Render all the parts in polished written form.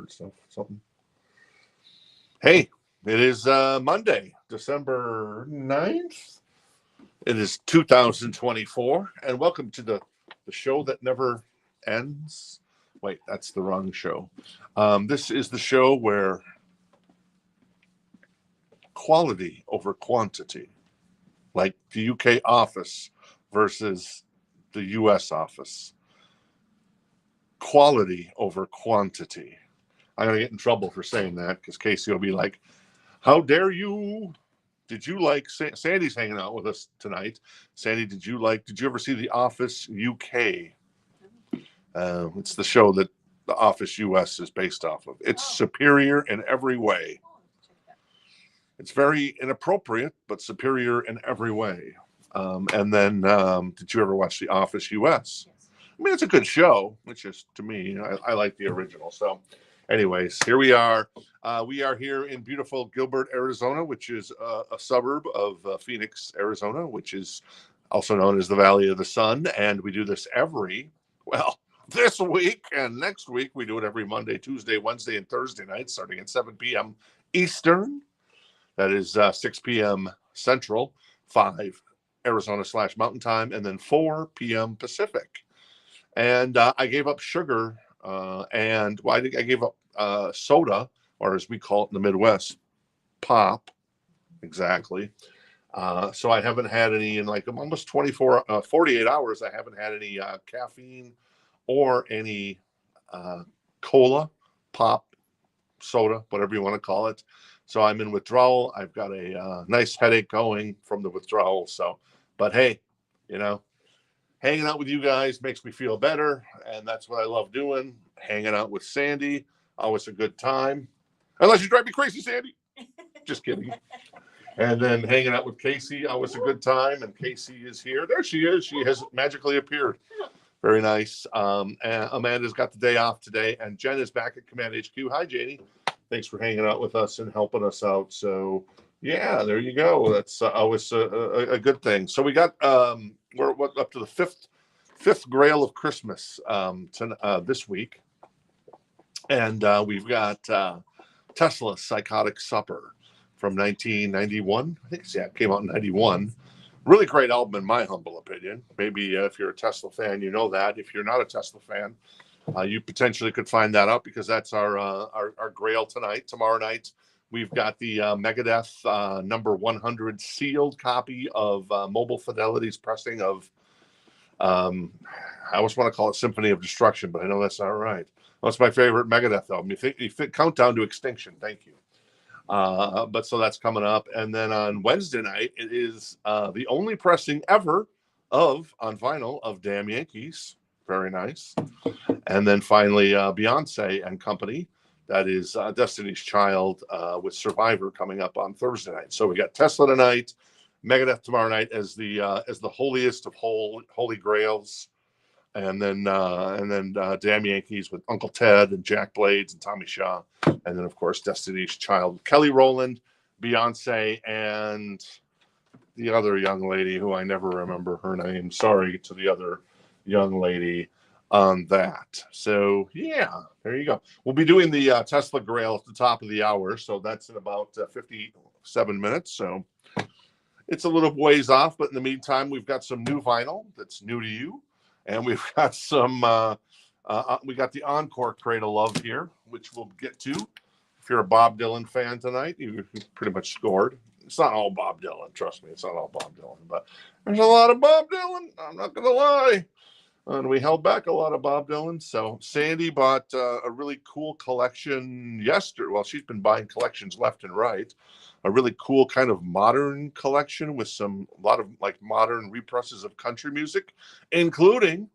weird stuff. Something. Hey, it is Monday, December 9th. It is 2024, and welcome to the show that never ends. Wait, that's the wrong show. This is the show where quality over quantity, like the UK office versus the US office. Quality over quantity. I'm going to get in trouble for saying that because Casey will be like, how dare you? Did you like Sandy's hanging out with us tonight? Sandy, did you ever see The Office UK? It's the show that The Office US is based off of. It's superior in every way. It's very inappropriate, but superior in every way. And then, did you ever watch The Office US? I mean, it's a good show. It's just, to me, I like the original. So, anyways, here we are. We are here in beautiful Gilbert, Arizona, which is a suburb of Phoenix, Arizona, which is also known as the Valley of the Sun. And we do this this week and next week. We do it every Monday, Tuesday, Wednesday, and Thursday night, starting at 7 p.m. Eastern. That is 6 p.m. Central, 5 Arizona/Mountain Time, and then 4 p.m. Pacific. And I gave up sugar I gave up soda, or as we call it in the Midwest, pop. Exactly. So I haven't had any in like almost 48 hours. I haven't had any caffeine or any cola, pop, soda, whatever you want to call it. So I'm in withdrawal. I've got a nice headache going from the withdrawal. So, but hey, hanging out with you guys makes me feel better, and that's what I love doing. Hanging out with Sandy, always a good time. Unless you drive me crazy, Sandy. Just kidding. And then hanging out with Casey, always a good time. And Casey is here. There she is. She has magically appeared. Very nice. And Amanda's got the day off today, and Jen is back at Command HQ. Hi, Janie. Thanks for hanging out with us and helping us out. So, yeah, there you go. That's always a good thing. So we got we're up to the fifth Grail of Christmas this week, and we've got Tesla's Psychotic Supper from 1991. I think it came out in 91. Really great album, in my humble opinion. Maybe if you're a Tesla fan, you know that. If you're not a Tesla fan, you potentially could find that out, because that's our Grail tonight. Tomorrow night, we've got the Megadeth number 100 sealed copy of Mobile Fidelity's pressing of, I always want to call it Symphony of Destruction, but I know that's not right. That's my favorite Megadeth album. You think Countdown to Extinction. Thank you. But so that's coming up. And then on Wednesday night, it is the only pressing ever on vinyl of Damn Yankees. Very nice. And then finally, Beyonce and Company. That is Destiny's Child with Survivor coming up on Thursday night. So we got Tesla tonight, Megadeth tomorrow night as the holiest of holy grails, and then Damn Yankees with Uncle Ted and Jack Blades and Tommy Shaw, and then of course Destiny's Child, Kelly Rowland, Beyonce, and the other young lady who I never remember her name. Sorry to the other young lady on that. So yeah, there you go. We'll be doing the Tesla Grail at the top of the hour, so that's in about 57 minutes. So it's a little ways off, but in the meantime, we've got some new vinyl that's new to you, and we've got some we got the Encore Crate of Love here, which we'll get to. If you're a Bob Dylan fan tonight, you pretty much scored. It's not all Bob Dylan, trust me. It's not all Bob Dylan, but there's a lot of Bob Dylan. I'm not gonna lie. And we held back a lot of Bob Dylan. So Sandy bought a really cool collection yesterday. Well, she's been buying collections left and right. A really cool kind of modern collection with a lot of like modern represses of country music, including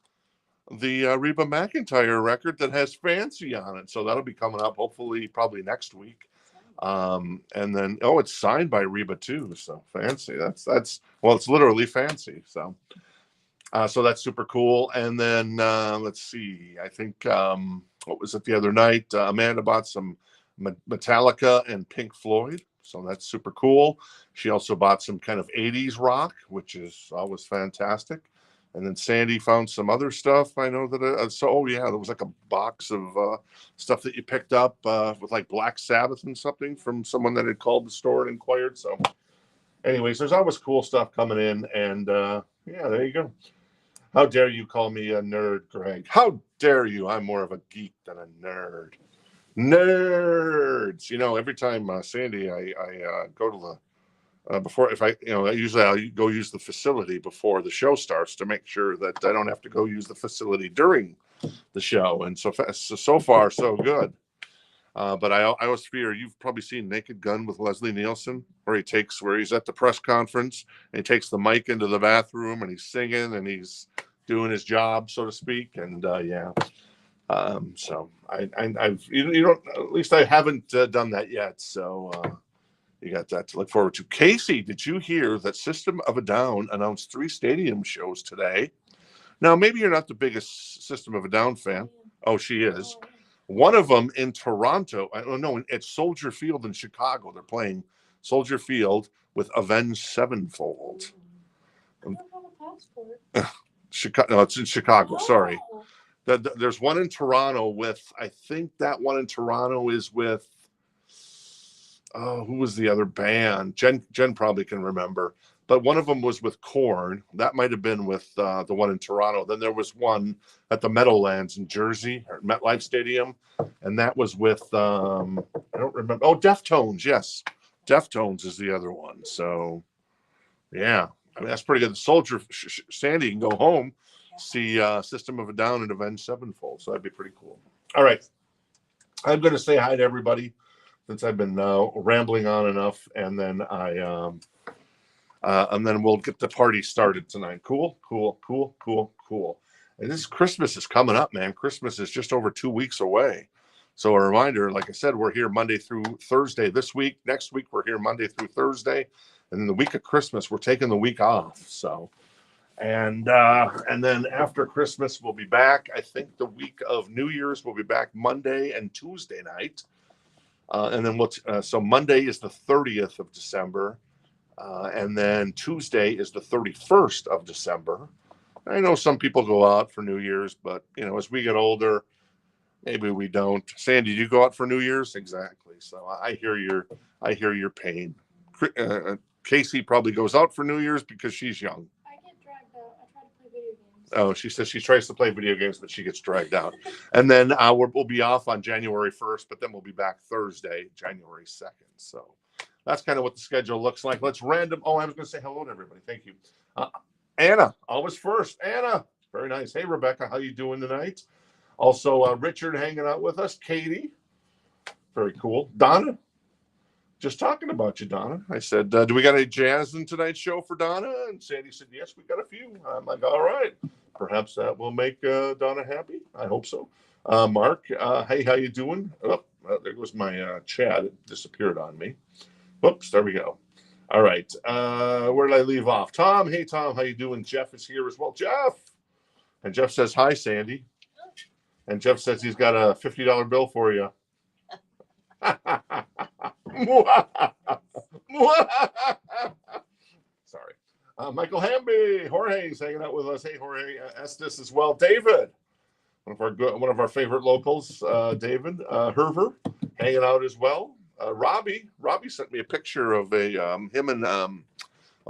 the Reba McEntire record that has Fancy on it. So that'll be coming up hopefully probably next week. And then it's signed by Reba too. So Fancy. That's it's literally Fancy. So. So that's super cool. And then let's see. I think what was it the other night? Amanda bought some Metallica and Pink Floyd. So that's super cool. She also bought some kind of 80s rock, which is always fantastic. And then Sandy found some other stuff. I know that. Oh yeah, there was like a box of stuff that you picked up with like Black Sabbath and something from someone that had called the store and inquired. So, anyways, there's always cool stuff coming in, and yeah, there you go. How dare you call me a nerd, Greg? How dare you? I'm more of a geek than a nerd. Nerds. You know, every time Sandy, I go to the before, if I, usually I'll go use the facility before the show starts to make sure that I don't have to go use the facility during the show. And so far, so good. But I always fear, you've probably seen Naked Gun with Leslie Nielsen, where he's at the press conference and he takes the mic into the bathroom and he's singing and he's doing his job, so to speak. And yeah. So I've, you don't, at least I haven't done that yet. So, you got that to look forward to. Casey, did you hear that System of a Down announced 3 stadium shows today? Now, maybe you're not the biggest System of a Down fan. Oh, she is. One of them in Toronto. I don't know. At Soldier Field in Chicago. They're playing Soldier Field with Avenged Sevenfold. I don't have a passport. Chicago. No, it's in Chicago. Sorry. There's one in Toronto with, I think that one in Toronto is with, who was the other band? Jen probably can remember, but one of them was with Korn. That might have been with the one in Toronto. Then there was one at the Meadowlands in Jersey, or MetLife Stadium, and that was with I don't remember. Oh, Deftones. Yes, Deftones is the other one. So yeah, I mean that's pretty good. Soldier Sandy can go home, see System of a Down and Avenged Sevenfold. So that'd be pretty cool. All right, I'm going to say hi to everybody, since I've been rambling on enough, and then and then we'll get the party started tonight. Cool. And Christmas is coming up, man. Christmas is just over 2 weeks away. So a reminder, like I said, we're here Monday through Thursday this week. Next week, we're here Monday through Thursday. And then the week of Christmas, we're taking the week off. So, and then after Christmas, we'll be back. I think the week of New Year's, we'll be back Monday and Tuesday night. And then so Monday is the 30th of December. And then Tuesday is the 31st of December. I know some people go out for New Year's, but as we get older, maybe we don't. Sandy, you go out for New Year's? Exactly. So I hear your pain. Casey probably goes out for New Year's because she's young. I get dragged out. I try to play video games. Oh, she says she tries to play video games, but she gets dragged out. And then we'll be off on January 1st, but then we'll be back Thursday, January 2nd. So that's kind of what the schedule looks like. Let's random. Oh, I was going to say hello to everybody. Thank you. Anna, always first. Anna, very nice. Hey, Rebecca, how you doing tonight? Also, Richard hanging out with us. Katie, very cool. Donna, just talking about you, Donna. I said, do we got any jazz in tonight's show for Donna? And Sandy said, yes, we got a few. I'm like, all right. Perhaps that will make Donna happy. I hope so. Mark, hey, how you doing? Oh, there goes my chat. It disappeared on me. Whoops, there we go. All right. Where did I leave off? Tom, hey, Tom, how you doing? Jeff is here as well. Jeff! And Jeff says, hi, Sandy. And Jeff says he's got a $50 bill for you. Sorry. Michael Hamby, Jorge's hanging out with us. Hey, Jorge, Estes as well. David, one of our favorite locals. David Herver, hanging out as well. Robbie sent me a picture of him and a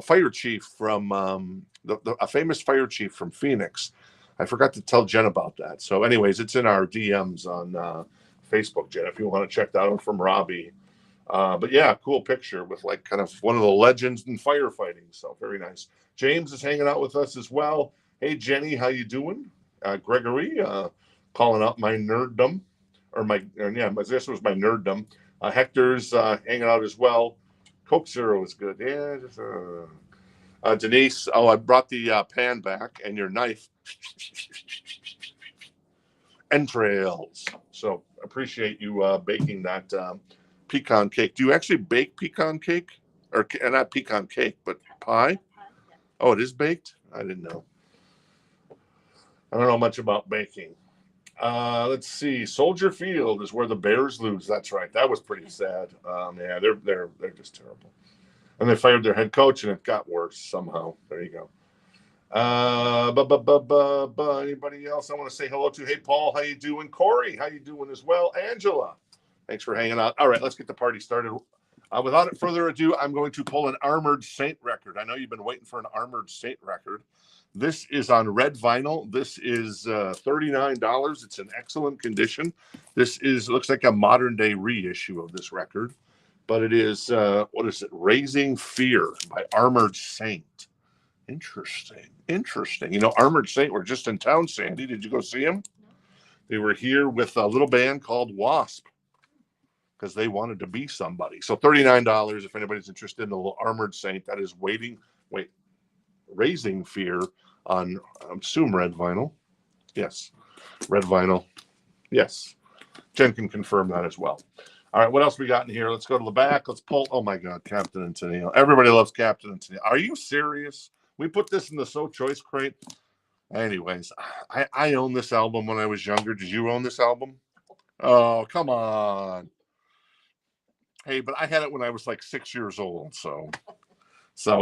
fire chief from a famous fire chief from Phoenix. I forgot to tell Jen about that. So, anyways, it's in our DMs on Facebook, Jen, if you want to check that out from Robbie. But yeah, cool picture with like kind of one of the legends in firefighting. So very nice. James is hanging out with us as well. Hey, Jenny, how you doing? Gregory, calling out my nerddom, I guess it was my nerddom. Hector's hanging out as well. Coke Zero is good. Yeah. Just, Denise, I brought the pan back and your knife. Entrails. So appreciate you baking that pecan cake. Do you actually bake pecan cake? Or not pecan cake, but pie? Oh, it is baked? I didn't know. I don't know much about baking. Let's see. Soldier Field is where the Bears lose. That's right. That was pretty sad. Yeah, they're just terrible. And they fired their head coach, and it got worse somehow. There you go. Anybody else I want to say hello to? Hey, Paul, how you doing? Corey, how you doing as well? Angela, thanks for hanging out. All right, let's get the party started. Without further ado, I'm going to pull an Armored Saint record. I know you've been waiting for an Armored Saint record. This is on red vinyl. This is $39. It's in excellent condition. This looks like a modern day reissue of this record, but it is what is it? Raising Fear by Armored Saint. Interesting. You know, Armored Saint were just in town, Sandy. Did you go see them? No. They were here with a little band called Wasp because they wanted to be somebody. So $39 if anybody's interested in the little Armored Saint that is Raising Fear on, I assume, red vinyl. Yes, red vinyl. Yes. Jen can confirm that as well. All right, what else we got in here? Let's go to the back. Let's pull. Oh my God, Captain and Tennille. Everybody loves Captain and Tennille. Are you serious? We put this in the So Choice crate. Anyways, I owned this album when I was younger. Did you own this album? Oh, come on. Hey, but I had it when I was like 6 years old, so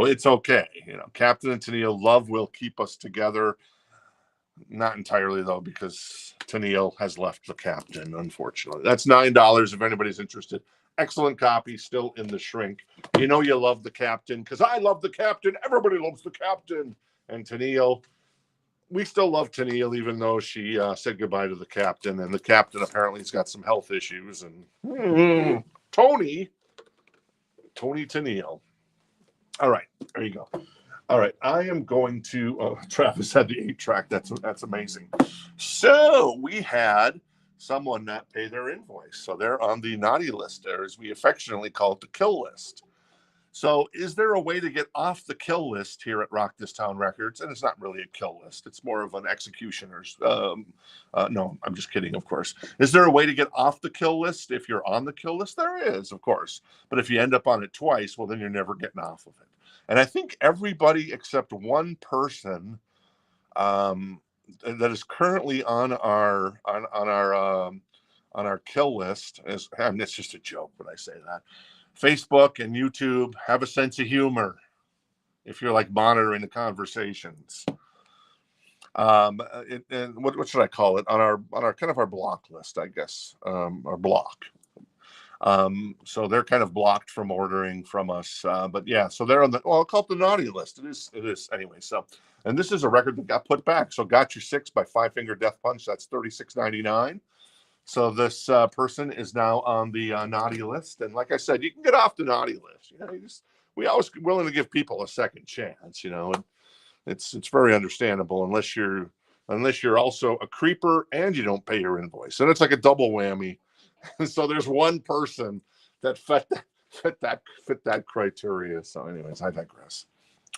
it's okay. You know, Captain and Tennille, love will keep us together. Not entirely though, because Tennille has left the Captain, unfortunately. That's $9 if anybody's interested. Excellent copy, still in the shrink. You know you love the Captain, because I love the Captain. Everybody loves the Captain. And Tennille, we still love Tennille, even though she said goodbye to the Captain. And the Captain apparently has got some health issues. And Tony Tennille. All right, there you go. All right, I am going to. Travis had the 8-track. That's amazing. So we had someone not pay their invoice, so they're on the naughty list, or as we affectionately call it, the kill list. So, is there a way to get off the kill list here at Rock This Town Records? And it's not really a kill list; it's more of an executioner's. No, I'm just kidding. Of course, is there a way to get off the kill list if you're on the kill list? There is, of course. But if you end up on it twice, well, then you're never getting off of it. And I think everybody except one person that is currently on our kill list is. I mean, it's just a joke when I say that. Facebook and YouTube, have a sense of humor if you're like monitoring the conversations. And what should I call it on our kind of our block list, I guess, our block. So they're kind of blocked from ordering from us. But yeah, so they're on the, well, I'll call it the naughty list. It is anyway. So, and this is a record that got put back. So Got You Six by Five Finger Death Punch. That's $36.99. So this person is now on the naughty list. And like I said, you can get off the naughty list. You know, we always willing to give people a second chance, you know, and it's very understandable unless you're also a creeper and you don't pay your invoice. And it's like a double whammy. So there's one person that fit that criteria. So anyways, I digress.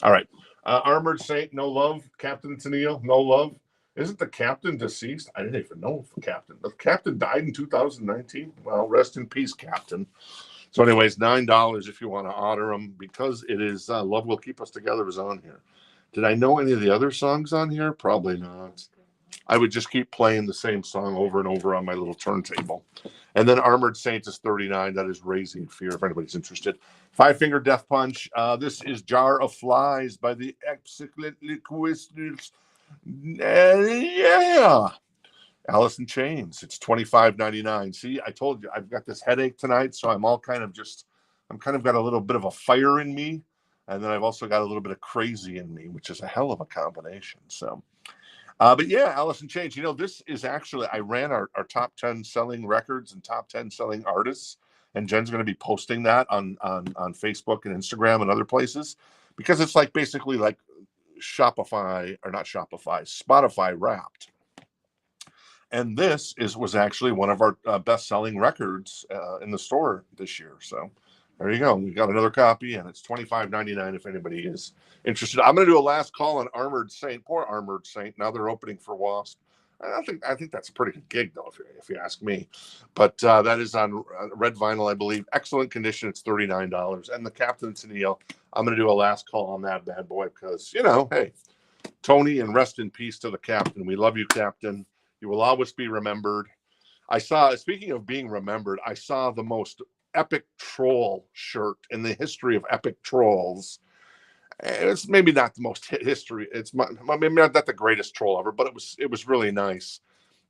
All right. Armored Saint, no love. Captain Tennille, no love. Isn't the Captain deceased? I didn't even know the Captain died in 2019. Well, rest in peace, Captain. So anyways, $9 if you want to honor him, because it is Love Will Keep Us Together is on here. Did I know any of the other songs on here? Probably not. I would just keep playing the same song over and over on my little turntable. And then Armored Saint is $39. That is Raising Fear, if anybody's interested. Five Finger Death Punch. This is Jar of Flies by the yeah. Alice in Chains. It's $25.99. See, I told you I've got this headache tonight, so I'm kind of got a little bit of a fire in me, and then I've also got a little bit of crazy in me, which is a hell of a combination. So, but yeah, Alice in Chains. You know, this is actually, I ran our top 10 selling records and top 10 selling artists, and Jen's going to be posting that on Facebook and Instagram and other places, because it's like basically like Spotify Wrapped. And this was actually one of our best-selling records in the store this year. So there you go. We got another copy, and it's $25.99 if anybody is interested. I'm going to do a last call on Armored Saint. Poor Armored Saint. Now they're opening for Wasp. I think that's a pretty good gig, though, if you ask me. But that is on red vinyl, I believe. Excellent condition. It's $39. And the Captain Tennille, I'm going to do a last call on that bad boy because, you know, hey, Tony, and rest in peace to the Captain. We love you, Captain. You will always be remembered. Speaking of being remembered, I saw the most epic troll shirt in the history of epic trolls. It's maybe not the most history. It's maybe not the greatest troll ever, but it was really nice.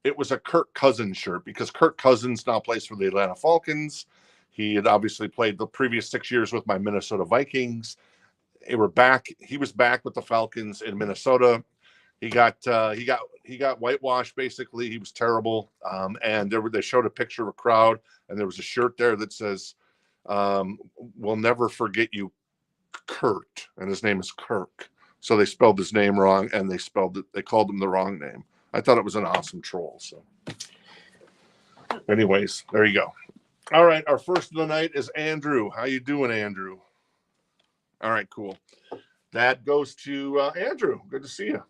It was a Kirk Cousins shirt because Kirk Cousins now plays for the Atlanta Falcons. He had obviously played the previous 6 years with my Minnesota Vikings. They were back. He was back with the Falcons in Minnesota. He got whitewashed basically. He was terrible. And they showed a picture of a crowd, and there was a shirt there that says, "We'll never forget you, Kurt," and his name is Kirk. So they spelled his name wrong, and they called him the wrong name. I thought it was an awesome troll. So, anyways, there you go. All right, our first of the night is Andrew. How you doing, Andrew? All right, cool. That goes to Andrew. Good to see you.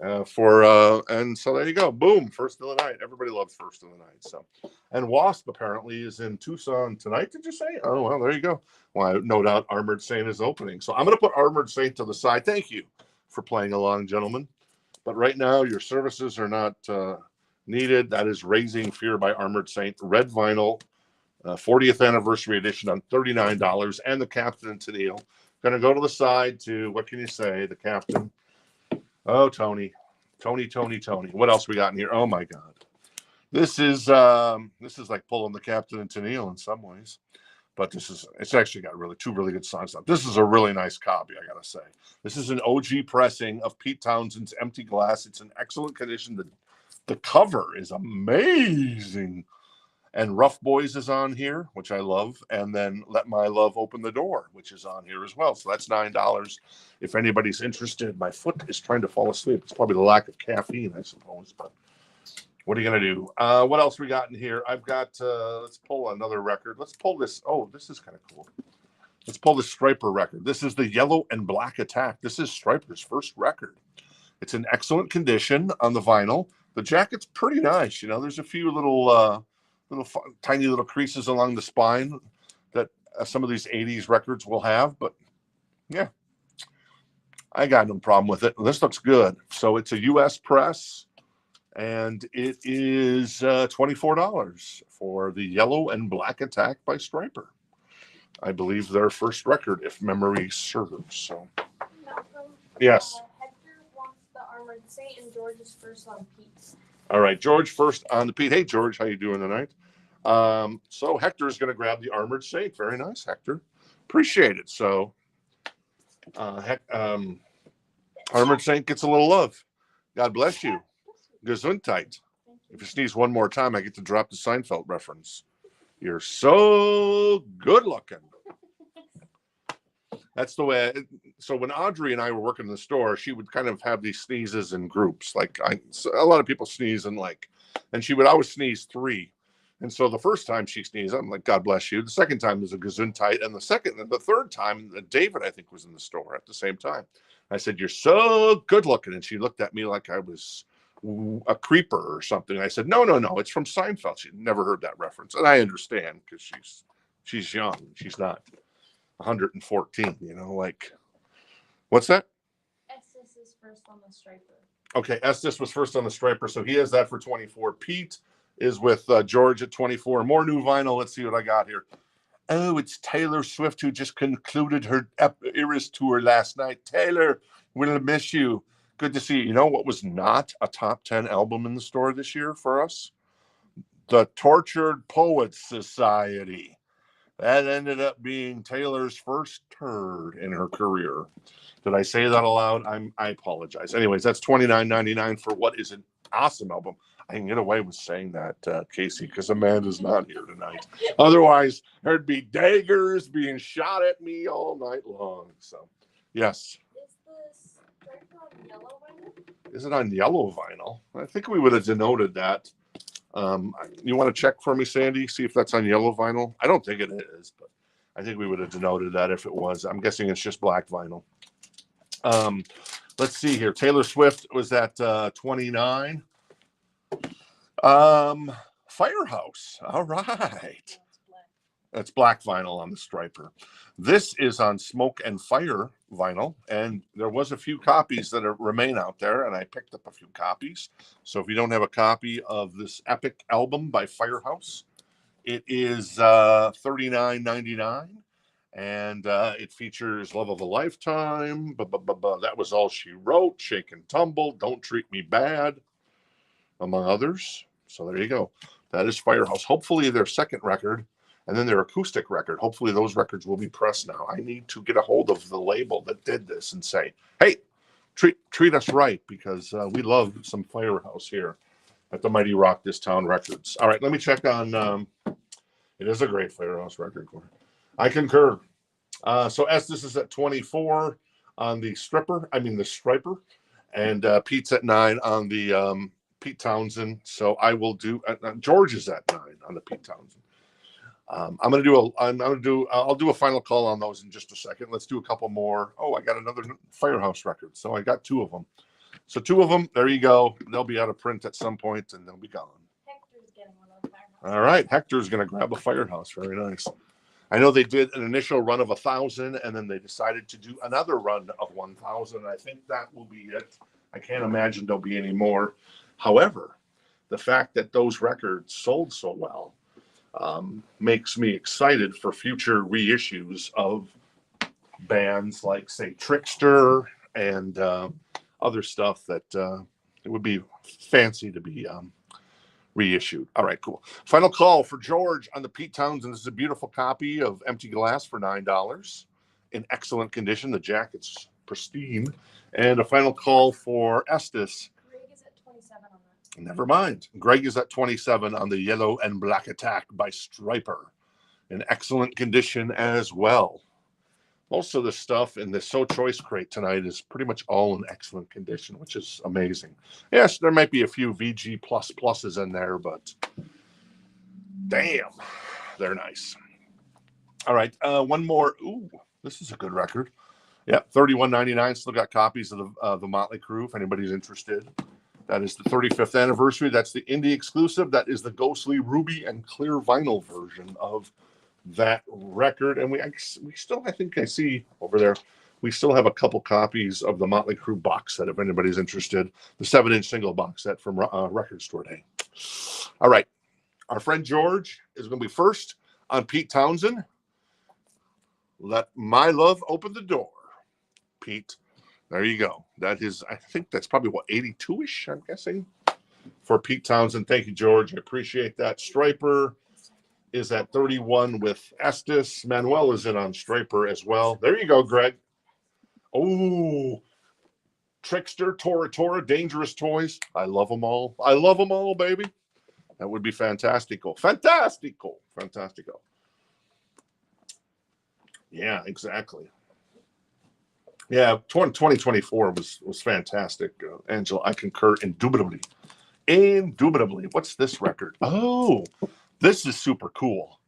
And so there you go. Boom, first of the night. Everybody loves first of the night. So, and Wasp apparently is in Tucson tonight. Did you say? Oh well, there you go. Well, no doubt Armored Saint is opening. So I'm going to put Armored Saint to the side. Thank you for playing along, gentlemen. But right now, your services are not needed. That is Raising Fear by Armored Saint, red vinyl, 40th anniversary edition on $39, and the Captain and Tennille. Going to go to the side to, what can you say, the Captain. Oh, Tony. What else we got in here? Oh my God. This is like pulling the Captain and Tennille in some ways. But it's actually got two really good songs on. This is a really nice copy, I gotta say. This is an OG pressing of Pete Townshend's Empty Glass. It's in excellent condition. The cover is amazing. And Rough Boys is on here, which I love. And then Let My Love Open the Door, which is on here as well. So that's $9. If anybody's interested, my foot is trying to fall asleep. It's probably the lack of caffeine, I suppose. But what are you going to do? What else we got in here? I've got, let's pull another record. Let's pull this. Oh, this is kind of cool. Let's pull the Stryper record. This is the Yellow and Black Attack. This is Stryper's first record. It's in excellent condition on the vinyl. The jacket's pretty nice. You know, there's a few little tiny little creases along the spine that some of these 80s records will have. But, yeah, I got no problem with it. This looks good. So it's a U.S. press. And it is $24 for the Yellow and Black Attack by Stryper. I believe their first record, if memory serves. So, yes. Hector wants the Armored Saint, and George is first on Pete. All right, George first on the Pete. Hey, George, how you doing tonight? So Hector is going to grab the Armored Saint. Very nice, Hector. Appreciate it. So, Armored Saint gets a little love. God bless you. Gesundheit. If you sneeze one more time, I get to drop the Seinfeld reference. You're so good looking. That's the way. So when Audrey and I were working in the store, she would kind of have these sneezes in groups. A lot of people sneeze and she would always sneeze 3. And so the first time she sneezed, I'm like, God bless you. The second time was a Gesundheit. And the third time, David, I think, was in the store at the same time. I said, you're so good looking. And she looked at me like I was a creeper or something. I said, no, it's from Seinfeld. She'd never heard that reference. And I understand because she's young. She's not 114, what's that? Estes is first on the Stryper. Okay, Estes was first on the Stryper, so he has that for 24. Pete is with George at 24. More new vinyl. Let's see what I got here. Oh, it's Taylor Swift who just concluded her Eras tour last night. Taylor, we'll miss you. Good to see you. You know what was not a top 10 album in the store this year for us? The Tortured Poets Society. That ended up being Taylor's first turd in her career. Did I say that aloud? I apologize. Anyways, that's $29.99 for what is an awesome album. I can get away with saying that, Casey, because Amanda's not here tonight. Otherwise, there'd be daggers being shot at me all night long. So, yes. Is the Stryper on yellow vinyl? Is it on yellow vinyl? I think we would have denoted that. You want to check for me, Sandy? See if that's on yellow vinyl? I don't think it is, but I think we would have denoted that if it was. I'm guessing it's just black vinyl. Let's see here. Taylor Swift was at 29. Firehouse. All right. That's black vinyl on the Stryper. This is on Smoke and Fire vinyl, and there was a few copies that remain out there, and I picked up a few copies. So if you don't have a copy of this epic album by Firehouse, it is $39.99, And it features Love of a Lifetime. That Was All She Wrote, Shake and Tumble, Don't Treat Me Bad, among others. So there you go. That is Firehouse. Hopefully their second record and then their acoustic record. Hopefully those records will be pressed now. I need to get a hold of the label that did this and say, hey, treat us right, because we love some Firehouse here at the Mighty Rock This Town Records. All right, let me check on. It is a great Firehouse record. I concur. So Estes is at 24 on the Stryper, and Pete's at 9 on the Pete Townsend. So I will do. George is at 9 on the Pete Townsend. I'll do a final call on those in just a second. Let's do a couple more. Oh, I got another Firehouse record. So I got 2 of them. So 2 of them, there you go. They'll be out of print at some point and they'll be gone. Hector's getting one of the Firehouse. All right. Hector's going to grab a Firehouse. Very nice. I know they did an initial run of 1,000 and then they decided to do another run of 1,000. I think that will be it. I can't imagine there'll be any more. However, the fact that those records sold so well makes me excited for future reissues of bands like, say, Trickster and other stuff that it would be fancy to be reissued. All right, cool. Final call for George on the Pete Townsend. This is a beautiful copy of Empty Glass for $9 in excellent condition. The jacket's pristine. And a final call for Estes. Greg is at 27 on that. Never mind. Greg is at 27 on the Yellow and Black Attack by Stryper in excellent condition as well. Most of the stuff in the So Choice crate tonight is pretty much all in excellent condition, which is amazing. Yes, there might be a few VG pluses in there, but damn, they're nice. All right, one more. Ooh, this is a good record. Yeah, $31.99. Still got copies of the Motley Crue if anybody's interested. That is the 35th anniversary. That's the indie exclusive. That is the ghostly ruby and clear vinyl version of that record. And we still, I think I see over there, we still have a couple copies of the Motley Crue box set if anybody's interested. The 7-inch single box set from Record Store Day. All right. Our friend George is going to be first on Pete Townsend. Let My Love Open the Door. Pete, there you go. That is, I think that's probably what, 82-ish, I'm guessing, for Pete Townsend. Thank you, George. I appreciate that. Stryper is at 31 with Estes. Manuel is in on Stryper as well. There you go, Greg. Oh, Trickster, Tora, Dangerous Toys. I love them all. I love them all, baby. That would be fantastical. Fantastical. Yeah, exactly. Yeah, 2024 was fantastic, Angela. I concur indubitably. What's this record? Oh, this is super cool.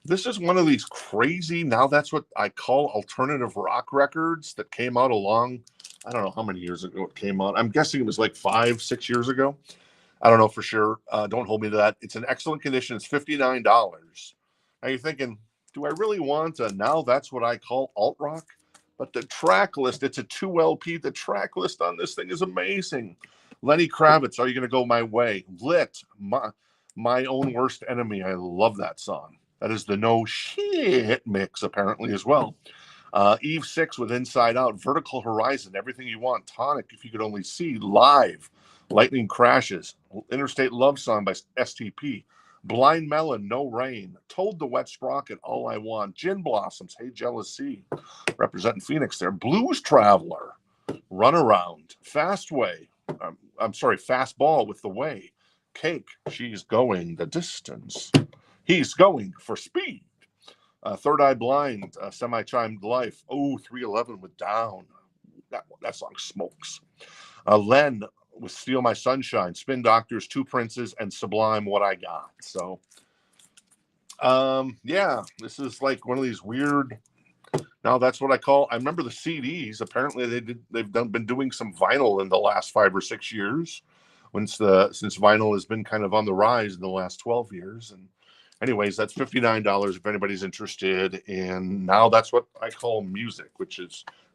This is one of these crazy, now that's what I call alternative rock records that came out along, I don't know how many years ago it came out. I'm guessing it was like 5-6 years ago. I don't know for sure. Don't hold me to that. It's in excellent condition. It's $59. Now you're thinking, do I really want a now that's what I call alt rock? But the track list, it's a 2 LP. The track list on this thing is amazing. Lenny Kravitz, Are You Gonna Go My Way? Lit, My Own Worst Enemy. I love that song. That is the No Shit mix, apparently, as well. Eve 6 with Inside Out. Vertical Horizon, Everything You Want. Tonic, If You Could Only See. Live, Lightning Crashes. Interstate Love Song by STP. Blind Melon, No Rain. Told the Wet Sprocket, All I Want. Gin Blossoms, Hey Jealousy. Representing Phoenix there. Blues Traveler, Runaround. Fastway. Fastball with The Way. Cake, She's Going the Distance. He's Going for Speed. Third Eye Blind, Semi-Chimed Life. Oh, 311 with Down. That song smokes. Len with Steal My Sunshine. Spin Doctors, Two Princes, and Sublime, What I Got. So, yeah, this is like one of these weird. Now that's what I call. I remember the CDs. Apparently, they've been doing some vinyl in the last 5 or 6 years. Since vinyl has been kind of on the rise in the last 12 years. And anyways, that's $59 if anybody's interested. And now that's what I call music,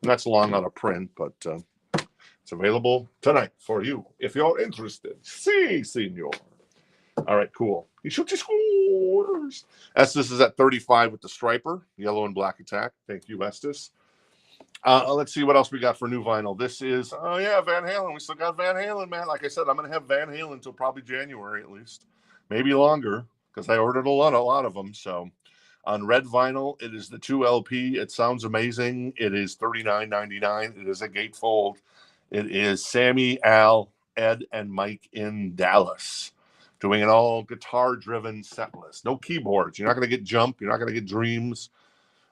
that's long out of print, but it's available tonight for you if you're interested. Si, senor. All right, cool. He shoots, he scores. Estes is at 35 with the Stryper, yellow and black attack. Thank you, Estes. Let's see what else we got for new vinyl. This is, oh yeah, Van Halen. We still got Van Halen, man. Like I said, I'm going to have Van Halen until probably January at least, maybe longer, because I ordered a lot of them. So on red vinyl, it is the 2 LP. It sounds amazing. It is $39.99. It is a gatefold. It is Sammy, Al, Ed, and Mike in Dallas doing an all guitar-driven set list. No keyboards. You're not going to get Jump. You're not going to get Dreams.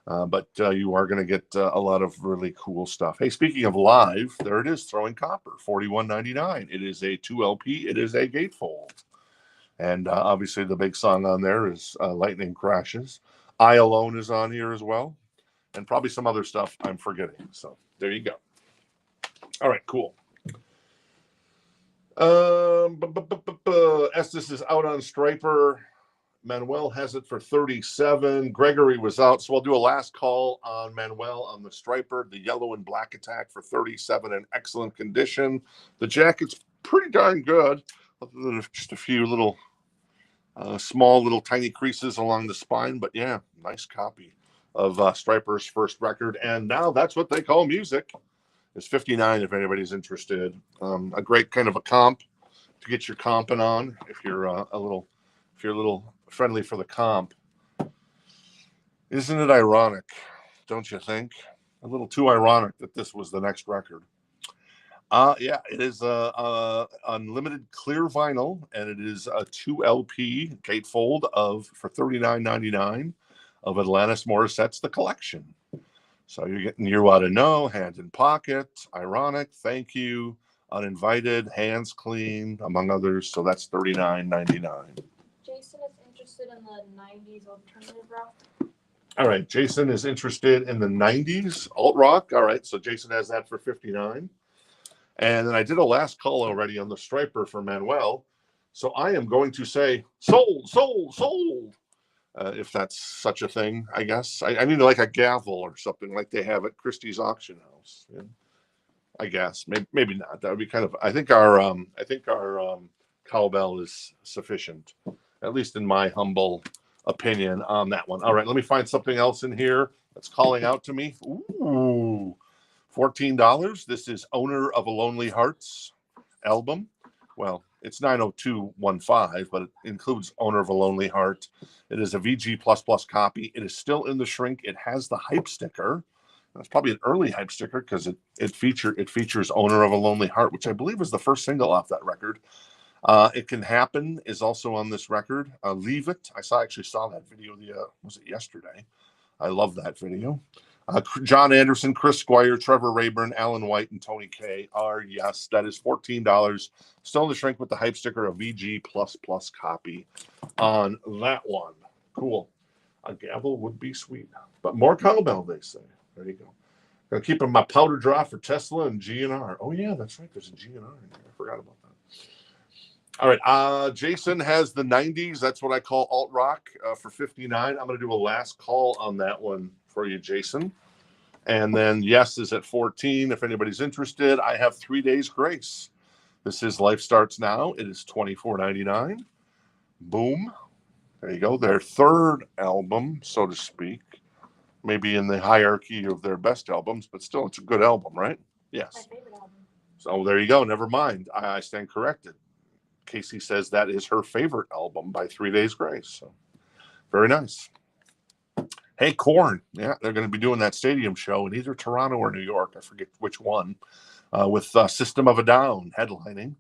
But you are going to get a lot of really cool stuff. Hey, speaking of live, there it is, Throwing Copper, $41.99. It is a 2 LP. It is a gatefold. And obviously the big song on there is Lightning Crashes. I Alone is on here as well. And probably some other stuff I'm forgetting. So there you go. All right, cool. Estes is out on Stryper. Manuel has it for 37. Gregory was out, so I'll do a last call on Manuel on the Stryper, the yellow and black attack for 37 in excellent condition. The jacket's pretty darn good, other than just a few little small little tiny creases along the spine, but yeah, nice copy of Stryper's first record. And now that's what they call music. It's 59 if anybody's interested. A great kind of a comp to get your comping on if you're a little friendly for the comp. Isn't it ironic, don't you think? A little too ironic that this was the next record. Yeah, it is unlimited clear vinyl, and it is a 2 LP gatefold for $39.99 of Alanis Morissette's The Collection. So you're getting You Oughta Know, Hand in Pocket, Ironic, Thank You, Uninvited, Hands Clean, among others. So that's $39.99. Jason is interested in the 90s alternative rock. All right, Jason is interested in the 90s alt rock. All right, so Jason has that for 59. And then I did a last call already on the Stryper for Manuel. So I am going to say sold, sold, sold. If that's such a thing, I guess. I need like a gavel or something like they have at Christie's auction house. Yeah. I guess maybe not. That would be kind of. I think our cowbell is sufficient, at least in my humble opinion on that one. All right, let me find something else in here that's calling out to me. Ooh, $14. This is Owner of a Lonely Hearts album. Well, it's 90215, but it includes Owner of a Lonely Heart. It is a VG++ copy. It is still in the shrink. It has the hype sticker. That's probably an early hype sticker because it features Owner of a Lonely Heart, which I believe was the first single off that record. It Can Happen is also on this record. Leave It. Actually saw that video. Was it yesterday? I love that video. John Anderson, Chris Squire, Trevor Rayburn, Alan White, and Tony K are, yes, that is $14. Still in the shrink with the hype sticker, a VG++ copy on that one. Cool. A gavel would be sweet. But more cowbell, they say. There you go. Gonna keep in my powder draw for Tesla and GNR. Oh yeah, that's right. There's a GNR in there. I forgot about that. All right. Jason has the 90s. That's what I call alt rock for 59. I'm gonna do a last call on that one for you, Jason. And then Yes is at 14. If anybody's interested, I have 3 days grace. This is Life Starts Now. It is $24.99. Boom. There you go. Their third album, so to speak. Maybe in the hierarchy of their best albums, but still, it's a good album, right? Yes. My favorite album. So there you go. Never mind. I stand corrected. Casey says that is her favorite album by 3 days grace. So very nice. Hey, Korn. Yeah, they're going to be doing that stadium show in either Toronto or New York. I forget which one. With System of a Down headlining.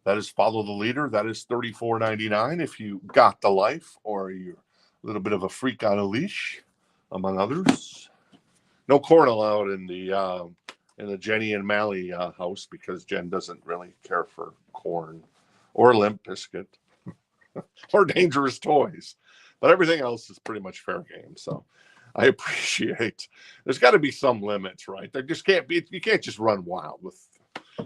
That is Follow the Leader. That is $34.99 if you got the life or you're a little bit of a freak on a leash, among others. No Korn allowed in the Jenny and Mally house because Jen doesn't really care for Korn or Limp Bizkit or Dangerous Toys. But everything else is pretty much fair game. So I appreciate there's got to be some limits, right? There just can't be. You can't just run wild with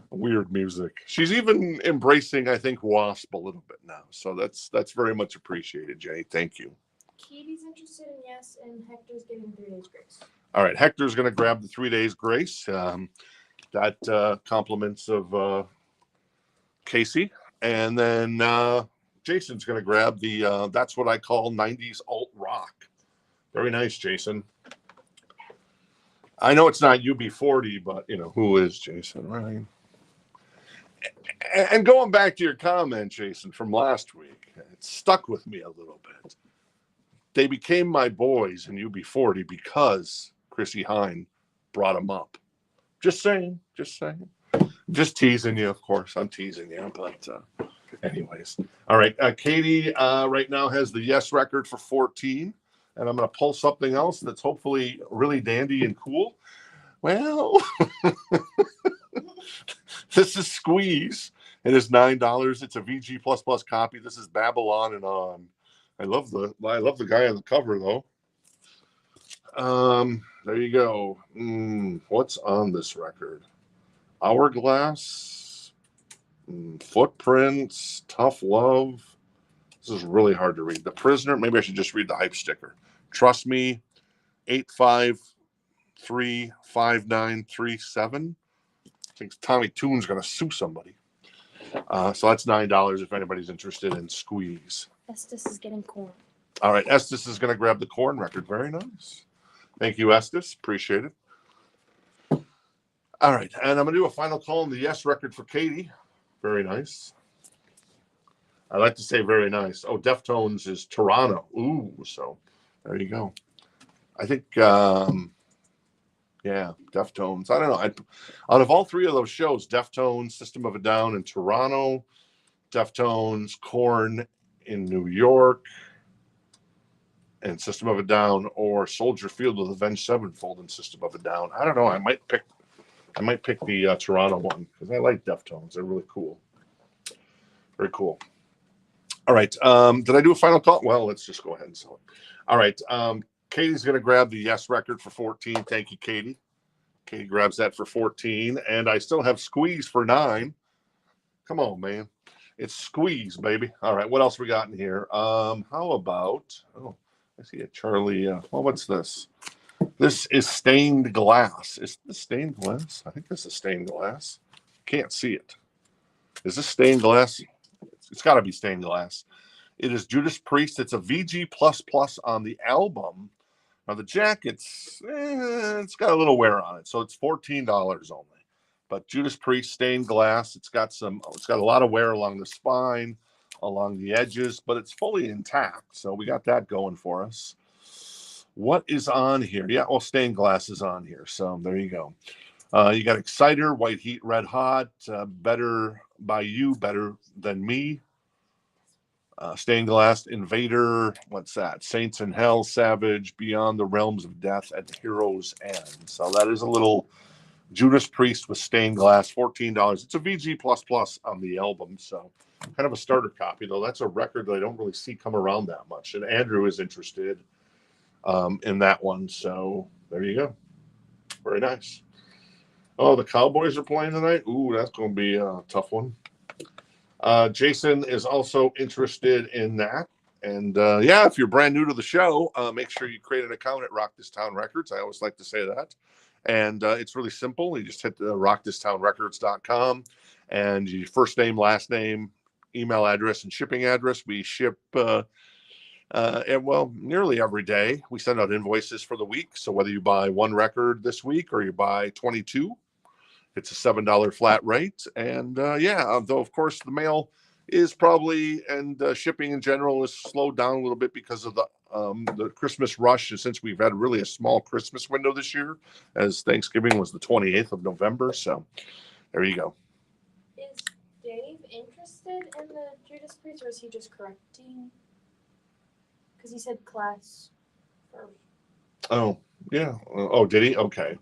weird music. She's even embracing, I think, WASP a little bit now. So that's very much appreciated, Jenny. Thank you. Katie's interested in Yes, and Hector's getting 3 days grace. All right, Hector's going to grab the 3 days grace. That compliments of Casey. And then Jason's going to grab the That's What I Call 90s Alt Rock. Very nice, Jason. I know it's not UB40, but, who is Jason, right? And going back to your comment, Jason, from last week, it stuck with me a little bit. They became my boys in UB40 because Chrissy Hine brought them up. Just saying. Just teasing you, of course. I'm teasing you, but anyways. All right, Katie right now has the yes record for 14, and I'm going to pull something else that's hopefully really dandy and cool. Well, this is Squeeze. It is $9. It's a VG++ copy. This is Babylon and On. I love the guy on the cover though. There you go. What's on this record? Hourglass, Footprints, Tough Love. This is really hard to read. The Prisoner. Maybe I should just read the hype sticker. Trust Me. 8535937. I think Tommy Toon's going to sue somebody. So that's $9 if anybody's interested in Squeeze. Estes is getting corn. All right, Estes is going to grab the corn record. Very nice. Thank you, Estes. Appreciate it. All right, and I'm going to do a final call on the yes record for Katie. Very nice. I like to say very nice. Oh, Deftones is Toronto. Ooh, so there you go. I think, Deftones. I don't know. Out of all three of those shows, Deftones, System of a Down in Toronto, Deftones, Korn in New York, and System of a Down, or Soldier Field with Avenged Sevenfold and System of a Down. I don't know. I might pick the Toronto one because I like Deftones. They're really cool. Very cool. All right. Did I do a final call? Well, let's just go ahead and sell it. All right. Katie's going to grab the yes record for 14. Thank you, Katie. Katie grabs that for 14. And I still have Squeeze for 9. Come on, man. It's Squeeze, baby. All right. What else we got in here? How about, I see a Charlie. What's this? This is stained glass. Is this stained glass? I think this is stained glass. Can't see it. Is this stained glass? It's got to be stained glass. It is Judas Priest. It's a VG++ on the album. Now the jacket's, it's got a little wear on it, so it's $14 only. But Judas Priest stained glass. It's got a lot of wear along the spine, along the edges, but it's fully intact. So we got that going for us. What is on here? Yeah, well, stained glass is on here. So there you go. You got Exciter, White Heat, Red Hot, Better by You, Better Than Me. Stained Glass, Invader, what's that? Saints in Hell, Savage, Beyond the Realms of Death, at the Hero's End. So that is a little Judas Priest with stained glass, $14. It's a VG++ on the album, so kind of a starter copy, though. That's a record that I don't really see come around that much. And Andrew is interested in that one, so there you go. Very nice. Oh, the Cowboys are playing tonight? Ooh, that's going to be a tough one. Jason is also interested in that. And if you're brand new to the show, make sure you create an account at Rock This Town Records. I always like to say that. And it's really simple. You just hit rockthistownrecords.com and your first name, last name, email address, and shipping address. We ship, nearly every day. We send out invoices for the week. So whether you buy one record this week or you buy 22, it's a $7 flat rate. And though, of course, the mail is probably, and shipping in general is slowed down a little bit because of the Christmas rush, since we've had really a small Christmas window this year, as Thanksgiving was the 28th of November. So there you go. Is Dave interested in the Judas Priest, or is he just correcting? Because he said class. Oh, yeah. Oh, did he? Okay.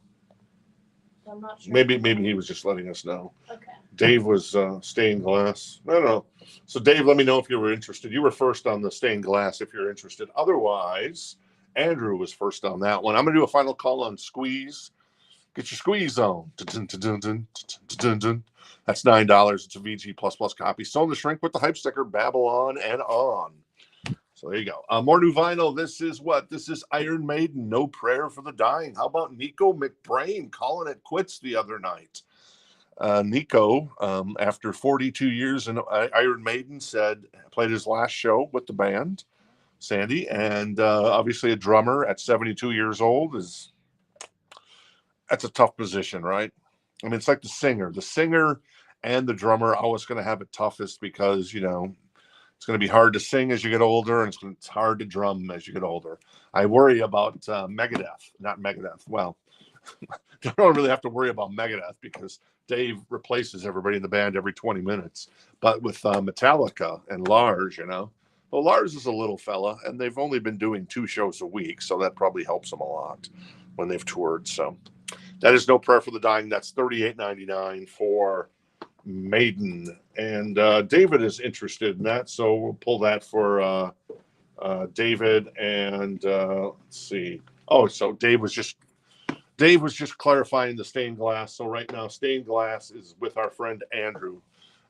I'm not sure. Maybe he was just letting us know. Okay. Dave was stained glass. No. So Dave, let me know if you were interested. You were first on the stained glass if you're interested. Otherwise, Andrew was first on that one. I'm going to do a final call on Squeeze. Get your Squeeze on. That's $9. It's a VG++ copy. Sewn to shrink with the hype sticker, Babylon and On. So there you go. More new vinyl. This is what? This is Iron Maiden, No Prayer for the Dying. How about Nico McBrain calling it quits the other night? Nico, after 42 years in Iron Maiden, played his last show with the band, Sandy, and obviously a drummer at 72 years old that's a tough position, right? I mean, it's like the singer and the drummer are always going to have it toughest because it's going to be hard to sing as you get older, and it's hard to drum as you get older. I worry about not Megadeth. Well, I don't really have to worry about Megadeth because Dave replaces everybody in the band every 20 minutes. But with Metallica and Lars, well, Lars is a little fella, and they've only been doing 2 shows a week, so that probably helps them a lot when they've toured. So that is No Prayer for the Dying. That's $38.99 for Maiden. And David is interested in that, so we'll pull that for David. And let's see. Oh, so Dave was just clarifying the stained glass. So right now, stained glass is with our friend Andrew,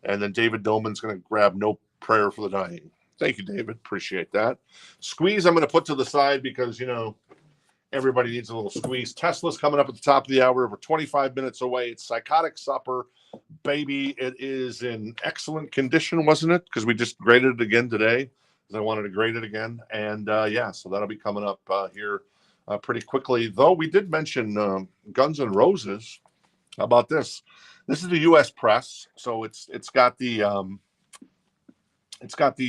and then David Doman's going to grab No Prayer for the Dying. Thank you, David. Appreciate that. Squeeze, I'm going to put to the side because everybody needs a little squeeze. Tesla's coming up at the top of the hour. We're 25 minutes away. It's Psychotic Supper, baby. It is in excellent condition, wasn't it? Because we just graded it again today. Because I wanted to grade it again, and so that'll be coming up here. Pretty quickly, though we did mention Guns N' Roses. How about this? This is the U.S. press, so it's got the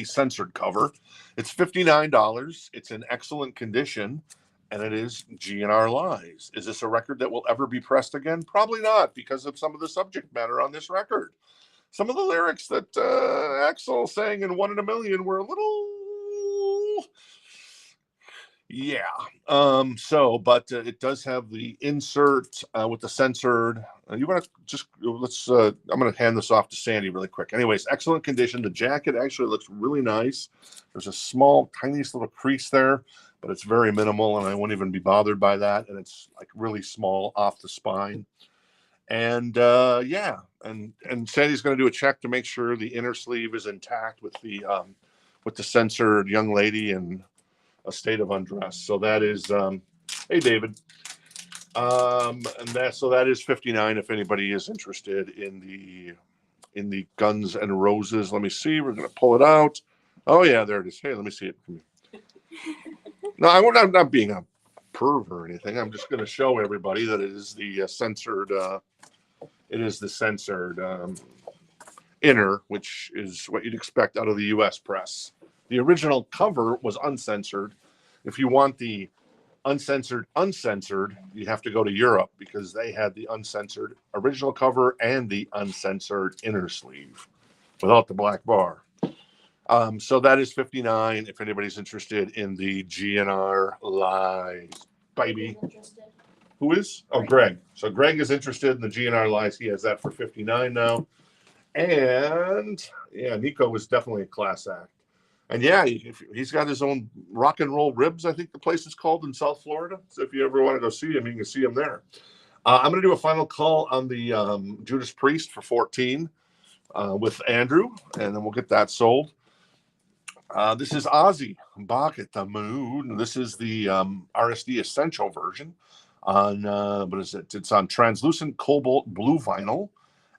censored cover. It's $59. It's in excellent condition, and it is GNR Lies. Is this a record that will ever be pressed again? Probably not, because of some of the subject matter on this record. Some of the lyrics that Axl sang in 1 in a Million were a little. Yeah. But it does have the insert with the censored. You want to just I'm going to hand this off to Sandy really quick. Anyways, excellent condition. The jacket actually looks really nice. There's a small, tiniest little crease there, but it's very minimal, and I won't even be bothered by that. And it's like really small off the spine. And and Sandy's going to do a check to make sure the inner sleeve is intact with the censored young lady and a state of undress. So that is hey David. That is 59 if anybody is interested in the Guns N' Roses. Let me see. We're gonna pull it out. Oh yeah, there it is. Hey, let me see it. No, I'm not being a perv or anything. I'm just gonna show everybody that it is the censored inner, which is what you'd expect out of the US press. The original cover was uncensored. If you want the uncensored, you have to go to Europe because they had the uncensored original cover and the uncensored inner sleeve without the black bar. So that is 59 if anybody's interested in the GNR Lies, baby. Who is? Oh, Greg. So Greg is interested in the GNR Lies. He has that for 59 now. And yeah, Nico is definitely a class act. And yeah, he's got his own Rock and Roll Ribs, I think the place is called, in South Florida. So if you ever want to go see him, you can see him there. I'm going to do a final call on the Judas Priest for 14 with Andrew, and then we'll get that sold. This is Ozzy, Bark at the Moon. This is the RSD Essential version on, what is it? It's on translucent cobalt blue vinyl,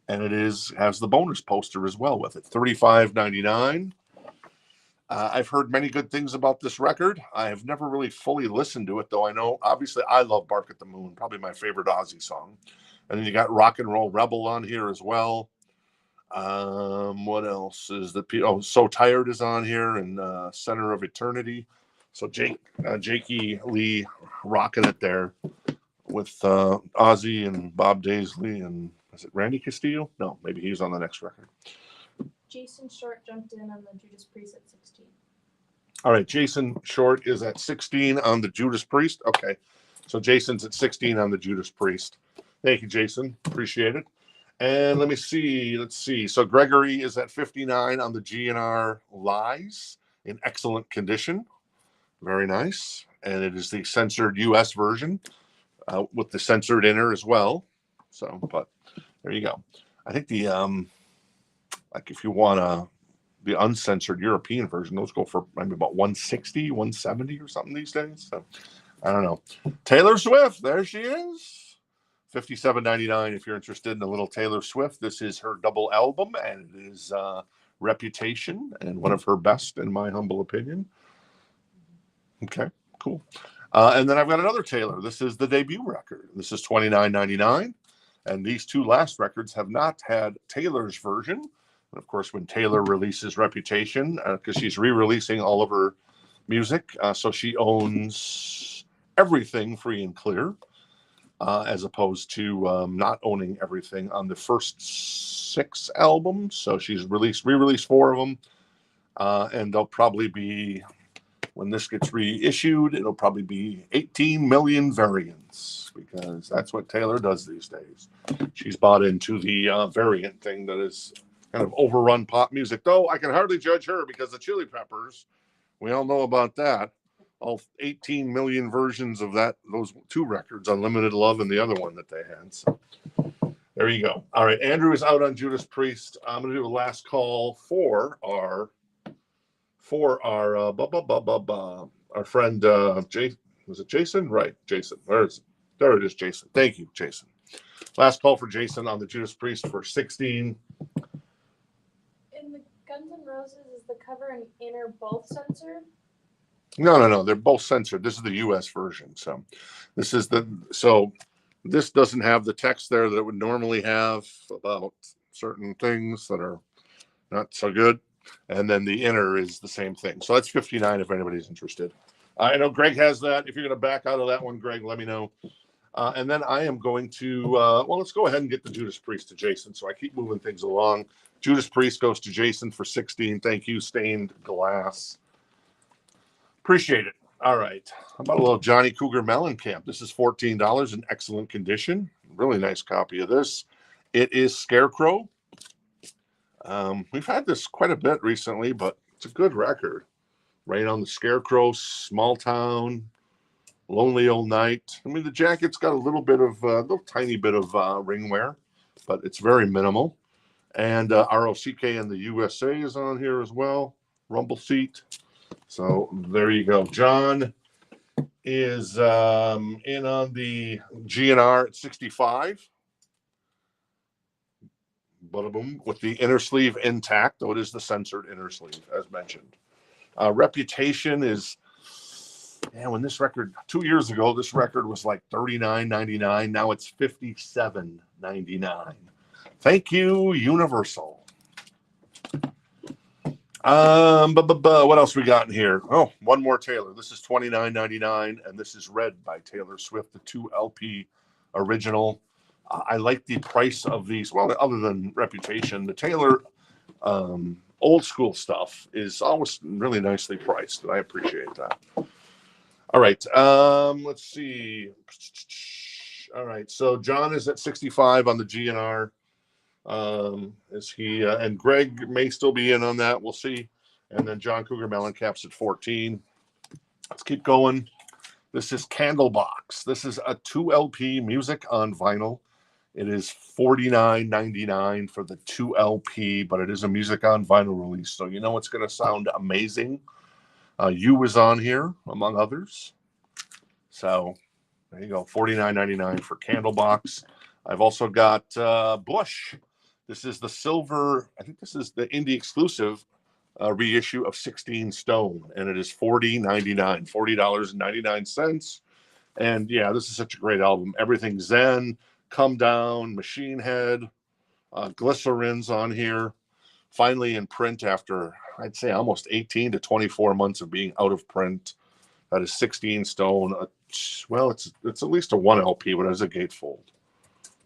and it has the bonus poster as well with it. $35.99. I've heard many good things about this record. I have never really fully listened to it, though. I know, obviously, I love Bark at the Moon, probably my favorite Ozzy song. And then you got Rock and Roll Rebel on here as well. What else is So Tired is on here, and Center of Eternity. So Jakey Lee rocking it there with Ozzy and Bob Daisley, and is it Randy Castillo? No, maybe he's on the next record. Jason Short jumped in on the Judas Priest at 16. All right, Jason Short is at 16 on the Judas Priest. Okay, so Jason's at 16 on the Judas Priest. Thank you, Jason. Appreciate it. And let me see. Let's see. So Gregory is at 59 on the GNR Lies in excellent condition. Very nice. And it is the censored US version with the censored inner as well. So, but there you go. I think the like if you want the uncensored European version, those go for maybe about 160, 170 or something these days. So I don't know. Taylor Swift, there she is. $57.99 if you're interested in a little Taylor Swift. This is her double album, and it is Reputation, and one of her best, in my humble opinion. Okay, cool. And then I've got another Taylor. This is the debut record. This is $29.99. And these two last records have not had Taylor's version. And of course, when Taylor releases Reputation, because she's re-releasing all of her music, so she owns everything free and clear, as opposed to not owning everything on the first 6 albums. So she's re-released 4 of them, and they'll probably be, when this gets reissued, it'll probably be 18 million variants, because that's what Taylor does these days. She's bought into the variant thing that is kind of overrun pop music. Though I can hardly judge her, because the Chili Peppers, we all know about that. All 18 million versions of those 2 records, Unlimited Love and the other one that they had. So there you go. All right, Andrew is out on Judas Priest. I'm going to do a last call for our friend Jason. Was it Jason? Right, Jason. There it is, Jason. Thank you, Jason. Last call for Jason on the Judas Priest for 16. In the Guns N' Roses, is the cover and inner both censored? No. They're both censored. This is the U.S. version. So this doesn't have the text there that it would normally have about certain things that are not so good. And then the inner is the same thing. So that's $59 if anybody's interested. I know Greg has that. If you're going to back out of that one, Greg, let me know. And then I am going to, let's go ahead and get the Judas Priest to Jason. So I keep moving things along. Judas Priest goes to Jason for 16. Thank you, Stained Glass. Appreciate it. All right. How about a little Johnny Cougar Mellencamp? This is $14 in excellent condition. Really nice copy of this. It is Scarecrow. We've had this quite a bit recently, but it's a good record. Right on the Scarecrow, Small Town, Lonely Old Night. I mean, the jacket's got a little tiny bit of ring wear, but it's very minimal. And ROCK in the USA is on here as well. Rumble Seat. So there you go. John is in on the GNR at 65. Boom, with the inner sleeve intact, though it is the censored inner sleeve, as mentioned. Reputation is, when this record, 2 years ago, this record was like $39.99. Now it's $57.99. Thank you, Universal. What else we got in here? Oh, one more Taylor. This is $29.99, and this is Red by Taylor Swift, the 2 LP original. I like the price of these. Well, other than Reputation, the Taylor old school stuff is always really nicely priced, and I appreciate that. All right, let's see. All right, so John is at 65 on the GNR. Is he and Greg may still be in on that. We'll see. And then John Cougar Mellencamp's at 14. Let's keep going. This is Candlebox. This is a 2 LP music on vinyl. It is $49.99 for the 2 LP, but it is a music on vinyl release, so you know it's going to sound amazing. You was on here, among others. So there you go, $49.99 for Candlebox. I've also got Bush. This is the silver, I think this is the indie exclusive reissue of 16 Stone, and it is $40.99, $40.99. And yeah, this is such a great album. Everything Zen, Come Down, Machine Head, Glycerin's on here. Finally in print after, I'd say, almost 18 to 24 months of being out of print. That is 16 Stone. It's at least a 1 LP, but it is a gatefold.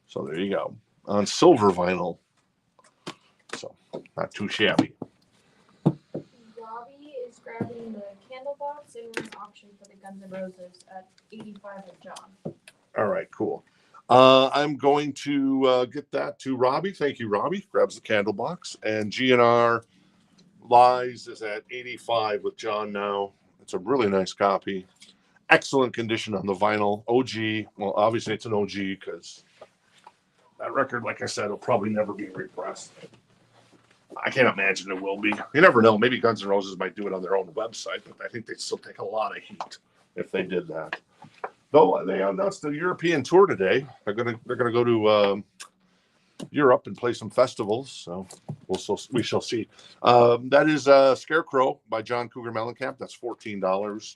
So there you go. On silver vinyl. So not too shabby. Robbie is grabbing the Candlebox and we're in auction for the Guns N' Roses at 85 with John. All right, cool. I'm going to get that to Robbie. Thank you, Robbie. Grabs the Candlebox. And GNR Lies is at 85 with John now. It's a really nice copy. Excellent condition on the vinyl. OG. Well, obviously it's an OG because that record, like I said, will probably never be repressed. I can't imagine it will be. You never know. Maybe Guns N' Roses might do it on their own website, but I think they'd still take a lot of heat if they did that. Though they announced the European tour today. They're gonna go to Europe and play some festivals. So we shall see. That is Scarecrow by John Cougar Mellencamp. That's $14,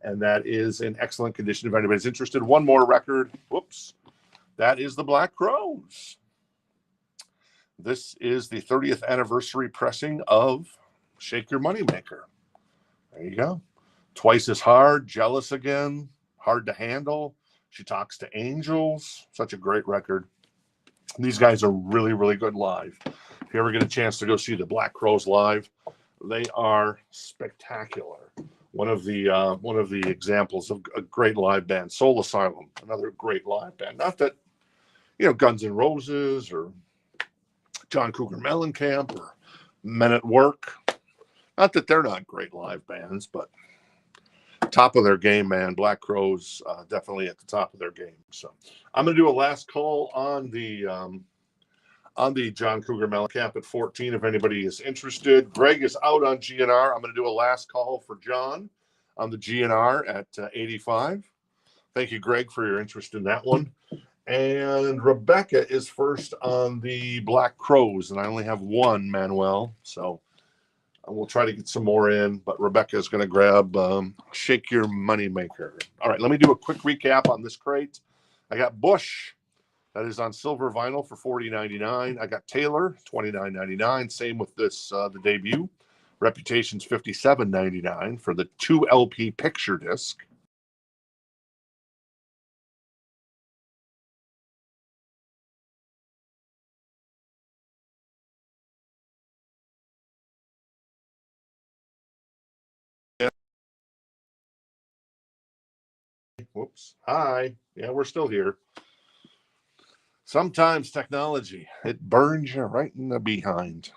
and that is in excellent condition. If anybody's interested, one more record. Whoops, that is the Black Crowes. This is the 30th anniversary pressing of Shake Your Moneymaker. There you go. Twice as hard, jealous again, hard to handle. She talks to angels. Such a great record. These guys are really, really good live. If you ever get a chance to go see the Black Crowes live, they are spectacular. One of the examples of a great live band. Soul Asylum, another great live band. Not that, Guns N' Roses or John Cougar Mellencamp or Men at Work. Not that they're not great live bands, but top of their game, man. Black Crowes definitely at the top of their game. So I'm going to do a last call on the John Cougar Mellencamp at 14. If anybody is interested, Greg is out on GNR. I'm going to do a last call for John on the GNR at 85. Thank you, Greg, for your interest in that one. And Rebecca is first on the Black Crowes, and I only have one, Manuel. So we'll try to get some more in, but Rebecca is going to grab Shake Your Moneymaker. All right, let me do a quick recap on this crate. I got Bush. That is on silver vinyl for $40.99. I got Taylor, $29.99. Same with this, the debut. Reputation's $57.99 for the 2 LP picture disc. Whoops. Hi. Yeah, we're still here. Sometimes technology, it burns you right in the behind.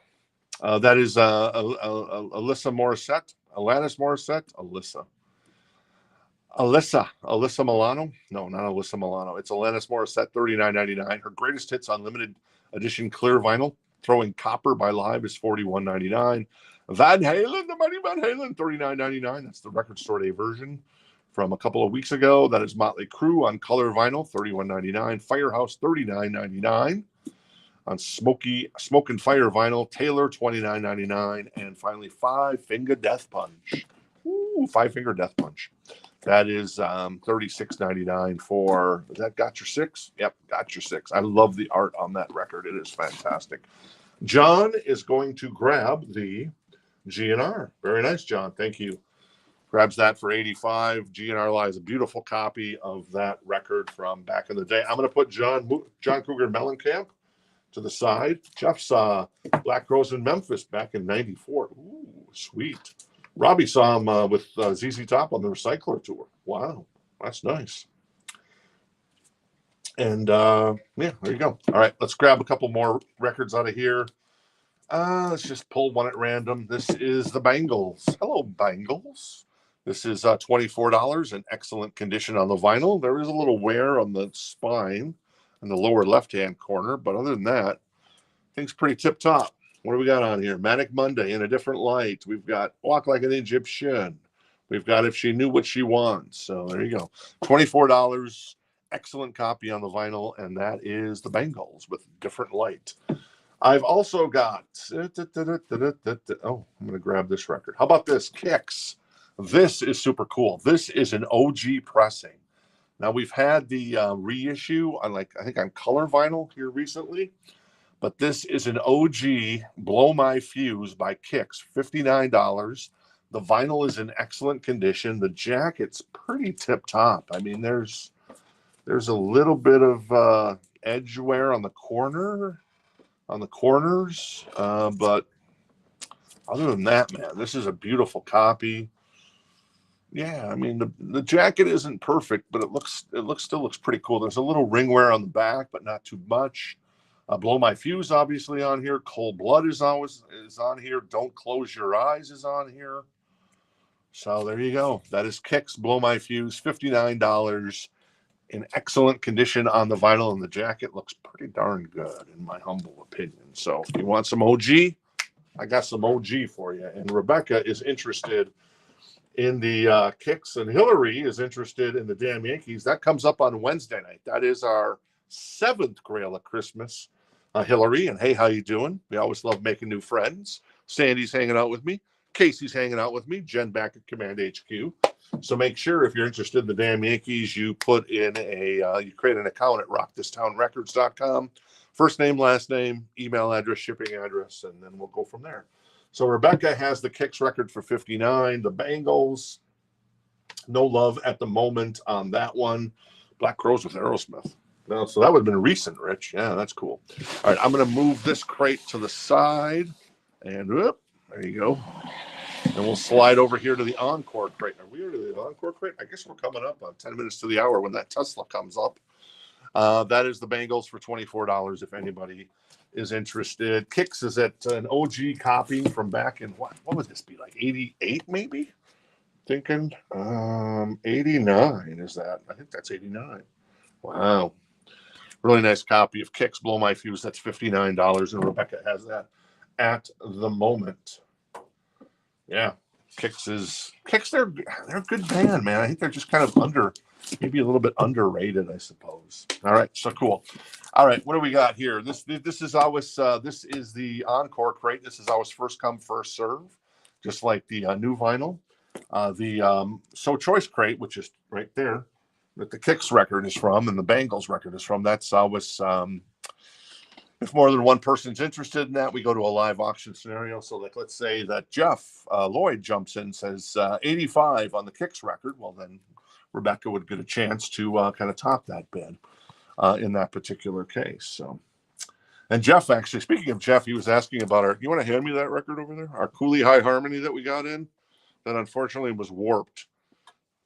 That is Alyssa Morissette. Alanis Morissette. Alyssa Milano. No, not Alyssa Milano. It's Alanis Morissette, $39.99. Her greatest hits on limited edition clear vinyl. Throwing Copper by Live is $41.99. Van Halen, the mighty Van Halen, $39.99. That's the Record Store Day version from a couple of weeks ago. That is Motley Crue on color vinyl, $31.99. Firehouse, $39.99. On Smoke and Fire vinyl, Taylor, $29.99. And finally, Five Finger Death Punch. Ooh, Five Finger Death Punch. That is $36.99 for, that got your 6? Yep, got your 6. I love the art on that record. It is fantastic. John is going to grab the GNR. Very nice, John. Thank you. Grabs that for $85. GNR lies a beautiful copy of that record from back in the day. I'm going to put John Cougar Mellencamp to the side. Jeff saw Black Crowes in Memphis back in '94. Ooh, sweet. Robbie saw him with ZZ Top on the Recycler tour. Wow, that's nice. And yeah, there you go. All right, let's grab a couple more records out of here. Let's just pull one at random. This is the Bangles. Hello, Bangles. This is $24 in excellent condition on the vinyl. There is a little wear on the spine in the lower left-hand corner, but other than that, things pretty tip-top. What do we got on here? Manic Monday in a Different Light. We've got Walk Like an Egyptian. We've got If She Knew What She Wants. So there you go. $24. Excellent copy on the vinyl, and that is the Bangles with Different Light. I've also got, oh, I'm going to grab this record. How about this? Kicks. This is super cool. This is an OG pressing. Now, we've had the reissue on, I think on color vinyl here recently, but this is an OG Blow My Fuse by Kicks, $59. The vinyl is in excellent condition. The jacket's pretty tip-top. I mean, there's a little bit of edge wear on the corners, but other than that, man, this is a beautiful copy. Yeah, I mean the jacket isn't perfect, but it still looks pretty cool. There's a little ring wear on the back, but not too much. Blow My Fuse obviously on here. Cold Blood is on here. Don't Close Your Eyes is on here. So there you go. That is Kicks Blow My Fuse, $59 in excellent condition on the vinyl, and the jacket looks pretty darn good in my humble opinion. So if you want some OG, I got some OG for you. And Rebecca is interested in the kicks, and Hillary is interested in the Damn Yankees. That comes up on Wednesday night. That is our 7th Grail of Christmas. Hillary, and hey, how you doing? We always love making new friends. Sandy's hanging out with me. Casey's hanging out with me. Jen back at Command HQ. So make sure if you're interested in the Damn Yankees, you put in you create an account at rockthistownrecords.com. First name, last name, email address, shipping address, and then we'll go from there. So Rebecca has the Kicks record for 59. The Bengals, no love at the moment on that one. Black Crows with Aerosmith. No, so that would have been recent, Rich. Yeah, that's cool. All right, I'm going to move this crate to the side. And whoop, there you go. And we'll slide over here to the Encore crate. Are we already to the Encore crate? I guess we're coming up on 10 minutes to the hour when that Tesla comes up. That is the Bengals for $24 if anybody is interested. Kicks is at an OG copy from back in, what would this be, like 88 maybe? Thinking 89 is that. I think that's 89. Wow. Really nice copy of Kicks, Blow My Fuse. That's $59, and Rebecca has that at the moment. Yeah, Kicks, they're a good band, man. I think they're just kind of maybe a little bit underrated, I suppose. All right, so cool. All right, what do we got here? This is always this is the Encore crate. This is always first come, first serve, just like the new vinyl. The So Choice crate, which is right there, that the Kicks record is from and the Bengals record is from. That's always if more than one person's interested in that, we go to a live auction scenario. So, like, let's say that Jeff Lloyd jumps in and says 85 on the Kicks record. Well, then Rebecca would get a chance to kind of top that bid in that particular case. So, and Jeff, actually, speaking of Jeff, he was asking about you want to hand me that record over there? Our Cooley High Harmony that we got in that unfortunately was warped.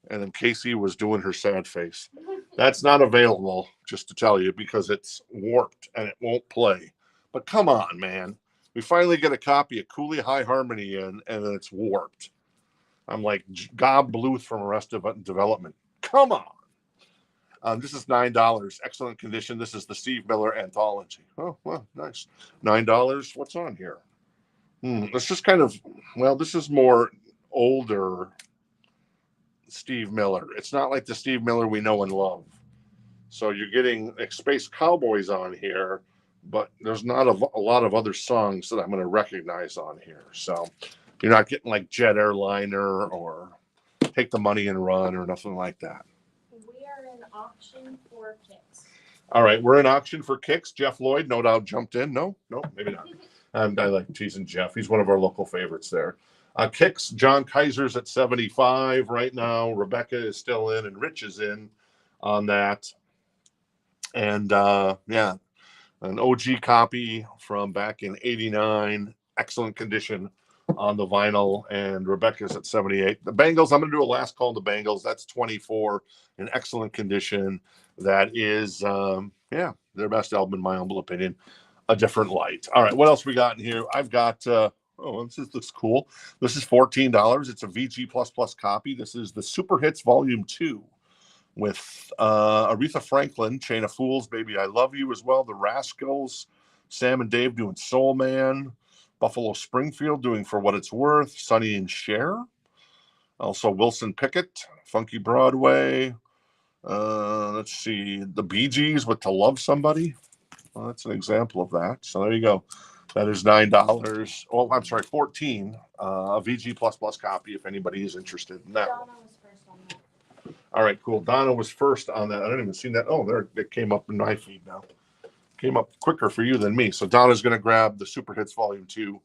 And then Casey was doing her sad face. That's not available, just to tell you, because it's warped and it won't play. But come on, man. We finally get a copy of Cooley High Harmony in, and then it's warped. I'm like Gob Bluth from Arrested Development. Come on. This is $9. Excellent condition. This is the Steve Miller Anthology. Oh, well, nice. $9. What's on here? It's just kind of, this is more older Steve Miller. It's not like the Steve Miller we know and love. So you're getting Space Cowboys on here, but there's not a lot of other songs that I'm going to recognize on here. So you're not getting like Jet Airliner or Take the Money and Run or nothing like that. We are in auction for Kicks. All right, we're in auction for Kicks. Jeff Lloyd, no doubt, jumped in. No, maybe not. I like teasing Jeff. He's one of our local favorites there. Kicks, John Kaiser's at 75 right now. Rebecca is still in, and Rich is in on that. And an OG copy from back in 89, excellent condition on the vinyl, and Rebecca's at 78. The Bengals, I'm going to do a last call on the Bengals. That's 24 in excellent condition. That is, their best album in my humble opinion. A Different Light. All right, what else we got in here? I've got, this looks cool. This is $14. It's a VG++ copy. This is the Super Hits Volume 2 with Aretha Franklin, Chain of Fools, Baby I Love You as well. The Rascals, Sam and Dave doing Soul Man. Buffalo Springfield doing For What It's Worth. Sonny and Cher. Also Wilson Pickett, Funky Broadway. Let's see. The Bee Gees with To Love Somebody. Well, that's an example of that. So there you go. That is $9. Oh, I'm sorry, $14. A VG++ copy if anybody is interested in that. Donna was first on that. All right, cool. Donna was first on that. I didn't even see that. Oh, there it came up in my feed now. Came up quicker for you than me. So Donna's going to grab the Super Hits Volume 2.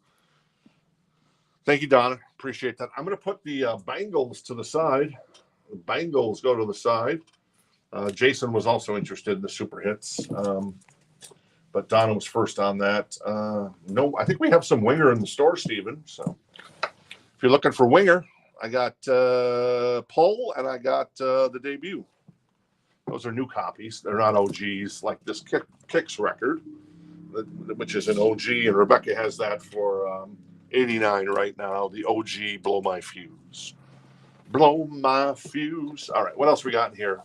Thank you, Donna. Appreciate that. I'm going to put the Bengals to the side. The Bengals go to the side. Jason was also interested in the Super Hits. But Donna was first on that. No, I think we have some Winger in the store, Steven. So if you're looking for Winger, I got Pull and I got the Debut. Those are new copies. They're not OGs like this Kicks record, which is an OG. And Rebecca has that for $89 right now. The OG Blow My Fuse. Blow My Fuse. All right, what else we got in here?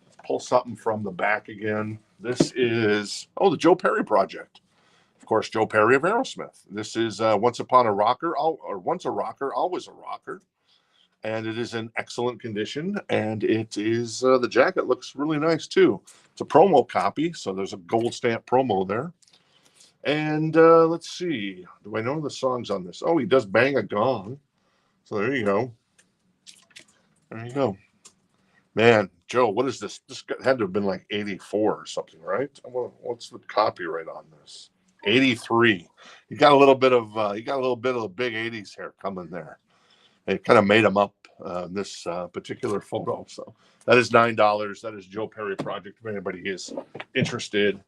Let's pull something from the back again. This is, the Joe Perry Project. Of course, Joe Perry of Aerosmith. This is Once Upon a Rocker, or Once a Rocker, Always a Rocker. and it is in excellent condition. And it is the jacket looks really nice too. It's a promo copy, so there's a gold stamp promo there. And let's see, do I know the songs on this? Oh, he does bang a gong. So there you go. There you go. Man, Joe, what is this? This had to have been like 84 or something, right? What's the copyright on this? 83. You got a little bit of the big 80s hair coming there. They kind of made them up in this particular photo. So that is $9. That is Joe Perry Project. If anybody is interested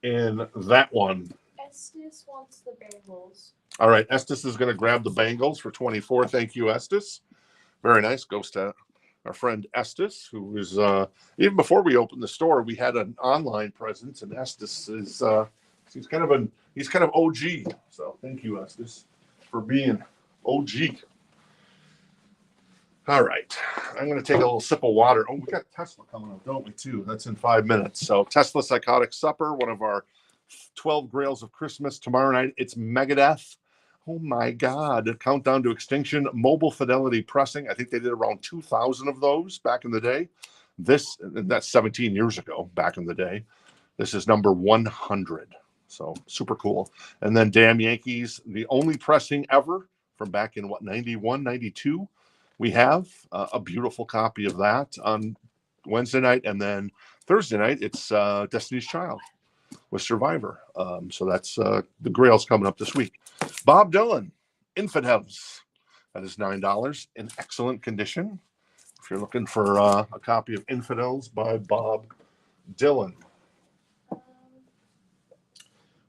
in that one. Estes wants the bangles. All right, Estes is going to grab the bangles for 24. Thank you, Estes. Very nice. Goes to our friend Estes, who was even before we opened the store, we had an online presence, and Estes is he's kind of OG. So thank you, Estes, for being OG. All right, I'm going to take a little sip of water. Oh, we got Tesla coming up, don't we, too? That's in 5 minutes. So Tesla Psychotic Supper, one of our 12 Grails of Christmas. Tomorrow night, it's Megadeth. Oh, my God. Countdown to Extinction. Mobile Fidelity Pressing. I think they did around 2,000 of those back in the day. That's 17 years ago, back in the day. This is number 100. So super cool. And then Damn Yankees, the only pressing ever from back in, 91, 92. We have a beautiful copy of that on Wednesday night. And then Thursday night, it's Destiny's Child with Survivor. So that's the Grail's coming up this week. Bob Dylan, Infidels. That is $9 in excellent condition. If you're looking for a copy of Infidels by Bob Dylan.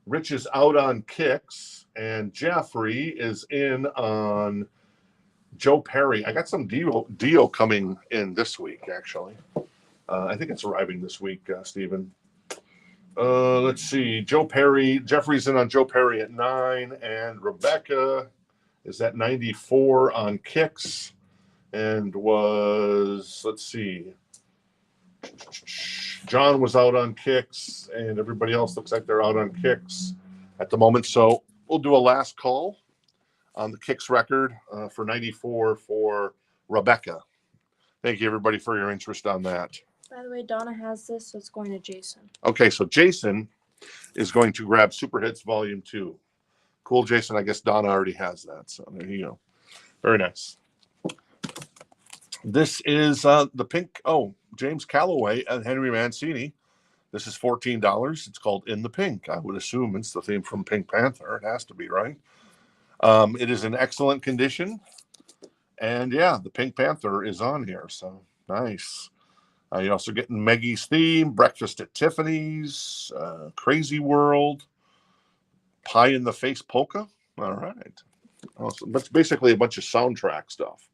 Rich is out on Kicks, and Jeffrey is in on Joe Perry. I got some deal coming in this week, actually. I think it's arriving this week, Stephen. Let's see. Joe Perry. Jeffrey's in on Joe Perry at 9, and Rebecca is at 94 on Kicks, and let's see. John was out on Kicks, and everybody else looks like they're out on Kicks at the moment. So we'll do a last call on the Kicks record for 94 for Rebecca. Thank you, everybody, for your interest on that. By the way, Donna has this, so it's going to Jason. Okay, so Jason is going to grab Super Hits Volume 2. Cool, Jason. I guess Donna already has that, so there you go. Very nice. This is the pink. Oh, James Calloway and Henry Mancini. This is $14. It's called In the Pink. I would assume it's the theme from Pink Panther. It has to be, right? It is in excellent condition. And yeah, the Pink Panther is on here. So nice. You're also getting Maggie's Theme, Breakfast at Tiffany's, Crazy World, Pie in the Face Polka. All right. Awesome. That's basically a bunch of soundtrack stuff.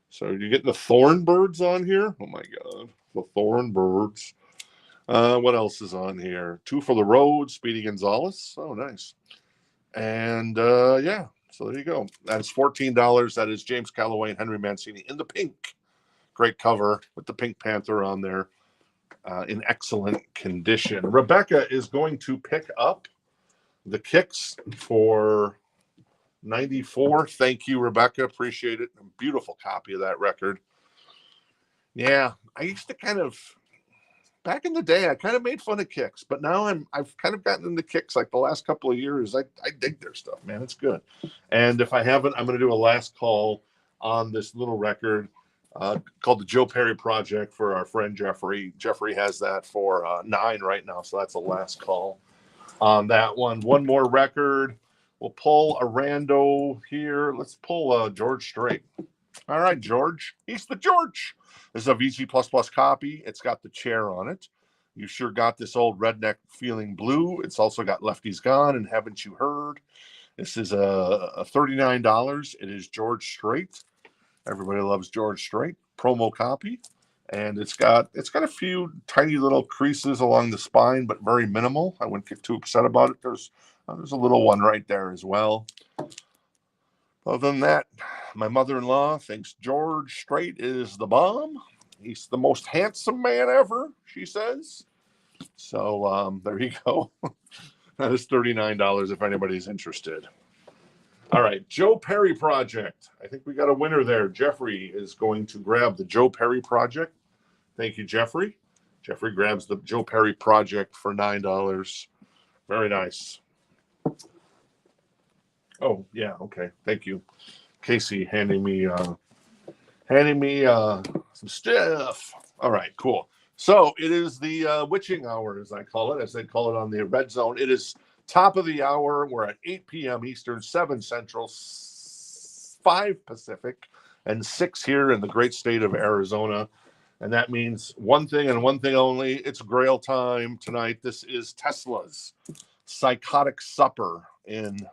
So you're getting the Thornbirds on here. Oh my God. The Thornbirds. What else is on here? Two for the Road, Speedy Gonzalez. Oh, nice. And yeah, so there you go. That's $14. That is James Calloway and Henry Mancini in the pink. Great cover with the Pink Panther on there in excellent condition. Rebecca is going to pick up the Kicks for 94. Thank you, Rebecca. Appreciate it. A beautiful copy of that record. Yeah, I used to back in the day, I kind of made fun of Kicks, but now I've kind of gotten into Kicks like the last couple of years. I dig their stuff, man. It's good. And if I haven't, I'm going to do a last call on this little record called the Joe Perry Project for our friend Jeffrey. Jeffrey has that for 9 right now, so that's the last call on that one. One more record. We'll pull a rando here. Let's pull George Strait. All right, George. He's the George. This is a VG++ copy. It's got the chair on it. You sure got this old redneck feeling blue. It's also got Lefty's Gone and Haven't You Heard. This is a $39. It is George Strait. Everybody loves George Strait. Promo copy. And it's got a few tiny little creases along the spine, but very minimal. I wouldn't get too upset about it. There's a little one right there as well. Other than that, my mother-in-law thinks George Strait is the bomb. He's the most handsome man ever, she says. So there you go. That is $39 if anybody's interested. All right, Joe Perry Project. I think we got a winner there. Jeffrey is going to grab the Joe Perry Project. Thank you, Jeffrey. Jeffrey grabs the Joe Perry Project for $9. Very nice. Oh, yeah, okay. Thank you. Casey handing me some stuff. All right, cool. So it is the witching hour, as I call it, as they call it on the red zone. It is top of the hour. We're at 8 p.m. Eastern, 7 Central, 5 Pacific, and 6 here in the great state of Arizona. And that means one thing and one thing only. It's Grail time tonight. This is Tesla's Psychotic Supper and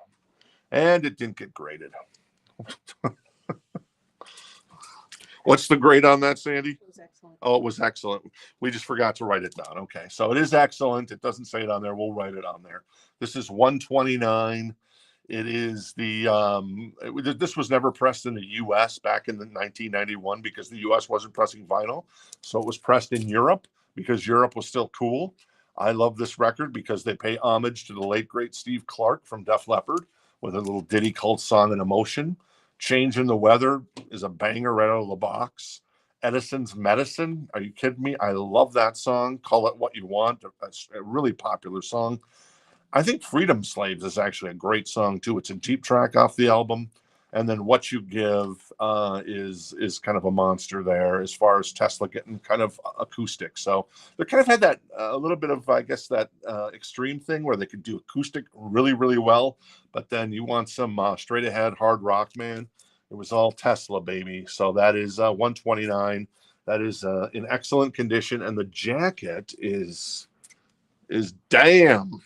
it didn't get graded. What's the grade on that, Sandy? It was excellent. Oh, it was excellent. We just forgot to write it down. Okay, so it is excellent. It doesn't say it on there. We'll write it on there. This is 129. It is this was never pressed in the U.S. back in the 1991 because the U.S. wasn't pressing vinyl. So it was pressed in Europe because Europe was still cool. I love this record because they pay homage to the late, great Steve Clark from Def Leppard with a little ditty called Song and Emotion. Change in the Weather is a banger right out of the box. Edison's Medicine. Are you kidding me? I love that song. Call It What You Want. That's a really popular song. I think Freedom Slaves is actually a great song too. It's a deep track off the album. And then What You Give is kind of a monster there as far as Tesla getting kind of acoustic. So they kind of had that a little bit of, I guess, that extreme thing where they could do acoustic really, really well. But then you want some straight ahead hard rock, man. It was all Tesla, baby. So that is 129. That is in excellent condition. And the jacket is damn.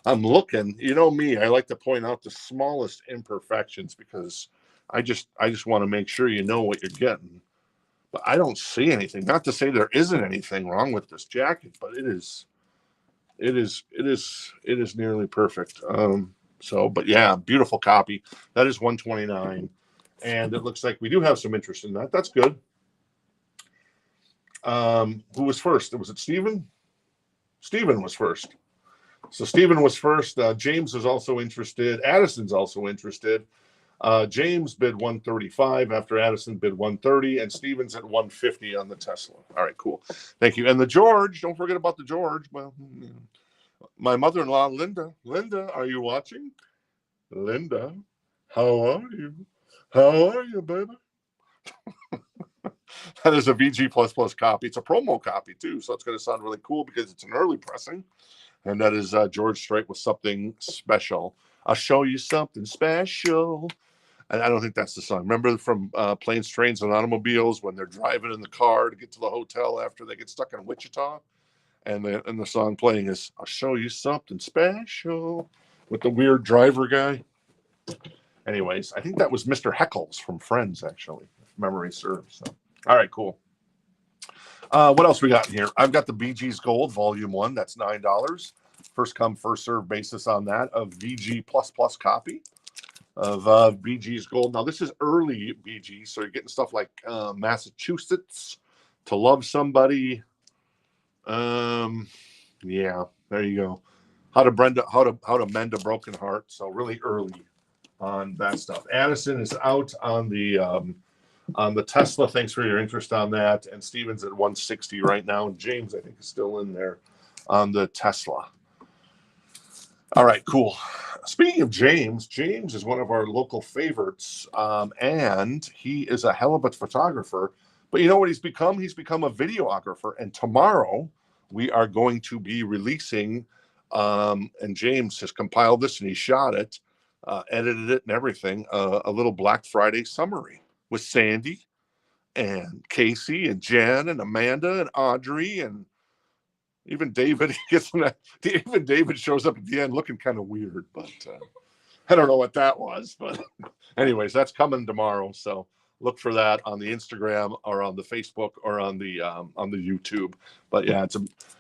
I'm looking. You know me. I like to point out the smallest imperfections because I just want to make sure you know what you're getting. But I don't see anything. Not to say there isn't anything wrong with this jacket, but it is nearly perfect. But yeah, beautiful copy. That is 129, and it looks like we do have some interest in that. That's good. Who was first? Was it Stephen? Stephen was first. So Stephen was first. James is also interested. Addison's also interested. James bid 135 after Addison bid 130, and Stephen's at 150 on the Tesla. All right, cool. Thank you. And the George, don't forget about the George. Well, my mother-in-law, Linda. Linda, are you watching? Linda, how are you? How are you, baby? That is a VG++ copy. It's a promo copy, too, so it's going to sound really cool because it's an early pressing. And that is George Strait with Something Special. I'll show you something special. And I don't think that's the song. Remember from Planes, Trains, and Automobiles when they're driving in the car to get to the hotel after they get stuck in Wichita? And the song playing is I'll show you something special with the weird driver guy. Anyways, I think that was Mr. Heckles from Friends, actually, if memory serves. So, all right, cool. What else we got in here? I've got the Bee Gees Gold Volume 1. That's $9. First come, first serve basis on that of VG++ copy of Bee Gees Gold. Now, this is early Bee Gees, so you're getting stuff like Massachusetts, To Love Somebody. Yeah, there you go. How to mend a broken heart. So really early on that stuff. Addison is out on the Tesla. Thanks for your interest on that. And Steven's at 160 right now. And James, I think, is still in there on the Tesla. All right, cool. Speaking of James, James is one of our local favorites. And he is a hell of a photographer. But you know what he's become? He's become a videographer. And tomorrow we are going to be releasing, and James has compiled this and he shot it, edited it and everything, a little Black Friday summary with Sandy and Casey and Jen and Amanda and Audrey and even David. Even David shows up at the end looking kind of weird, but I don't know what that was. But anyways, that's coming tomorrow. So look for that on the Instagram or on the Facebook or on the YouTube. But yeah,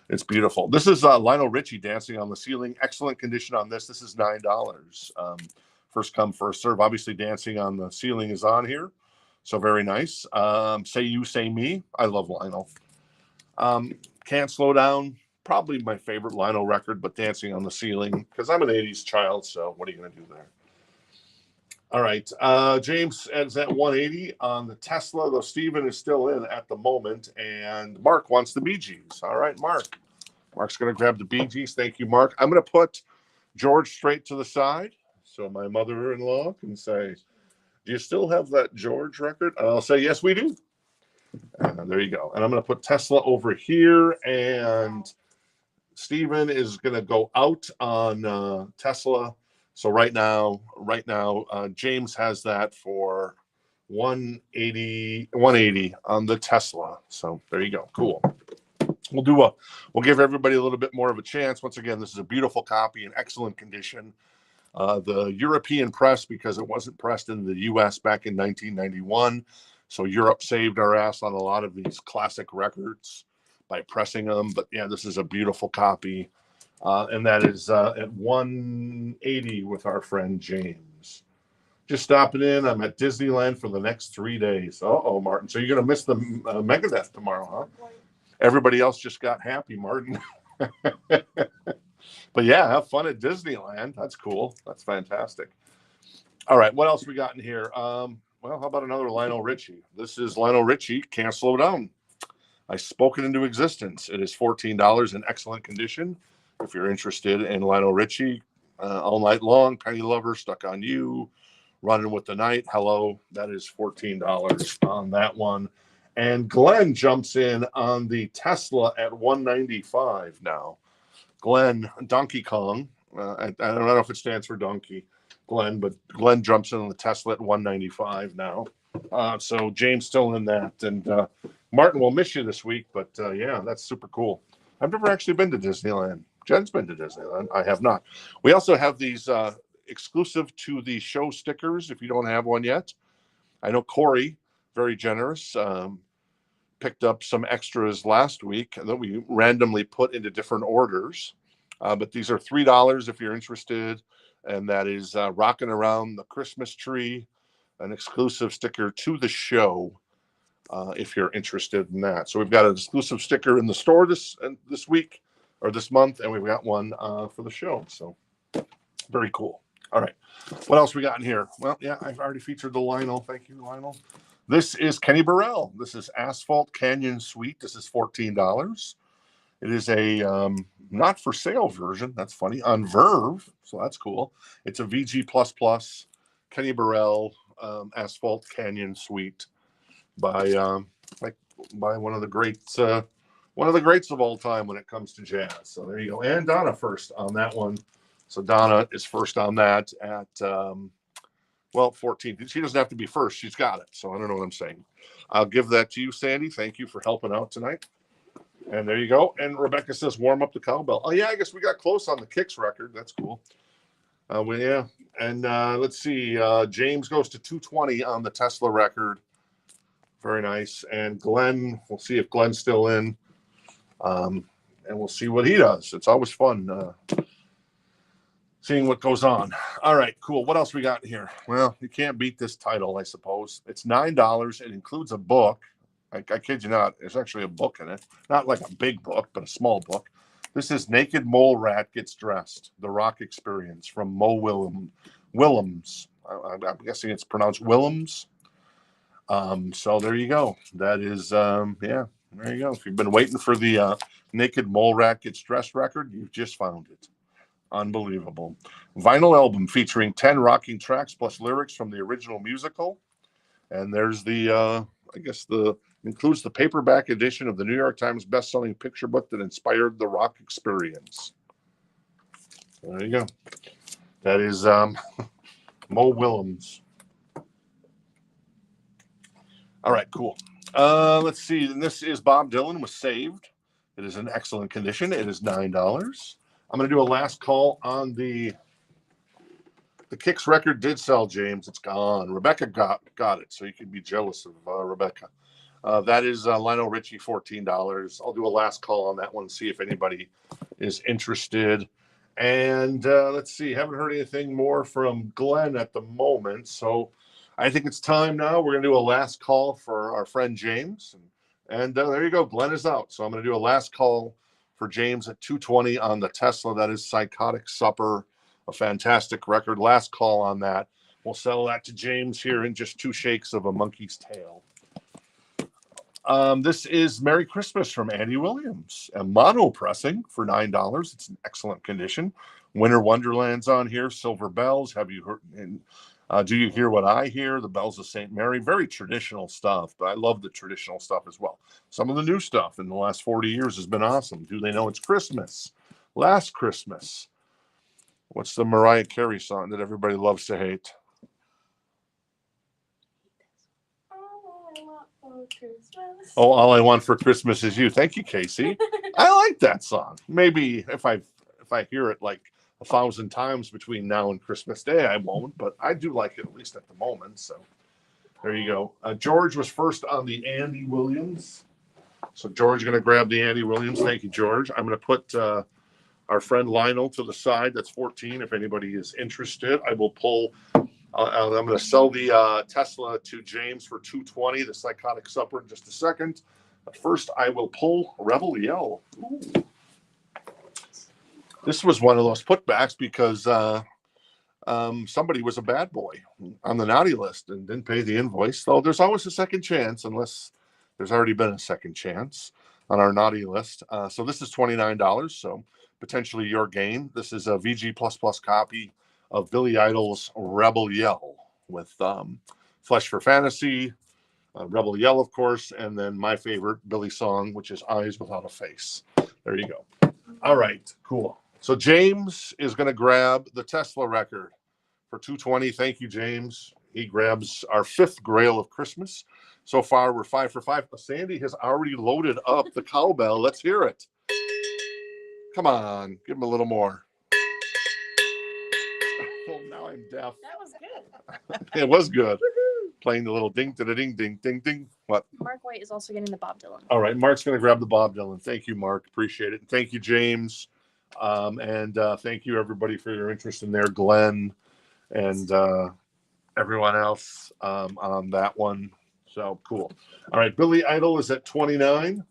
it's beautiful. This is Lionel Richie Dancing on the Ceiling. Excellent condition on this. This is $9. First come, first serve. Obviously, Dancing on the Ceiling is on here. So very nice. Say You, Say Me. I love Lionel. Can't Slow Down. Probably my favorite Lionel record, but Dancing on the Ceiling, because I'm an 80s child, so what are you going to do there? All right. James ends at 180 on the Tesla, though Steven is still in at the moment. And Mark wants the Bee Gees. All right, Mark. Mark's going to grab the Bee Gees. Thank you, Mark. I'm going to put George straight to the side so my mother-in-law can say, do you still have that George record? And I'll say, yes, we do. There you go. And I'm going to put Tesla over here. And Steven is going to go out on Tesla. So right now, James has that for 180 on the Tesla. So there you go. Cool. We'll give everybody a little bit more of a chance. Once again, this is a beautiful copy in excellent condition. The European press, because it wasn't pressed in the US back in 1991. So Europe saved our ass on a lot of these classic records by pressing them. But yeah, this is a beautiful copy. And that is at 180 with our friend James. Just stopping in. I'm at Disneyland for the next 3 days. Uh-oh, Martin. So you're going to miss the Megadeth tomorrow, huh? Everybody else just got happy, Martin. But yeah, have fun at Disneyland. That's cool. That's fantastic. All right, what else we got in here? Well, how about another Lionel Richie? This is Lionel Richie, Can't Slow Down. I spoke it into existence. It is $14 in excellent condition. If you're interested in Lionel Richie, All Night Long, Penny Lover, Stuck on You, Running with the Night, Hello, that is $14 on that one. And Glenn jumps in on the Tesla at $195 now. Glenn, Donkey Kong, I don't know if it stands for donkey, Glenn, but Glenn jumps in on the Tesla at $195 now. So James still in that. And Martin, will miss you this week, but yeah, that's super cool. I've never actually been to Disneyland. Jen's been to Disneyland. I have not. We also have these exclusive to the show stickers if you don't have one yet. I know Corey, very generous, picked up some extras last week that we randomly put into different orders. But these are $3 if you're interested. And that is Rocking Around the Christmas Tree, an exclusive sticker to the show if you're interested in that. So we've got an exclusive sticker in the store this week or this month, and we've got one for the show. So very cool. All right. What else we got in here? Well, yeah, I've already featured the Lionel. Thank you, Lionel. This is Kenny Burrell. This is Asphalt Canyon Suite. This is $14. It is a not for sale version. That's funny. On Verve. So that's cool. It's a VG++ Kenny Burrell Asphalt Canyon Suite by one of the greats of all time when it comes to jazz. So there you go. And Donna first on that one. So Donna is first on that at 14. She doesn't have to be first. She's got it. So I don't know what I'm saying. I'll give that to you, Sandy. Thank you for helping out tonight. And there you go. And Rebecca says, warm up the cowbell. Oh, yeah, I guess we got close on the Kicks record. That's cool. Yeah. And let's see. James goes to 220 on the Tesla record. Very nice. And Glenn, we'll see if Glenn's still in. And we'll see what he does. It's always fun seeing what goes on. All right, cool. What else we got here? Well, you can't beat this title, I suppose. It's $9. It includes a book. I kid you not. There's actually a book in it. Not like a big book, but a small book. This is Naked Mole Rat Gets Dressed, The Rock Experience from Mo Willems. I'm guessing it's pronounced Willems. So there you go. That is, yeah, there you go. If you've been waiting for the Naked Mole Rat Gets Dressed record, you've just found it. Unbelievable. Vinyl album featuring 10 rocking tracks plus lyrics from the original musical. And there's the, includes the paperback edition of the New York Times best-selling picture book that inspired the rock experience. There you go. That is Mo Willems. All right, cool. Let's see. And this is Bob Dylan was Saved. It is in excellent condition. It is $9. I'm going to do a last call on the Kicks record did sell, James. It's gone. Rebecca got it, so you can be jealous of Rebecca. That is Lionel Richie, $14. I'll do a last call on that one, see if anybody is interested. And let's see. Haven't heard anything more from Glenn at the moment, so I think it's time now. We're going to do a last call for our friend James. And there you go. Glenn is out. So I'm going to do a last call for James at 220 on the Tesla. That is Psychotic Supper, a fantastic record. Last call on that. We'll sell that to James here in just 2 shakes of a monkey's tail. This is Merry Christmas from Andy Williams. A mono pressing for $9. It's in excellent condition. Winter Wonderland's on here. Silver Bells. Have you heard? And Do You Hear What I Hear? The Bells of St. Mary. Very traditional stuff, but I love the traditional stuff as well. Some of the new stuff in the last 40 years has been awesome. Do They Know It's Christmas? Last Christmas. What's the Mariah Carey song that everybody loves to hate? Oh, All I Want for Christmas Is You. Thank you, Casey. I like that song. Maybe if I hear it like 1,000 times between now and Christmas Day, I won't, but I do like it, at least at the moment. So there you go. George was first on the Andy Williams. So George is going to grab the Andy Williams. Thank you, George. I'm going to put our friend Lionel to the side. That's 14. If anybody is interested, I will pull. I'm going to sell the Tesla to James for $220, the Psychotic Supper, in just a second. But first, I will pull Rebel Yell. Ooh. This was one of those putbacks because somebody was a bad boy on the naughty list and didn't pay the invoice. So there's always a second chance, unless there's already been a second chance on our naughty list. So this is $29, so potentially your gain. This is a VG++ copy of Billy Idol's Rebel Yell with Flesh for Fantasy, Rebel Yell, of course, and then my favorite Billy song, which is Eyes Without a Face. There you go. All right, cool. So James is going to grab the Tesla record for $220. Thank you, James. He grabs our 5th Grail of Christmas. So far, we're 5 for 5. Sandy has already loaded up the cowbell. Let's hear it. Come on, give him a little more. Oh, now I'm deaf. That was good. It was good. Playing the little ding, ding, ding, ding, ding, ding. What? Mark White is also getting the Bob Dylan. All right, Mark's going to grab the Bob Dylan. Thank you, Mark. Appreciate it. And thank you, James. And thank you, everybody, for your interest in there. Glenn and everyone else on that one. So cool. All right, Billy Idol is at 29.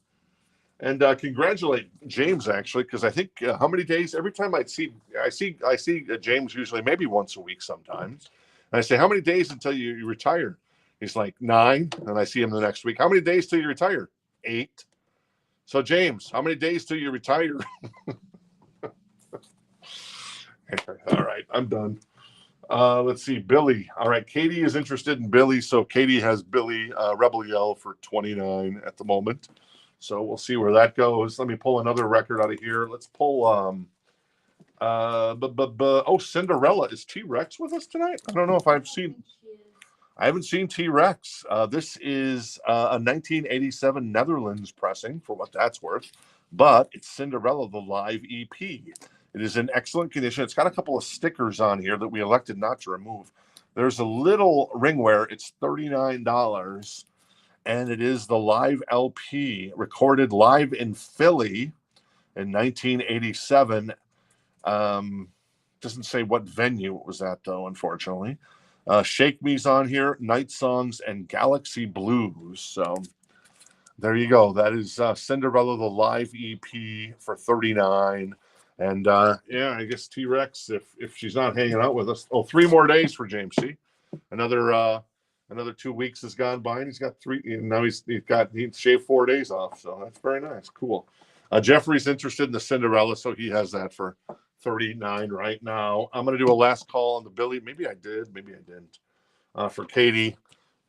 And congratulate James, actually, because I think how many days? Every time I see James usually maybe once a week sometimes. And I say, how many days until you retire? He's like 9. And I see him the next week. How many days till you retire? 8. So James, how many days till you retire? All right, I'm done. Let's see, Billy. All right, Katie is interested in Billy. So Katie has Billy Rebel Yell for 29 at the moment. So we'll see where that goes. Let me pull another record out of here. Let's pull Cinderella. Is T-Rex with us tonight? I don't know if I haven't seen T-Rex. This is a 1987 Netherlands pressing, for what that's worth, but it's Cinderella, the live EP. It is in excellent condition. It's got a couple of stickers on here that we elected not to remove. There's a little ringware. It's $39. And it is the live LP recorded live in Philly in 1987. Doesn't say what venue it was at, though, unfortunately. Shake Me's on here, Night Songs, and Galaxy Blues. So there you go. That is Cinderella, the live EP for $39. And yeah, I guess T-Rex, if she's not hanging out with us. Oh, 3 more days for James. See, another 2 weeks has gone by, and he's got 3. And now he's shaved 4 days off. So that's very nice. Cool. Jeffrey's interested in the Cinderella, so he has that for $39 right now. I'm going to do a last call on the Billy. Maybe I did. Maybe I didn't. For Katie,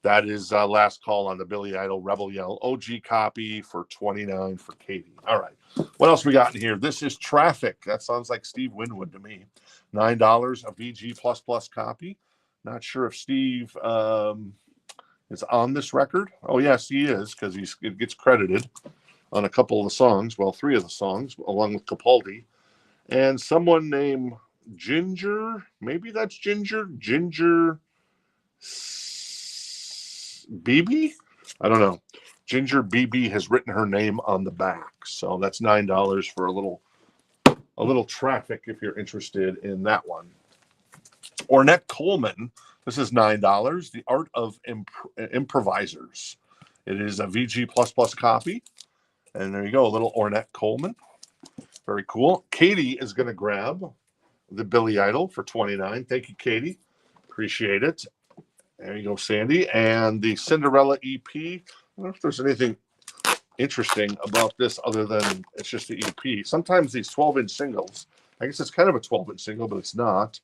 that is last call on the Billy Idol Rebel Yell OG copy for $29 for Katie. All right. What else we got in here? This is Traffic. That sounds like Steve Winwood to me. $9, a VG++ copy. Not sure if Steve is on this record. Oh, yes, he is, because it gets credited on a couple of the songs. Well, 3 of the songs, along with Capaldi. And someone named Ginger, maybe that's Ginger BB? I don't know. Ginger BB has written her name on the back. So that's $9 for a little Traffic if you're interested in that one. Ornette Coleman, this is $9. The Art of Improvisers. It is a VG++ copy. And there you go, a little Ornette Coleman. Very cool. Katie is going to grab the Billy Idol for $29. Thank you, Katie. Appreciate it. There you go, Sandy. And the Cinderella EP. I don't know if there's anything interesting about this other than it's just the EP. Sometimes these 12-inch singles, I guess it's kind of a 12-inch single, but it's not,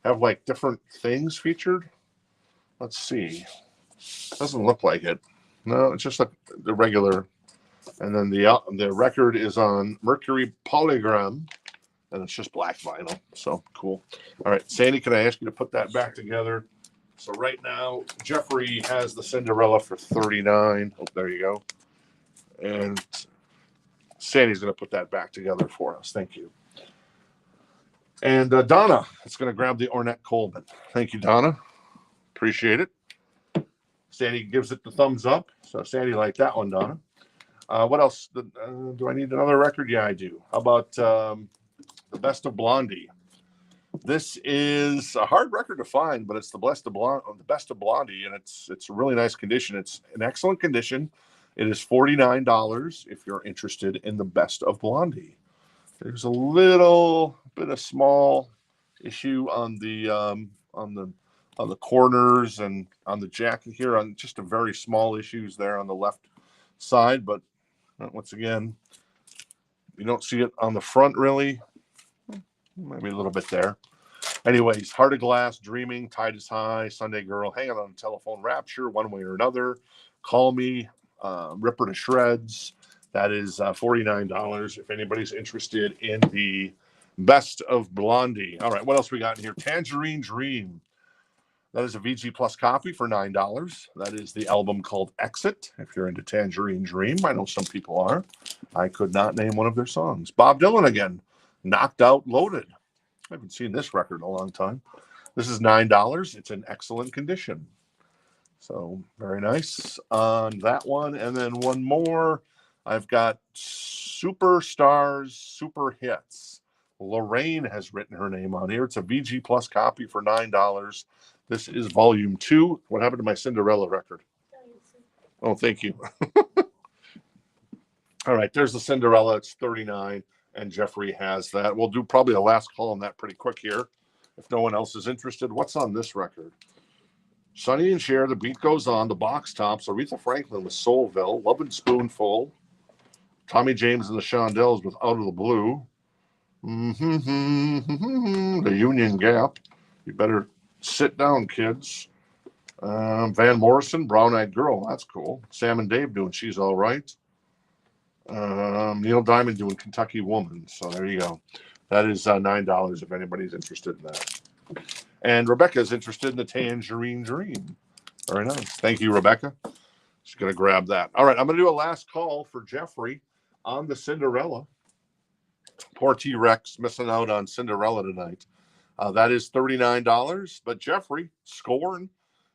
have like different things featured. Let's see. Doesn't look like it. No, it's just like the regular. And then the record is on Mercury Polygram, and it's just black vinyl. So cool. All right, Sandy, can I ask you to put that back together? So right now, Jeffrey has the Cinderella for $39. Oh, there you go. And Sandy's going to put that back together for us. Thank you. And Donna is going to grab the Ornette Coleman. Thank you, Donna. Appreciate it. Sandy gives it the thumbs up. So Sandy liked that one, Donna. What else? Do I need another record? Yeah, I do. How about the Best of Blondie? This is a hard record to find, but it's the Best of Blondie, and it's a really nice condition. It's an excellent condition. It is $49 if you're interested in the Best of Blondie. There's a little bit of small issue on the corners and on the jacket here, on just a very small issues there on the left side, but once again, you don't see it on the front really. Maybe a little bit there. Anyways, Heart of Glass, Dreaming, Tide is High, Sunday Girl, Hanging on the Telephone, Rapture, One Way or Another, Call Me, Ripper to Shreds. That is $49 if anybody's interested in the Best of Blondie. All right, what else we got in here? Tangerine Dream. That is a VG Plus copy for $9. That is the album called Exit, if you're into Tangerine Dream. I know some people are. I could not name one of their songs. Bob Dylan again, Knocked Out Loaded. I haven't seen this record in a long time. This is $9. It's in excellent condition. So very nice on that one. And then one more. I've got Superstars Super Hits. Lorraine has written her name on here. It's a VG Plus copy for $9. This is volume 2. What happened to my Cinderella record? Oh, thank you. All right, there's the Cinderella. It's $39, and Jeffrey has that. We'll do probably a last call on that pretty quick here, if no one else is interested. What's on this record? Sonny and Cher, The Beat Goes On, The Box Tops, Aretha Franklin with Soulville, Love and Spoonful, Tommy James and the Shondells with Out of the Blue, The Union Gap. You better sit down, kids. Van Morrison, Brown Eyed Girl. That's cool. Sam and Dave doing She's All Right. Neil Diamond doing Kentucky Woman. So there you go. That is $9 if anybody's interested in that. And Rebecca is interested in the Tangerine Dream. Very nice. Thank you, Rebecca. She's going to grab that. All right, I'm going to do a last call for Jeffrey on the Cinderella. Poor T-Rex missing out on Cinderella tonight. That is $39. But Jeffrey, scoring.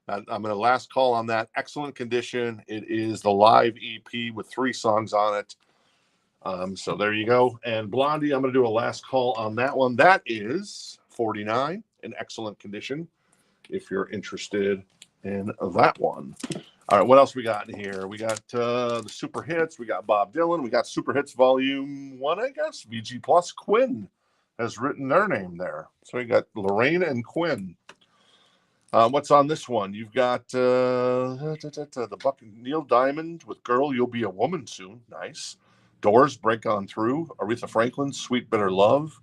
I'm going to last call on that. Excellent condition. It is the live EP with 3 songs on it. So there you go. And Blondie, I'm going to do a last call on that one. That is $49 in excellent condition if you're interested in that one. All right, what else we got in here? We got the Super Hits. We got Bob Dylan. We got Super Hits Volume 1, I guess. VG Plus. Quinn has written their name there. So we got Lorraine and Quinn. What's on this one? You've got the Neil Diamond with Girl, You'll Be a Woman Soon. Nice. Doors, Break On Through. Aretha Franklin, Sweet Bitter Love.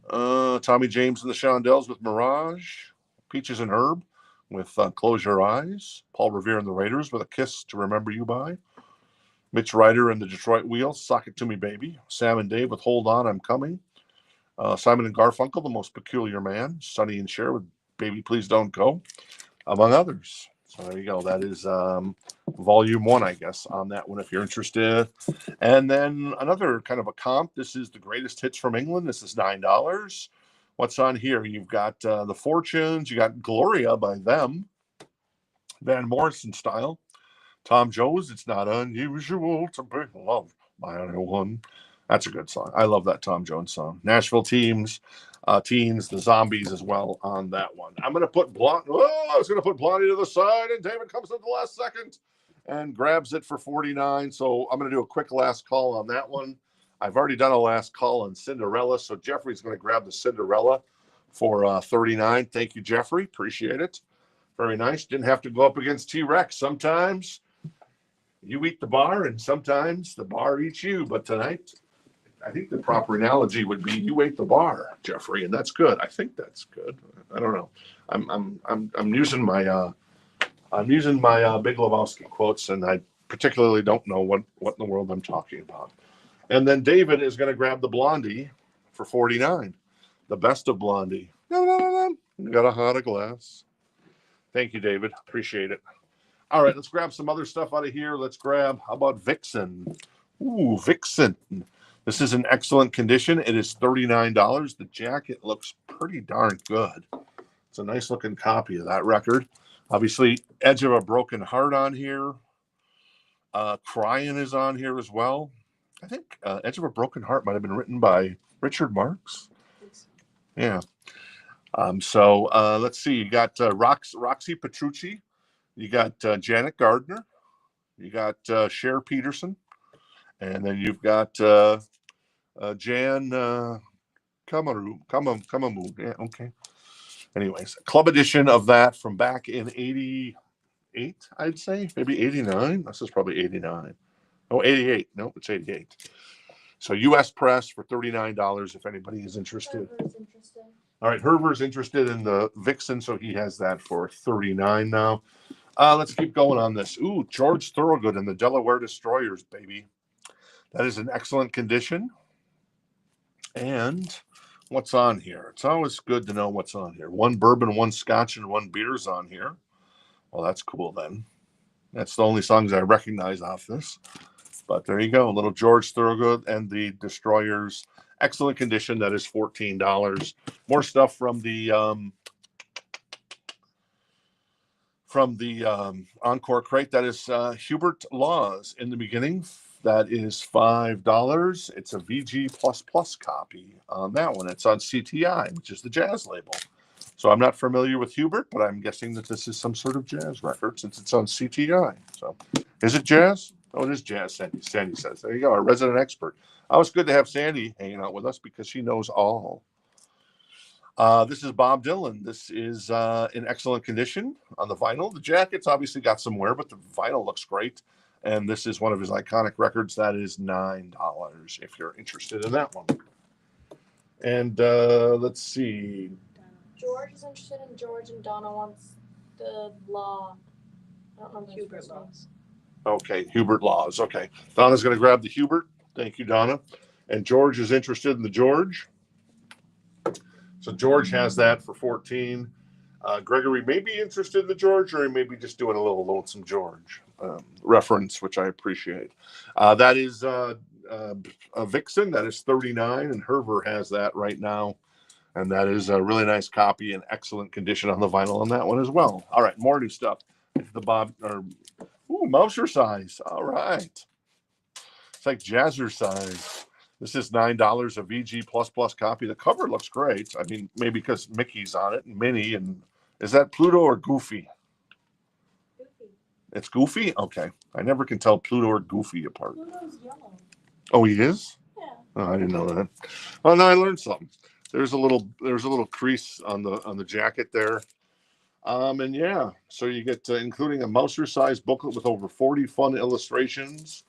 Tommy James and the Shondells with Mirage. Peaches and Herb with Close Your Eyes. Paul Revere and the Raiders with A Kiss to Remember You By. Mitch Ryder and the Detroit Wheels, Sock It To Me Baby. Sam and Dave with Hold On, I'm Coming. Simon and Garfunkel, The Most Peculiar Man. Sonny and Cher with Baby Please Don't Go, among others. So there you go. That is volume 1, I guess, on that one if you're interested. And then another kind of a comp. This is the greatest hits from England. This is $9. What's on here? You've got The Fortunes. You got Gloria by them. Van Morrison style. Tom Jones, It's Not Unusual to Be Loved by Anyone. That's a good song. I love that Tom Jones song. Nashville Teens, The Zombies as well on that one. I'm going to put Blondie. Oh, I was going to put Blondie to the side, and David comes at the last second and grabs it for $49. So I'm going to do a quick last call on that one. I've already done a last call on Cinderella, so Jeffrey's going to grab the Cinderella for $39. Thank you, Jeffrey. Appreciate it. Very nice. Didn't have to go up against T-Rex. Sometimes you eat the bar and sometimes the bar eats you. But tonight, I think the proper analogy would be you ate the bar, Jeffrey, and that's good. I think that's good. I don't know. I'm using my Big Lebowski quotes, and I particularly don't know what in the world I'm talking about. And then David is going to grab the Blondie for $49. The best of Blondie. You got a hot glass. Thank you, David. Appreciate it. All right, let's grab some other stuff out of here. Let's grab, how about Vixen? Ooh, Vixen. This is in excellent condition. It is $39. The jacket looks pretty darn good. It's a nice looking copy of that record. Obviously, Edge of a Broken Heart on here. Crying is on here as well. I think Edge of a Broken Heart might have been written by Richard Marx. Yeah. So let's see. You got Roxy Petrucci. You got Janet Gardner. You got Cher Peterson. And then you've got Jan Kamamu. Yeah, okay. Anyways, club edition of that from back in 88, I'd say. Maybe 89. This is probably 89. Oh, 88. Nope, it's 88. So U.S. press for $39 if anybody is interested. All right, Herver's interested in the Vixen, so he has that for $39 now. Let's keep going on this. Ooh, George Thorogood and the Delaware Destroyers, baby. That is in excellent condition. And what's on here? It's always good to know what's on here. 1 bourbon, 1 scotch, and 1 beer's on here. Well, that's cool then. That's the only songs I recognize off this. But there you go. A little George Thorogood and the Destroyers. Excellent condition. That is $14. More stuff from the Encore crate. That is Hubert Laws in the beginning. That is $5. It's a VG++ copy on that one. It's on CTI, which is the jazz label. So I'm not familiar with Hubert, but I'm guessing that this is some sort of jazz record since it's on CTI. So is it jazz? Oh, it is jazz, Sandy says. There you go, our resident expert. Oh, it's good to have Sandy hanging out with us because she knows all. This is Bob Dylan. This is in excellent condition on the vinyl. The jacket's obviously got some wear, but the vinyl looks great. And this is one of his iconic records. That is $9 if you're interested in that one. And let's see. George is interested in George, and Donna wants the Law. I don't know Hubert Laws. Okay, Hubert Laws. Okay. Donna's going to grab the Hubert. Thank you, Donna. And George is interested in the George. So George has that for $14. Gregory may be interested in the George, or he may be just doing a little Lonesome George reference, which I appreciate. That is a Vixen. That is $39, and Herver has that right now. And that is a really nice copy in excellent condition on the vinyl on that one as well. All right, more new stuff. The Bob, Mouser size. All right. It's like Jazzercise. This is $9, a VG++ copy. The cover looks great. I mean, maybe because Mickey's on it and Minnie. And is that Pluto or Goofy? Goofy. It's Goofy? Okay. I never can tell Pluto or Goofy apart. Pluto's yellow. Oh, he is? Yeah. Oh, I didn't know that. Oh, no, I learned something. There's a little crease on the jacket there. And yeah, so you get including a Mouser-sized booklet with over 40 fun illustrations.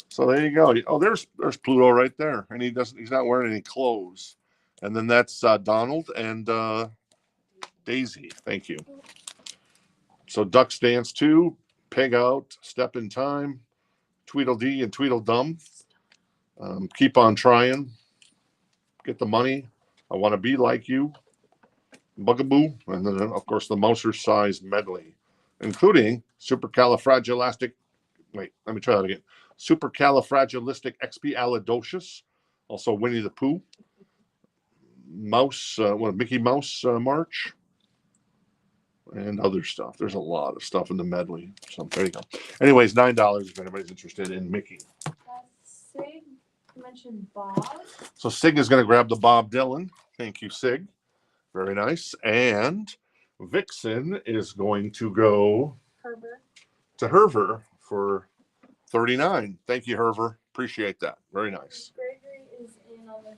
So there you go. Oh, there's Pluto right there, and he's not wearing any clothes. And then that's Donald and Daisy. Thank you. So Ducks Dance 2, Peg Out, Step in Time, Tweedledee and Tweedledum. Keep on Trying. Get the Money. I Want to Be Like You. Bugaboo, and then of course the Mouser-sized medley, including Supercalifragilistic. Wait, let me try that again. Supercalifragilisticexpialidocious, also Winnie the Pooh, Mickey Mouse March, and other stuff. There's a lot of stuff in the medley. So there you go. Anyways, $9 if anybody's interested in Mickey. Sig mentioned Bob. So Sig is going to grab the Bob Dylan. Thank you, Sig. Very nice. And Vixen is going to go to Herver for $39. Thank you, Herver. Appreciate that. Very nice. Gregory is in in on the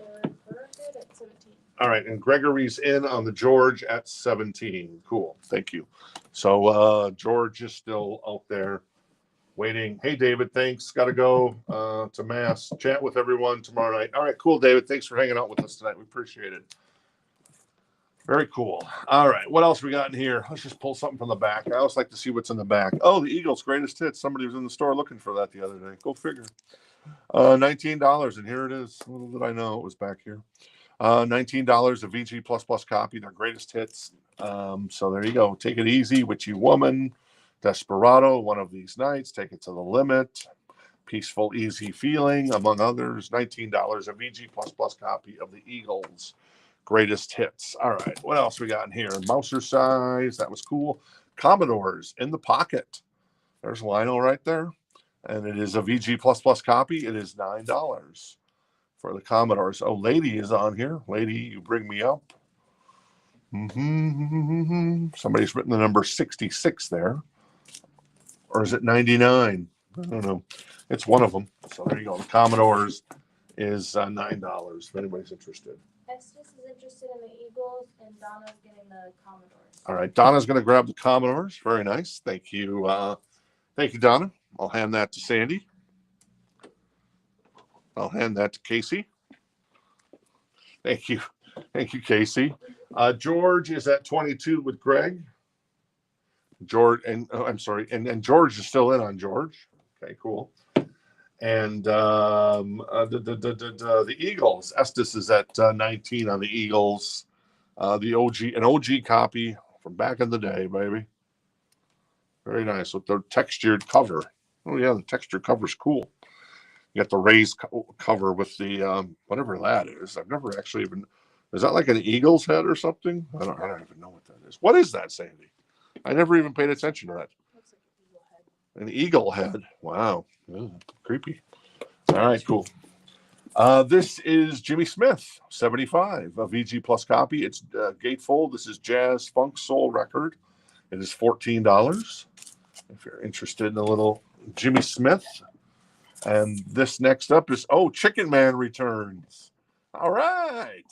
Stryper at 17. All right, and Gregory's in on the George at 17. Cool, thank you. So George is still out there waiting. Hey, David, thanks. Got to go to Mass. Chat with everyone tomorrow night. All right, cool, David. Thanks for hanging out with us tonight. We appreciate it. Very cool. All right, what else we got in here? Let's just pull something from the back. I always like to see what's in the back. Oh, the Eagles' greatest hits. Somebody was in the store looking for that the other day. Go figure. $19, and here it is. Little did I know it was back here. $19, a VG++ copy, their greatest hits. So there you go. Take It Easy, Witchy Woman, Desperado, One of These Nights, Take It to the Limit, Peaceful Easy Feeling, among others. $19, a VG++ copy of the Eagles' greatest hits. All right, what else we got in here? Mouser size, that was cool. Commodores in the pocket. There's Lionel right there. And it is a VG++ copy. It is $9 for the Commodores. Oh, Lady is on here. Lady, you bring me up. Somebody's written the number 66 there. Or is it 99? I don't know. It's one of them. So there you go. The Commodores is $9 if anybody's interested. Estes is interested in the Eagles, and Donna's getting the Commodores. All right. Donna's going to grab the Commodores. Very nice. Thank you. Thank you, Donna. I'll hand that to Sandy. I'll hand that to Casey. Thank you. Thank you, Casey. George is at 22 with Greg. George, and I'm sorry, and George is still in on George. Okay, cool. And the Eagles, Estes is at 19 on the Eagles. An OG copy from back in the day, baby. Very nice with the textured cover. Oh yeah, the textured cover's cool. You got the raised cover with the whatever that is. I've never actually even. Is that like an eagle's head or something? I don't even know what that is. What is that, Sandy? I never even paid attention to that. Looks like An eagle head. Wow. Ooh, creepy. All right, cool. This is Jimmy Smith, 75, a VG Plus copy. It's gatefold. This is Jazz Funk Soul record. It is $14 if you're interested in a little Jimmy Smith. And this next up is, Chicken Man returns. All right.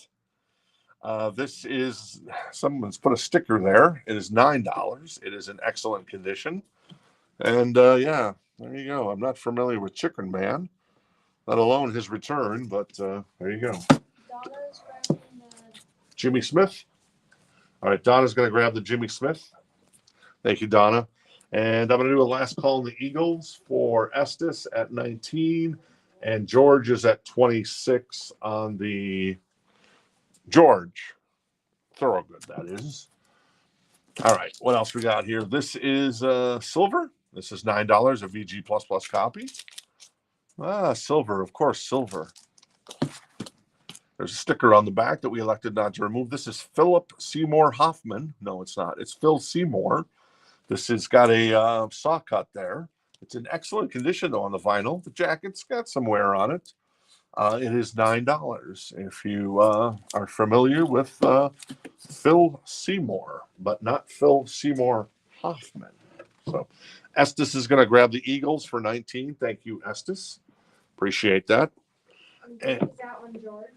This is, someone's put a sticker there. It is $9. It is in excellent condition. And yeah, there you go. I'm not familiar with Chicken Man, let alone his return, but there you go. Donna's grabbing the Jimmy Smith. All right, Donna's going to grab the Jimmy Smith. Thank you, Donna. And I'm going to do a last call on the Eagles for Estes at 19. And George is at 26 on the George. Thorogood, that is. All right, what else we got here? This is silver. This is $9, a VG++ copy. Silver, of course, silver. There's a sticker on the back that we elected not to remove. This is Philip Seymour Hoffman. No, it's not. It's Phil Seymour. This has got a saw cut there. It's in excellent condition, though, on the vinyl. The jacket's got some wear on it. It is $9 if you are familiar with Phil Seymour, but not Phil Seymour Hoffman. So Estes is going to grab the Eagles for 19. Thank you, Estes. Appreciate that. Greg is out on George,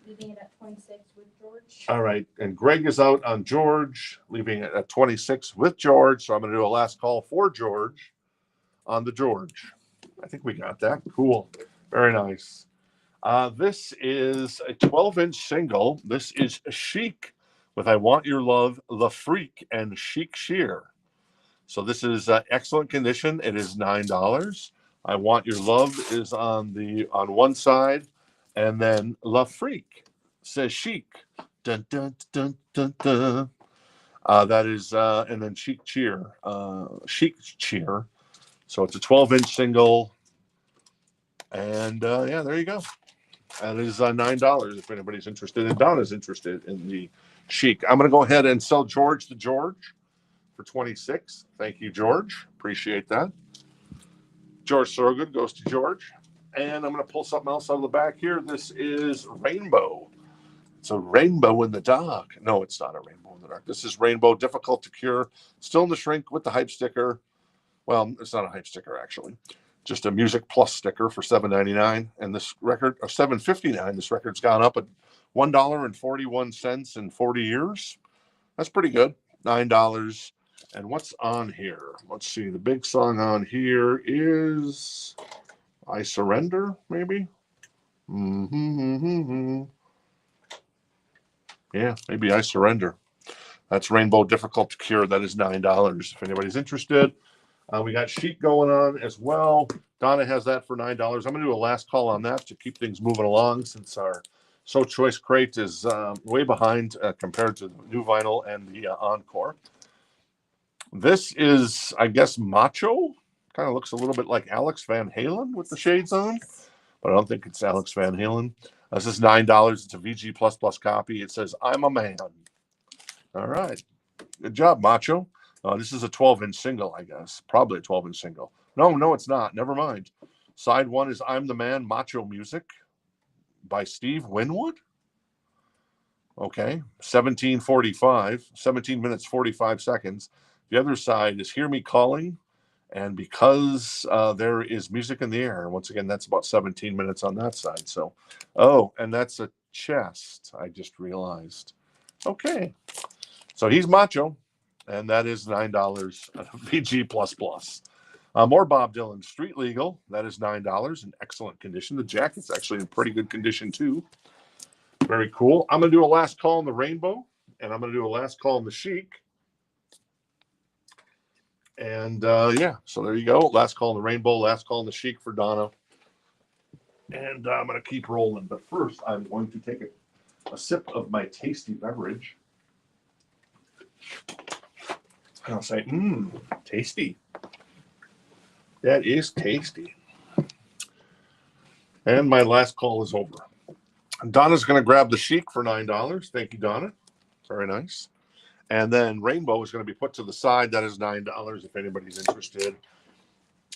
leaving it at 26 with George. All right, and Greg is out on George, leaving it at 26 with George. So I'm going to do a last call for George on the George. I think we got that. Cool. Very nice. This is a 12-inch single. This is Chic with I Want Your Love, The Freak, and Chic Sheer. So this is excellent condition. It is $9. I Want Your Love is on one side, and then La Freak says Chic. Dun, dun, dun, dun, dun. That is, and then Chic Cheer. Chic Cheer. So it's a 12-inch single. And yeah, there you go. That is $9 if anybody's interested. And Donna's interested in the Chic. I'm going to go ahead and sell George to George for 26. Thank you, George. Appreciate that. George Thorogood goes to George. And I'm going to pull something else out of the back here. This is Rainbow. It's a rainbow in the dark. No, it's not a rainbow in the dark. This is Rainbow, difficult to cure. Still in the shrink with the hype sticker. Well, it's not a hype sticker, actually. just a Music Plus sticker for $7.99, and this record, or $7.59. This record's gone up at $1.41 in 40 years. That's pretty good. $9. And what's on here? Let's see. The big song on here is I Surrender, maybe? Yeah, maybe I Surrender. That's Rainbow Difficult to Cure. That is $9 if anybody's interested. We got Chic going on as well. Donna has that for $9. I'm going to do a last call on that to keep things moving along since our So Choice crate is way behind compared to the new vinyl and the Encore. This is, I guess, Macho. Kind of looks a little bit like Alex Van Halen with the shades on, but I don't think it's Alex Van Halen. This is $9. It's a VG++ copy. It says, I'm a man. All right. Good job, Macho. This is a 12-inch single, I guess. Probably a 12-inch single. No, it's not. Never mind. Side one is I'm the Man, Macho Music by Steve Winwood. Okay. 17 minutes, 45 seconds. The other side is Hear Me Calling. And Because There Is Music in the Air. Once again, that's about 17 minutes on that side. So, and that's a chest, I just realized. Okay. So he's Macho, and that is $9 VG++. More Bob Dylan, Street Legal. That is $9 in excellent condition. The jacket's actually in pretty good condition, too. Very cool. I'm going to do a last call on the Rainbow, and I'm going to do a last call on the Chic. And, yeah, so there you go. Last call on the Rainbow, last call on the Chic for Donna. And I'm going to keep rolling. But first, I'm going to take a sip of my tasty beverage. And I'll say, tasty. That is tasty. And my last call is over. Donna's going to grab the Chic for $9. Thank you, Donna. Very nice. And then Rainbow is going to be put to the side. That is $9 if anybody's interested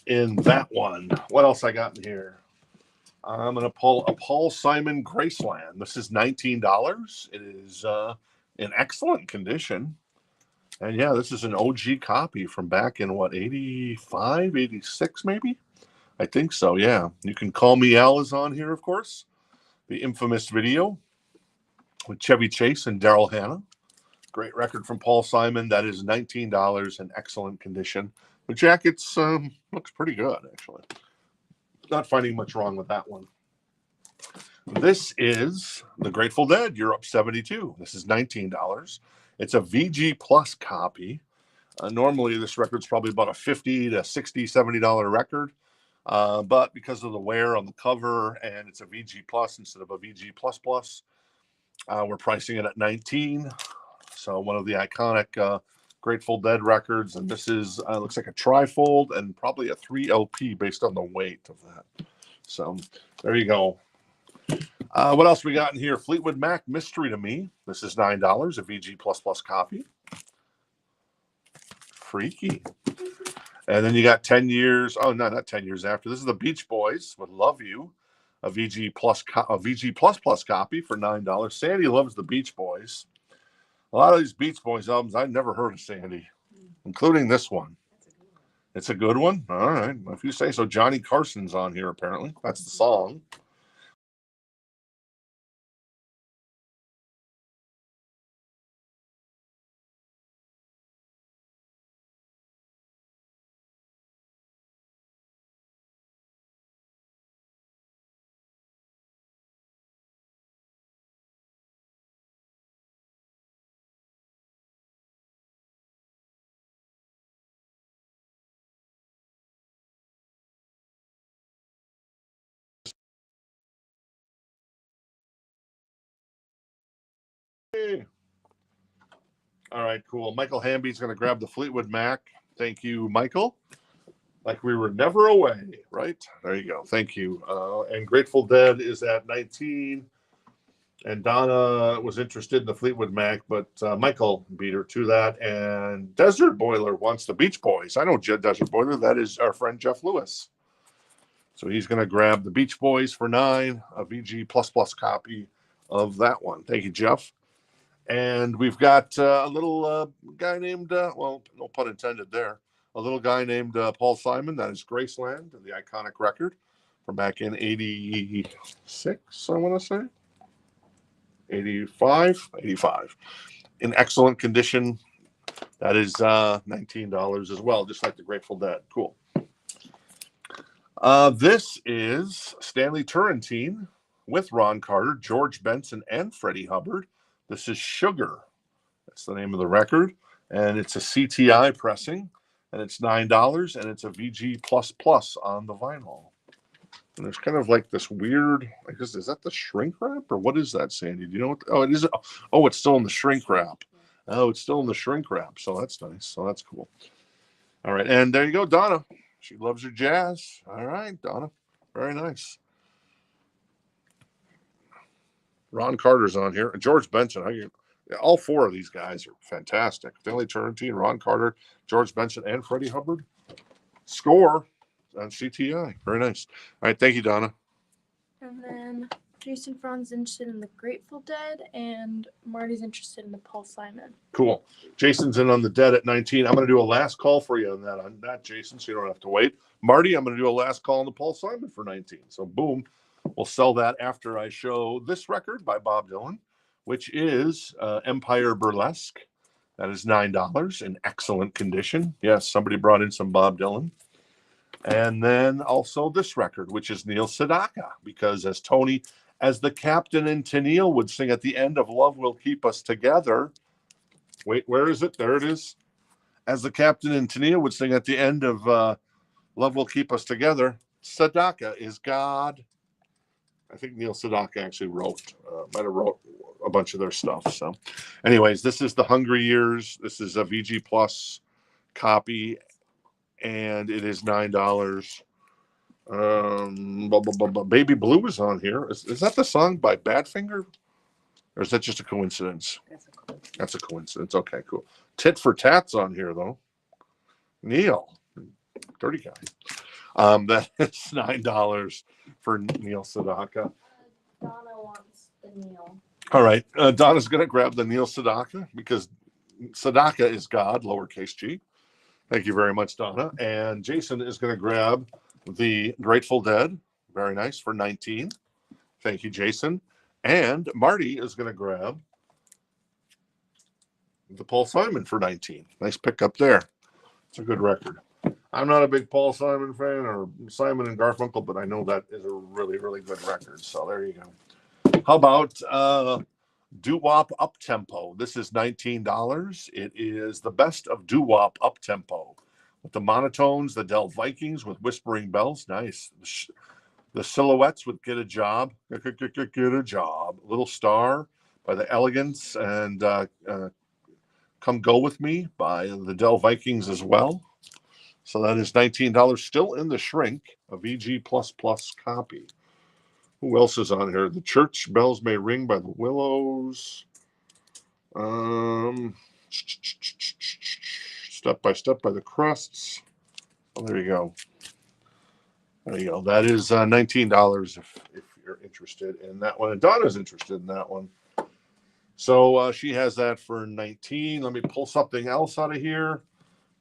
in that one. What else I got in here? I'm going to pull a Paul Simon Graceland. This is $19. It is in excellent condition. And yeah, this is an OG copy from back in 85, 86 maybe? I think so, yeah. You Can Call Me Al is on here, of course. The infamous video with Chevy Chase and Daryl Hannah. Great record from Paul Simon. That is $19 in excellent condition. The jacket's looks pretty good, actually. Not finding much wrong with that one. This is The Grateful Dead, Europe 72. This is $19. It's a VG Plus copy. Normally, this record's probably about a $50 to $60, $70 record. But because of the wear on the cover and it's a VG Plus instead of a VG++, we're pricing it at $19. So one of the iconic Grateful Dead records. And this is, looks like a trifold and probably a 3 LP based on the weight of that. So there you go. What else we got in here? Fleetwood Mac, Mystery to Me. This is $9, a VG++ copy. Freaky. And then you got 10 years. Oh, no, not 10 years after. This is the Beach Boys with Love You, a VG++ copy for $9. Sandy loves the Beach Boys. A lot of these Beach Boys albums, I've never heard of Sandy, including this one. It's a good one? All right. If you say so. Johnny Carson's on here, apparently. That's the song. Hey. All right, cool. Michael Hamby's going to grab the Fleetwood Mac. Thank you, Michael. Like we were never away, right? There you go. Thank you. And Grateful Dead is at 19. And Donna was interested in the Fleetwood Mac, but Michael beat her to that. And Desert Boiler wants the Beach Boys. I know Desert Boiler. That is our friend Jeff Lewis. So he's going to grab the Beach Boys for $9, a VG++ copy of that one. Thank you, Jeff. And we've got a little guy named, well, no pun intended there, a little guy named Paul Simon. That is Graceland, the iconic record from back in 86, I want to say. 85. In excellent condition. That is $19 as well, just like the Grateful Dead. Cool. This is Stanley Turrentine with Ron Carter, George Benson, and Freddie Hubbard. This is Sugar. That's the name of the record. And it's a CTI pressing. And it's $9. And it's a VG++ on the vinyl. And there's kind of like this weird, I guess, is that the shrink wrap? Or what is that, Sandy? Do you know what? Oh, it is. Oh, it's still in the shrink wrap. Oh, it's still in the shrink wrap. So that's nice. So that's cool. All right. And there you go, Donna. She loves her jazz. All right, Donna. Very nice. Ron Carter's on here. And George Benson. All four of these guys are fantastic. Stanley Turrentine, Ron Carter, George Benson, and Freddie Hubbard. Score on CTI. Very nice. All right. Thank you, Donna. And then Jason Fran's interested in the Grateful Dead, and Marty's interested in the Paul Simon. Cool. Jason's in on the Dead at 19. I'm going to do a last call for you on that, Jason, so you don't have to wait. Marty, I'm going to do a last call on the Paul Simon for 19. So boom, we'll sell that after I show this record by Bob Dylan, which is Empire Burlesque. That is $9 in excellent condition. Yes, somebody brought in some Bob Dylan. And then also this record, which is Neil Sedaka, because as the captain in Tennille would sing at the end of Love Will Keep Us Together. Wait, where is it? There it is. As the captain in Tennille would sing at the end of Love Will Keep Us Together, Sedaka is God. I think Neil Sedaka actually might have wrote a bunch of their stuff. So anyways, this is the Hungry Years. This is a VG Plus copy, and it is $9. Baby Blue is on here. Is that the song by Badfinger? Or is that just a coincidence? That's a coincidence. Okay, cool. Tit for Tat's on here, though. Neil. Dirty guy. That is $9 for Neil Sedaka. Donna wants the Neil. All right. Donna's going to grab the Neil Sedaka because Sedaka is God, lowercase g. Thank you very much, Donna. And Jason is going to grab the Grateful Dead. Very nice for 19. Thank you, Jason. And Marty is going to grab the Paul Simon for 19. Nice pickup there. It's a good record. I'm not a big Paul Simon fan or Simon and Garfunkel, but I know that is a really, really good record. So there you go. How about doo-wop up-tempo? This is $19. It is the best of doo-wop up-tempo. With the monotones, the Del Vikings with Whispering Bells. Nice. The Silhouettes with Get a Job. Get a Job. Little Star by the Elegants. And Come Go With Me by the Del Vikings as well. So that is $19. Still in the shrink. A VG++ copy. Who else is on here? The Church Bells May Ring by the Willows. Step by Step by the Crusts. Oh, there you go. There you go. That is $19 if you're interested in that one. And Donna's interested in that one. So she has that for 19. Let me pull something else out of here.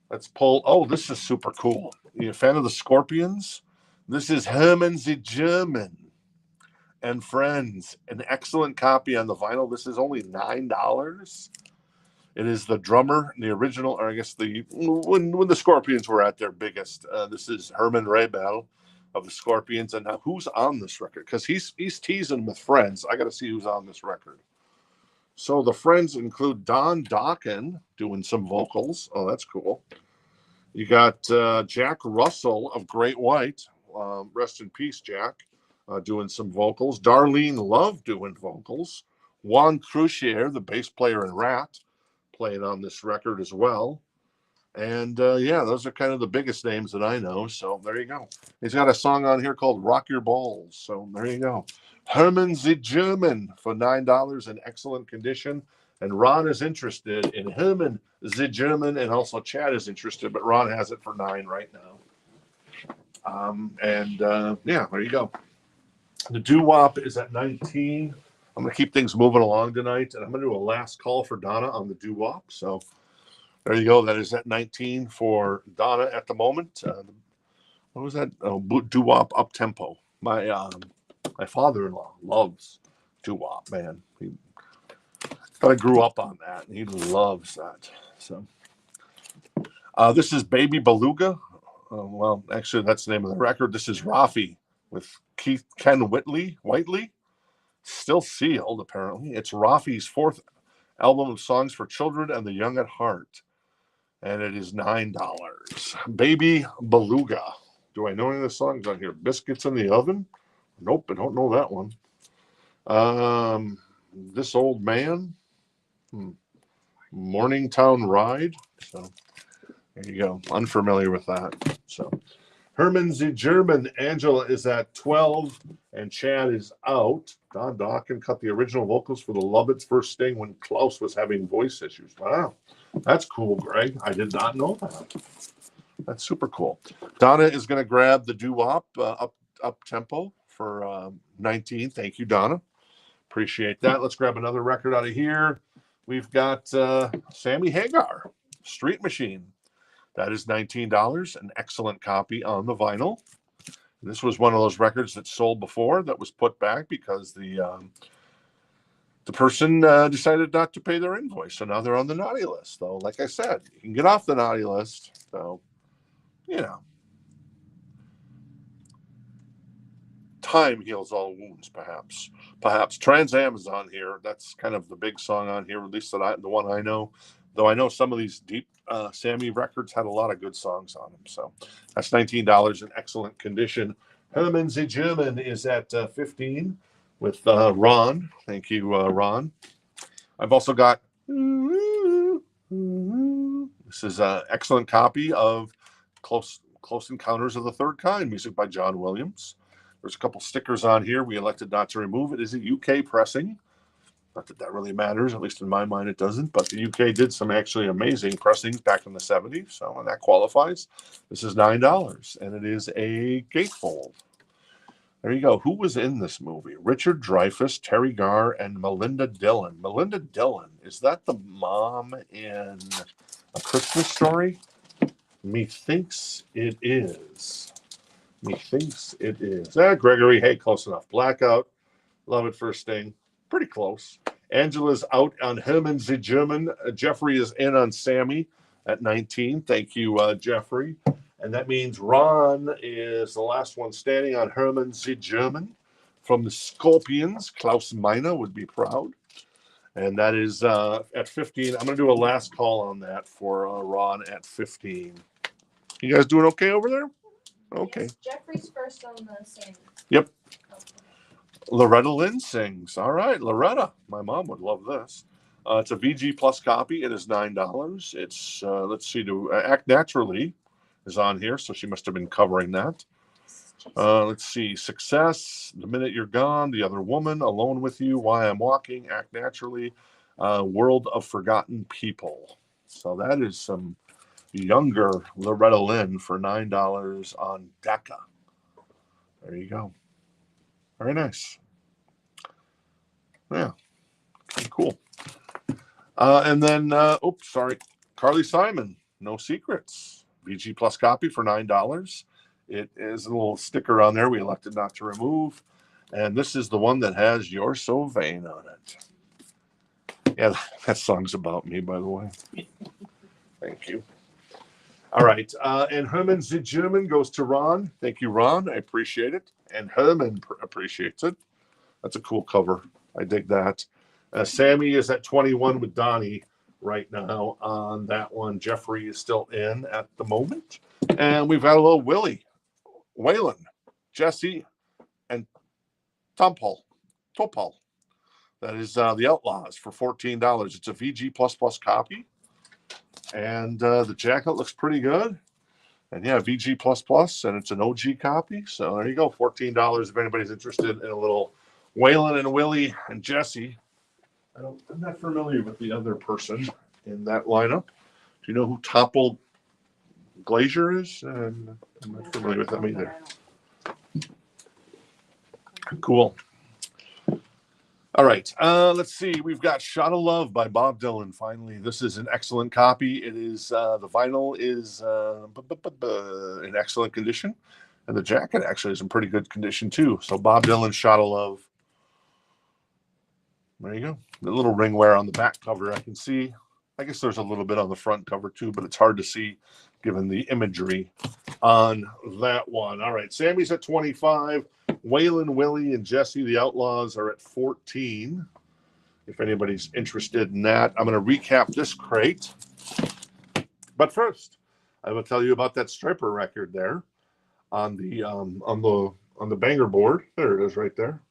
Let's pull. Oh, this is super cool. You a fan of the Scorpions? This is Hermann the German and Friends. An excellent copy on the vinyl. This is only $9. It is the drummer, the original, or I guess when the Scorpions were at their biggest. This is Herman Rebel of the Scorpions. And now who's on this record? Because he's teasing with Friends. I got to see who's on this record. So the Friends include Don Dokken doing some vocals. Oh, that's cool. You got Jack Russell of Great White. Rest in peace, Jack. Doing some vocals. Darlene Love doing vocals. Juan Crucier, the bass player in Rat, playing on this record as well. And yeah, those are kind of the biggest names that I know. So there you go. He's got a song on here called Rock Your Balls. So there you go. Hermann the German for $9 in excellent condition. And Ron is interested in Hermann the German, and also Chad is interested, but Ron has it for $9 right now. Yeah, there you go. The doo-wop is at 19. I'm going to keep things moving along tonight, and I'm going to do a last call for Donna on the doo-wop. So There you go. That is at 19 for Donna at the moment. What was that? Oh, doo-wop up-tempo. My father-in-law loves doo-wop, man. I grew up on that, and he loves that. So, this is Baby Beluga. Well, actually, that's the name of the record. This is Rafi with Ken Whiteley. Still sealed, apparently. It's Rafi's fourth album of songs for children and the young at heart. And it is $9. Baby Beluga. Do I know any of the songs on here? Biscuits in the Oven? Nope, I don't know that one. This Old Man. Morningtown Ride. So there you go. Unfamiliar with that. So Herman the German. Angela is at 12, and Chad is out. Don Dawkin cut the original vocals for the Lovett's first sting when Klaus was having voice issues. Wow. That's cool, Greg. I did not know that. That's super cool. Donna is going to grab the doo-wop up tempo for 19. Thank you, Donna. Appreciate that. Let's grab another record out of here. We've got Sammy Hagar, Street Machine. That is $19. An excellent copy on the vinyl. This was one of those records that sold before that was put back because the person decided not to pay their invoice. So now they're on the naughty list. Though, like I said, you can get off the naughty list. So, you know, time heals all wounds, perhaps. Perhaps Trans Amazon here. That's kind of the big song on here, at least the one I know. Though I know some of these deep Sammy records had a lot of good songs on them. So that's $19 in excellent condition. Herman the German is at 15 with Ron. Thank you, Ron. I've also got this is an excellent copy of Close Encounters of the Third Kind, music by John Williams. There's a couple stickers on here. We elected not to remove it. It is a UK pressing. Not that that really matters, at least in my mind it doesn't, but the UK did some actually amazing pressings back in the 70s, so that qualifies. This is $9, and it is a gatefold. There you go. Who was in this movie? Richard Dreyfuss, Terry Garr, and Melinda Dillon. Melinda Dillon, is that the mom in A Christmas Story? Methinks it is. Methinks it is. Gregory, hey, close enough. Blackout, Love at First Sting. Pretty close. Angela's out on Herman the German. Jeffrey is in on Sammy at 19. Thank you, Jeffrey. And that means Ron is the last one standing on Herman the German from the Scorpions. Klaus Meine would be proud. And that is at 15. I'm going to do a last call on that for Ron at 15. You guys doing okay over there? Okay. Yes, Jeffrey's first on the Sammy. Yep. Loretta Lynn sings. All right, Loretta. My mom would love this. It's a VG Plus copy. It is $9. It's, let's see, Act Naturally is on here, so she must have been covering that. Let's see, Success, The Minute You're Gone, The Other Woman, Alone With You, Why I'm Walking, Act Naturally, World of Forgotten People. So that is some younger Loretta Lynn for $9 on Decca. There you go. Very nice. Yeah. Okay, cool. And then, Carly Simon, No Secrets. VG Plus copy for $9. It is a little sticker on there we elected not to remove. And this is the one that has You're So Vain on it. Yeah, that song's about me, by the way. Thank you. All right. And Herman the German goes to Ron. Thank you, Ron. I appreciate it. And Herman appreciates it. That's a cool cover. I dig that. Sammy is at 21 with Donnie right now on that one. Jeffrey is still in at the moment. And we've got a little Willie, Waylon, Jesse, and Topol. That is the Outlaws for $14. It's a VG plus copy. And the jacket looks pretty good. And yeah, VG plus, and it's an OG copy. So there you go, $14 if anybody's interested in a little Waylon and Willie and Jesse. I'm not familiar with the other person in that lineup. Do you know who Topple Glacier is? I'm not familiar with them either. Cool. All right. Let's see. We've got Shot of Love by Bob Dylan. Finally, this is an excellent copy. It is the vinyl is in excellent condition, and the jacket actually is in pretty good condition too. So Bob Dylan, Shot of Love. There you go. The little ring wear on the back cover I can see. I guess there's a little bit on the front cover too, but it's hard to see given the imagery on that one. All right. Sammy's at 25. Waylon, Willie, and Jesse, the Outlaws, are at 14. If anybody's interested in that, I'm going to recap this crate. But first, I will tell you about that Stryper record there on the banger board. There it is, right there.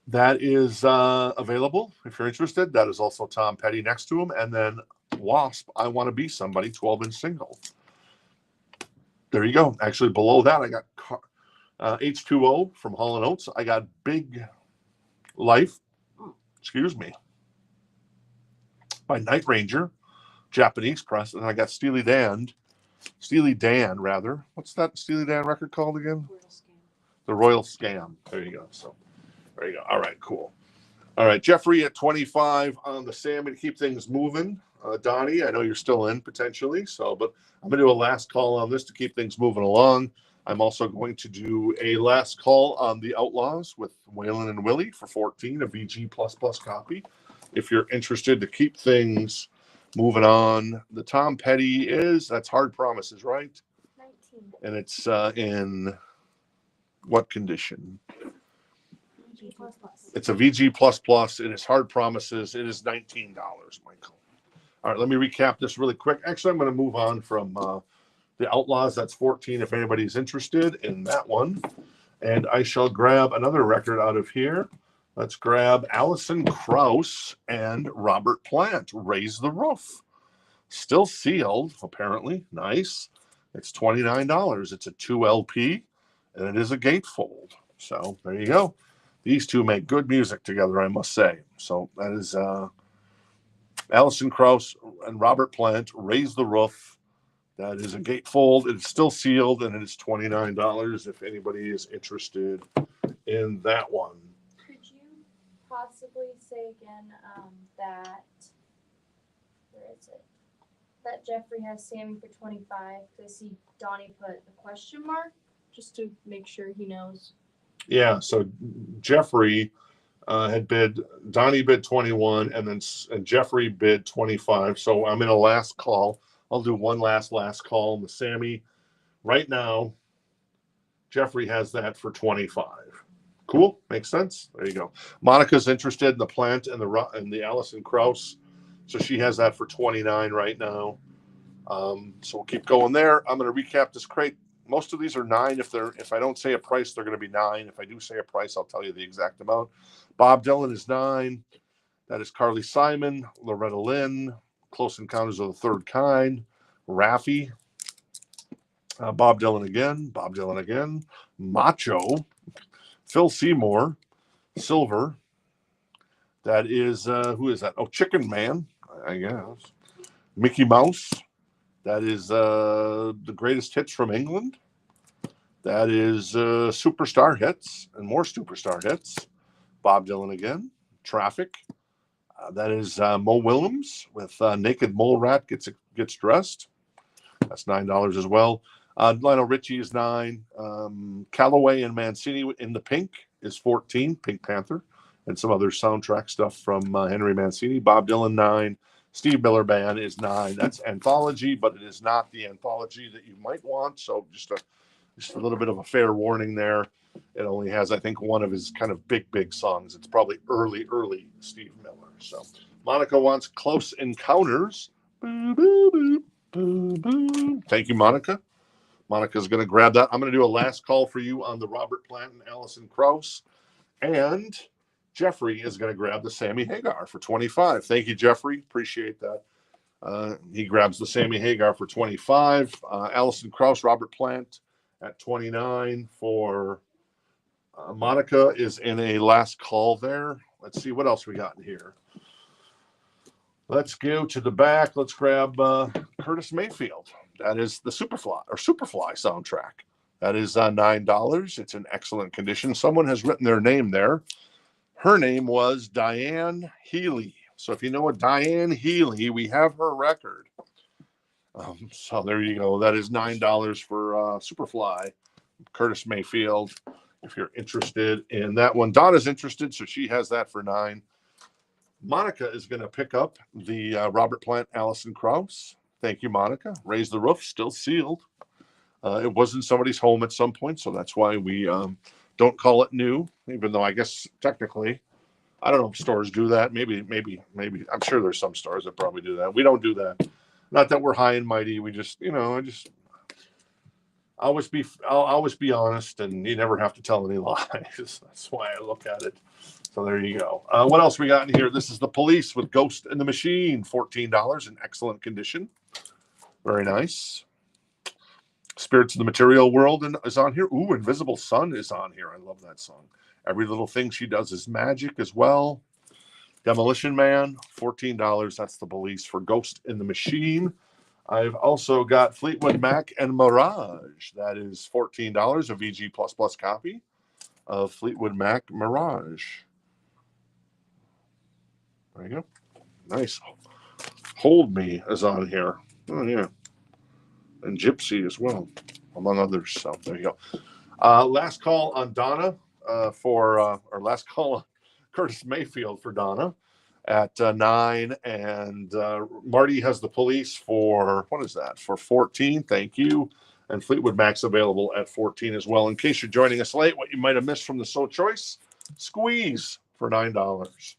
That is available if you're interested. That is also Tom Petty next to him, and then Wasp, I Want to Be Somebody, 12-inch single. There you go. Actually, below that, I got H2O from Hall & Oates. I got Big Life, by Night Ranger, Japanese press, and I got Steely Dan. What's that Steely Dan record called again? The Royal Scam. There you go. So there you go. All right, cool. All right, Jeffrey at 25 on the Sammy to keep things moving. Donnie, I know you're still in potentially, but I'm going to do a last call on this to keep things moving along. I'm also going to do a last call on the Outlaws with Waylon and Willie for 14, a VG++ copy. If you're interested to keep things moving on, the Tom Petty that's Hard Promises, right? 19. And it's in what condition? VG++. It's a VG++. It is Hard Promises. It is $19, Michael. All right, let me recap this really quick. Actually, I'm going to move on from the Outlaws. That's 14 if anybody's interested in that one. And I shall grab another record out of here. Let's grab Alison Krauss and Robert Plant, Raise the Roof. Still sealed, apparently. Nice. It's $29. It's a 2 LP, and it is a gatefold. So there you go. These two make good music together, I must say. So that is Alison Krauss and Robert Plant, Raise the Roof. That is a gatefold. It's still sealed, and it is $29 if anybody is interested in that one. Could you possibly say again that, where is it? That Jeffrey has Sammy for 25. I see Donnie put a question mark just to make sure he knows. Yeah, so Jeffrey had bid, Donnie bid 21, and Jeffrey bid 25. So I'm in a last call. I'll do one last call on the Sammy. Right now, Jeffrey has that for 25. Cool, makes sense. There you go. Monica's interested in the Plant and the Alison Krauss, so she has that for 29 right now. So we'll keep going there. I'm going to recap this crate. Most of these are 9. If I don't say a price, they're going to be 9. If I do say a price, I'll tell you the exact amount. Bob Dylan is 9. That is Carly Simon, Loretta Lynn, Close Encounters of the Third Kind, Raffi, Bob Dylan again, Macho, Phil Seymour, Silver. That is, who is that? Oh, Chicken Man, I guess. Mickey Mouse. That is the greatest hits from England. That is Superstar Hits and more Superstar Hits. Bob Dylan again. Traffic. That is Mo Willems with Naked Mole Rat Gets Dressed. That's $9 as well. Lionel Richie is 9. Calloway and Mancini in the Pink is 14. Pink Panther. And some other soundtrack stuff from Henry Mancini. Bob Dylan, 9. Steve Miller Band is 9. That's anthology, but it is not the anthology that you might want. So just a little bit of a fair warning there. It only has, I think, one of his kind of big songs. It's probably early Steve Miller. So Monica wants Close Encounters. Boo, boo, boo, boo, boo. Thank you, Monica. Monica's going to grab that. I'm going to do a last call for you on the Robert Plant and Alison Krauss. And Jeffrey is going to grab the Sammy Hagar for 25. Thank you, Jeffrey. Appreciate that. He grabs the Sammy Hagar for 25. Alison Krauss, Robert Plant at 29 for Monica is in a last call there. Let's see what else we got in here. Let's go to the back. Let's grab Curtis Mayfield. That is the Superfly soundtrack. That is $9. It's in excellent condition. Someone has written their name there. Her name was Diane Healy. So if you know a Diane Healy, we have her record. So there you go. That is $9 for Superfly, Curtis Mayfield. If you're interested in that one, Donna's interested, so she has that for $9. Monica is going to pick up the Robert Plant, Allison Krauss. Thank you, Monica. Raise the Roof, still sealed. It was in somebody's home at some point, so that's why we don't call it new, even though I guess technically, I don't know if stores do that. Maybe. I'm sure there's some stores that probably do that. We don't do that. Not that we're high and mighty. We just, I'll always be honest, and you never have to tell any lies. That's why I look at it. So there you go. What else we got in here? This is the Police with Ghost in the Machine, $14 in excellent condition. Very nice. Spirits of the Material World is on here. Ooh, Invisible Sun is on here. I love that song. Every Little Thing She Does is Magic as well. Demolition Man, $14. That's the Police for Ghost in the Machine. I've also got Fleetwood Mac and Mirage. That is $14, a VG++ copy of Fleetwood Mac Mirage. There you go. Nice. Hold Me is on here. Oh, yeah. And Gypsy as well, among others. So there you go. Last call on Donna or last call on Curtis Mayfield for Donna at 9. And Marty has the Police for, what is that? For 14. Thank you. And Fleetwood Mac's available at 14 as well. In case you're joining us late, what you might have missed from the So Choice, Squeeze for $9.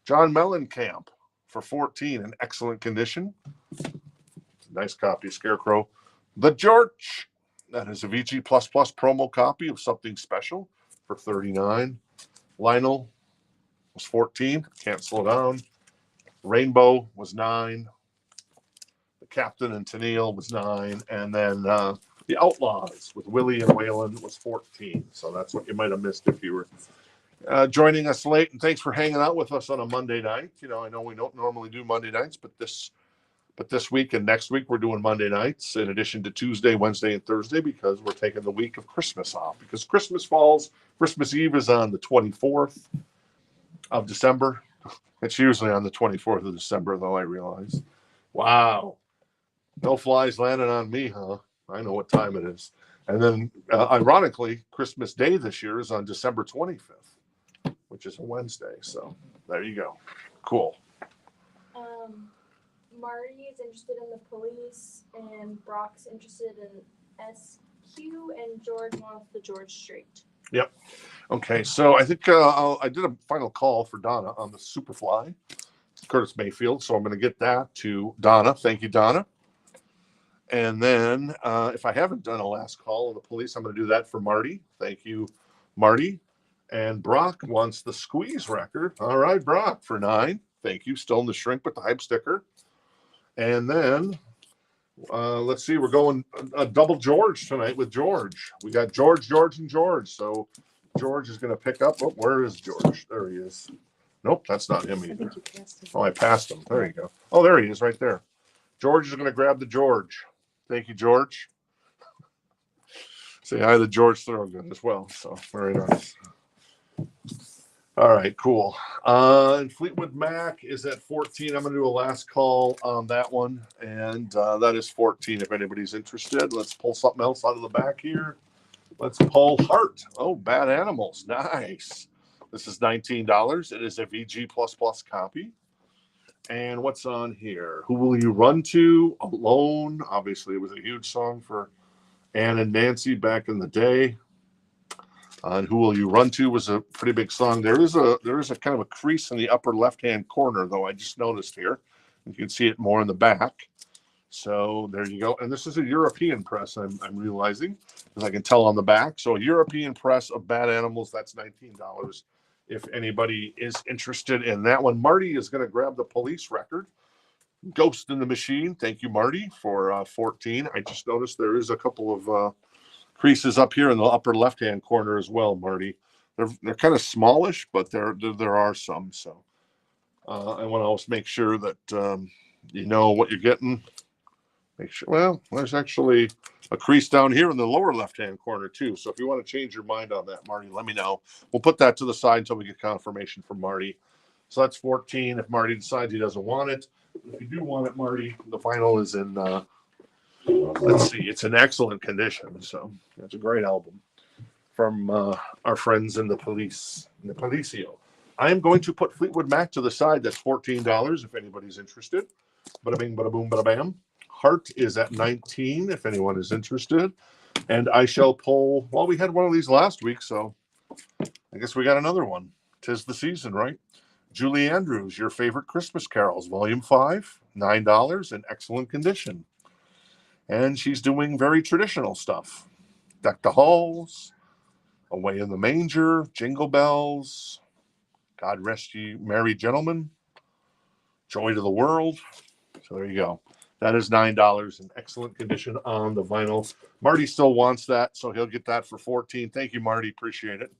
John Mellencamp for 14 in excellent condition. Nice copy, Scarecrow. The George, that is a VG++ promo copy of Something Special for 39. Lionel was 14. Can't slow down. Rainbow was 9. The Captain and Tennille was 9. And then the Outlaws with Willie and Waylon was 14. So that's what you might have missed if you were joining us late. And thanks for hanging out with us on a Monday night. I know we don't normally do Monday nights, but this week and next week we're doing Monday nights in addition to Tuesday, Wednesday, and Thursday because we're taking the week of Christmas off. Because Christmas Eve is on the 24th of December. It's usually on the 24th of December, though, I realize. Wow. No flies landing on me, huh? I know what time it is. And then, ironically, Christmas Day this year is on December 25th, which is a Wednesday. So there you go. Cool. Marty is interested in the Police, and Brock's interested in SQ, and George wants the George Strait. Yep. Okay, so I think I did a final call for Donna on the Superfly, Curtis Mayfield, so I'm going to get that to Donna. Thank you, Donna. And then if I haven't done a last call on the Police, I'm going to do that for Marty. Thank you, Marty. And Brock wants the Squeeze record. All right, Brock, for 9. Thank you. Still in the shrink with the hype sticker. And then, let's see, we're going a double George tonight with George. We got George, and George. So George is going to pick up. Oh, where is George? There he is. Nope, that's not him either. Oh, I passed him. There you go. Oh, there he is right there. George is going to grab the George. Thank you, George. Say hi to George Thorogood as well. So very nice. All right, cool. And Fleetwood Mac is at 14. I'm going to do a last call on that one. And that is 14 if anybody's interested. Let's pull something else out of the back here. Let's pull Heart. Oh, Bad Animals. Nice. This is $19. It is a VG++ copy. And what's on here? Who Will You Run To? Alone. Obviously, it was a huge song for Ann and Nancy back in the day. And Who Will You Run To was a pretty big song. There is a kind of a crease in the upper left-hand corner, though, I just noticed here. You can see it more in the back. So there you go. And this is a European press, I'm realizing, because I can tell on the back. So a European press of Bad Animals, that's $19. If anybody is interested in that one. Marty is going to grab the Police record. Ghost in the Machine. Thank you, Marty, for 14. I just noticed there is a couple of creases up here in the upper left-hand corner as well, Marty. They're kind of smallish, but there are some. So I want to always make sure that you know what you're getting. Make sure. Well, there's actually a crease down here in the lower left-hand corner too. So if you want to change your mind on that, Marty, let me know. We'll put that to the side until we get confirmation from Marty. So that's 14. If Marty decides he doesn't want it, if you do want it, Marty, the vinyl is in. Let's see, it's in excellent condition. So it's a great album from our friends in the Policio. I am going to put Fleetwood Mac to the side. That's $14 if anybody's interested. Bada bing, bada boom, bada bam. Heart is at 19 if anyone is interested. And I shall pull, well, we had one of these last week, so I guess we got another one. 'Tis the season, right? Julie Andrews, Your Favorite Christmas Carols, Volume 5, $9 in excellent condition. And she's doing very traditional stuff. Deck the Halls, Away in the Manger, Jingle Bells, God Rest Ye Merry Gentlemen, Joy to the World. So there you go. That is $9 in excellent condition on the vinyl. Marty still wants that, so he'll get that for 14. Thank you, Marty. Appreciate it.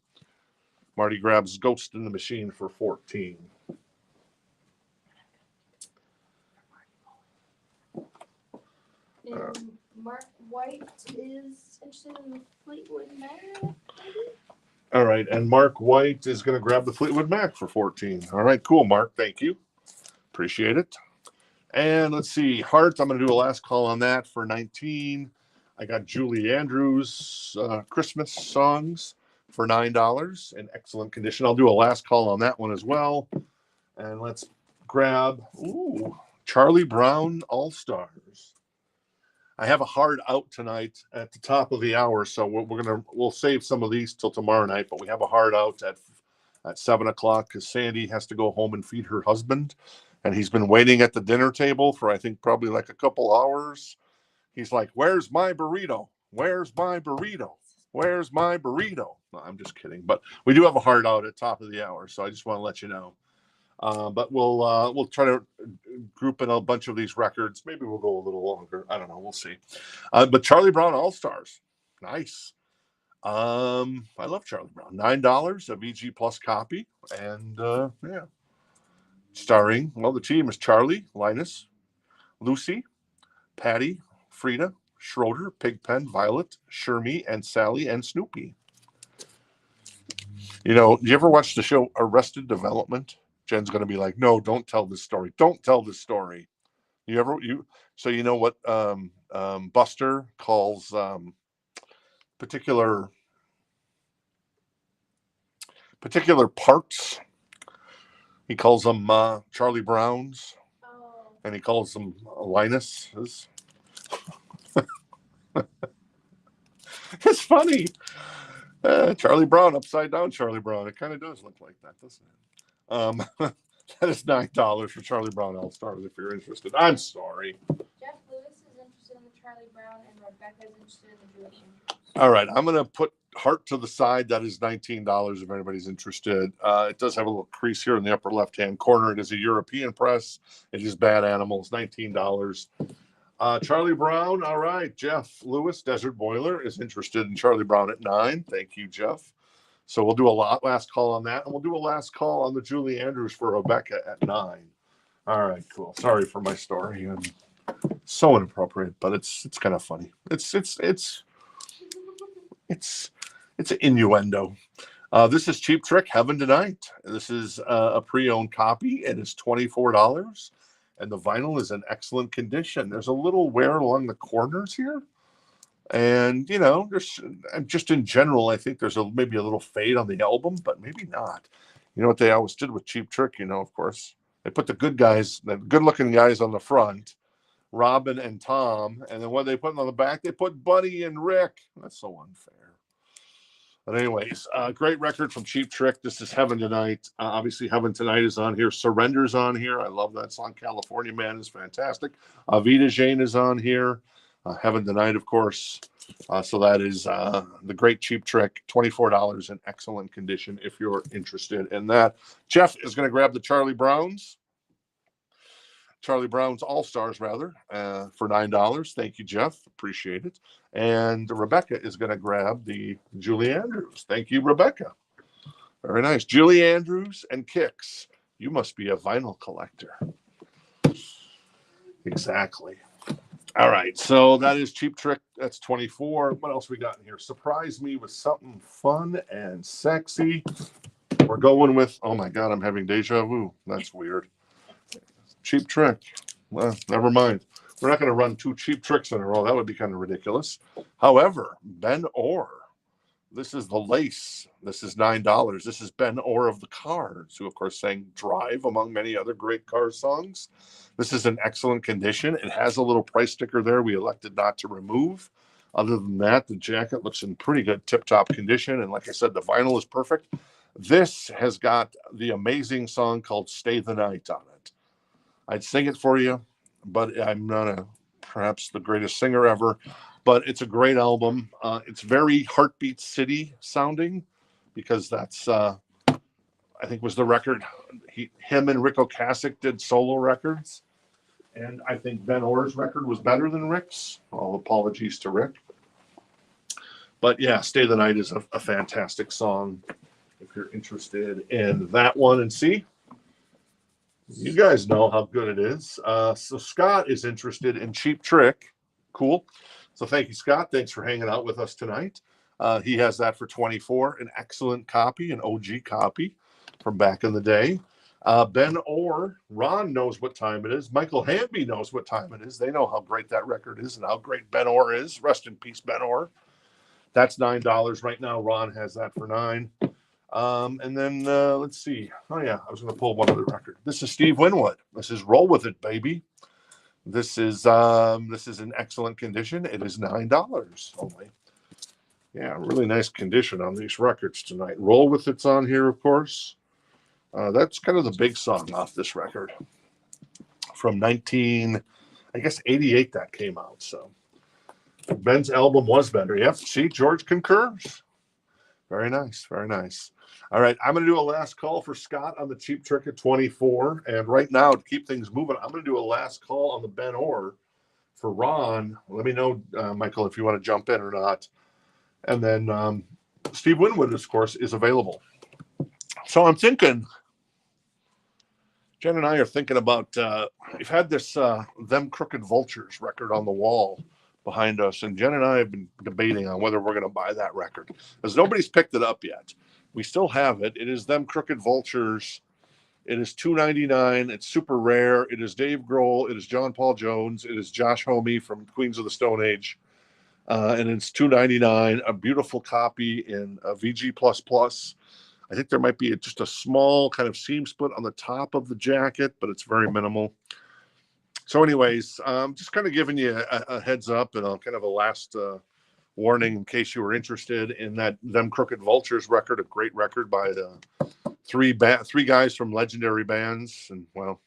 Marty grabs Ghost in the Machine for 14. And Mark White is interested in the Fleetwood Mac, maybe? All right, and Mark White is going to grab the Fleetwood Mac for 14. All right, cool, Mark. Thank you. Appreciate it. And let's see, Heart, I'm going to do a last call on that for 19. I got Julie Andrews Christmas songs for $9 in excellent condition. I'll do a last call on that one as well. And let's grab Charlie Brown All-Stars. I have a hard out tonight at the top of the hour, so we'll save some of these till tomorrow night. But we have a hard out at 7 o'clock because Sandy has to go home and feed her husband, and he's been waiting at the dinner table for I think probably like a couple hours. He's like, "Where's my burrito? Where's my burrito? Where's my burrito?" No, I'm just kidding, but we do have a hard out at top of the hour, so I just want to let you know. But we'll try to group in a bunch of these records. Maybe we'll go a little longer. I don't know. We'll see. But Charlie Brown All Stars, nice. I love Charlie Brown. $9 a VG Plus copy, and yeah, starring. Well, the team is Charlie, Linus, Lucy, Patty, Frida, Schroeder, Pigpen, Violet, Shermie, and Sally, and Snoopy. You know, you ever watch the show Arrested Development? Jen's going to be like, "No, don't tell this story. Don't tell this story." So you know what Buster calls particular parts. He calls them Charlie Browns, and he calls them Linus's. It's funny. Charlie Brown, upside down Charlie Brown. It kind of does look like that, doesn't it? That is $9 for Charlie Brown All Stars if you're interested. I'm sorry. Jeff Lewis is interested in the Charlie Brown, and Rebecca is interested in the Julie Andrews. All right, I'm going to put Heart to the side. That is $19 if anybody's interested. It does have a little crease here in the upper left-hand corner. It is a European press. It is Bad Animals, $19. Charlie Brown, all right. Jeff Lewis, Desert Boiler, is interested in Charlie Brown at 9. Thank you, Jeff. So we'll do a last call on that, and we'll do a last call on the Julie Andrews for Rebecca at 9. All right, cool. Sorry for my story. And so inappropriate, but it's kind of funny. It's an innuendo. This is Cheap Trick, Heaven Tonight. This is a pre-owned copy. It is $24, and the vinyl is in excellent condition. There's a little wear along the corners here. And, you know, there's just in general, I think there's maybe a little fade on the album, but maybe not. You know what they always did with Cheap Trick, you know, of course. They put the good-looking guys on the front, Robin and Tom, and then what they put on the back, they put Buddy and Rick. That's so unfair. But anyways, great record from Cheap Trick. This is Heaven Tonight. Obviously, Heaven Tonight is on here. Surrender's on here. I love that song. California Man is fantastic. Vida Jane is on here. Heaven Tonight, of course. So that is the great Cheap Trick. $24 in excellent condition if you're interested in that. Jeff is going to grab the Charlie Brown's All-Stars, rather, for $9. Thank you, Jeff. Appreciate it. And Rebecca is going to grab the Julie Andrews. Thank you, Rebecca. Very nice. Julie Andrews and Kicks. You must be a vinyl collector. Exactly. All right, so that is Cheap Trick. That's 24. What else we got in here? Surprise me with something fun and sexy. We're going with, oh my God, I'm having deja vu. That's weird. Cheap Trick. Well, never mind. We're not going to run 2 cheap tricks in a row. That would be kind of ridiculous. However, Ben Orr. This is the lace. This is $9. This is Ben Orr of the Cars, who, of course, sang Drive, among many other great Cars songs. This is in excellent condition. It has a little price sticker there we elected not to remove. Other than that, the jacket looks in pretty good tip-top condition. And like I said, the vinyl is perfect. This has got the amazing song called Stay the Night on it. I'd sing it for you, but I'm not perhaps the greatest singer ever. But it's a great album. It's very Heartbeat City sounding, because that's I think was the record. Him and Rick Ocasek did solo records, and I think Ben Orr's record was better than Rick's. All apologies to Rick, but yeah, "Stay the Night" is a fantastic song. If you're interested in that one, and see, you guys know how good it is. So Scott is interested in Cheap Trick. Cool. So thank you, Scott. Thanks for hanging out with us tonight. He has that for 24, an excellent copy, an OG copy from back in the day. Ben Orr, Ron knows what time it is. Michael Hamby knows what time it is. They know how great that record is and how great Ben Orr is. Rest in peace, Ben Orr. That's $9 right now. Ron has that for $9. And then let's see. Oh yeah, I was going to pull one other record. This is Steve Winwood. This is "Roll With It, Baby." This is in excellent condition. It is $9 only. Yeah, really nice condition on these records tonight. "Roll With It's" on here, of course. That's kind of the big song off this record from 88 that came out. So Ben's album was better. Yep. See, George concurs. Very nice. Very nice. All right. I'm going to do a last call for Scott on the Cheap Trick at 24. And right now, to keep things moving, I'm going to do a last call on the Ben Orr for Ron. Let me know, Michael, if you want to jump in or not. And then Steve Winwood, of course, is available. So I'm thinking, Jen and I are thinking about, we've had this Them Crooked Vultures record on the wall behind us, and Jen and I have been debating on whether we're going to buy that record, because nobody's picked it up yet. We still have it. It is Them Crooked Vultures. It is $2.99. It's super rare. It is Dave Grohl. It is John Paul Jones. It is Josh Homme from Queens of the Stone Age. And it's $2.99. A beautiful copy in VG++. I think there might be just a small kind of seam split on the top of the jacket, but it's very minimal. So anyways, just kind of giving you a heads up and kind of a last warning in case you were interested in that Them Crooked Vultures record, a great record by three guys from legendary bands. And well,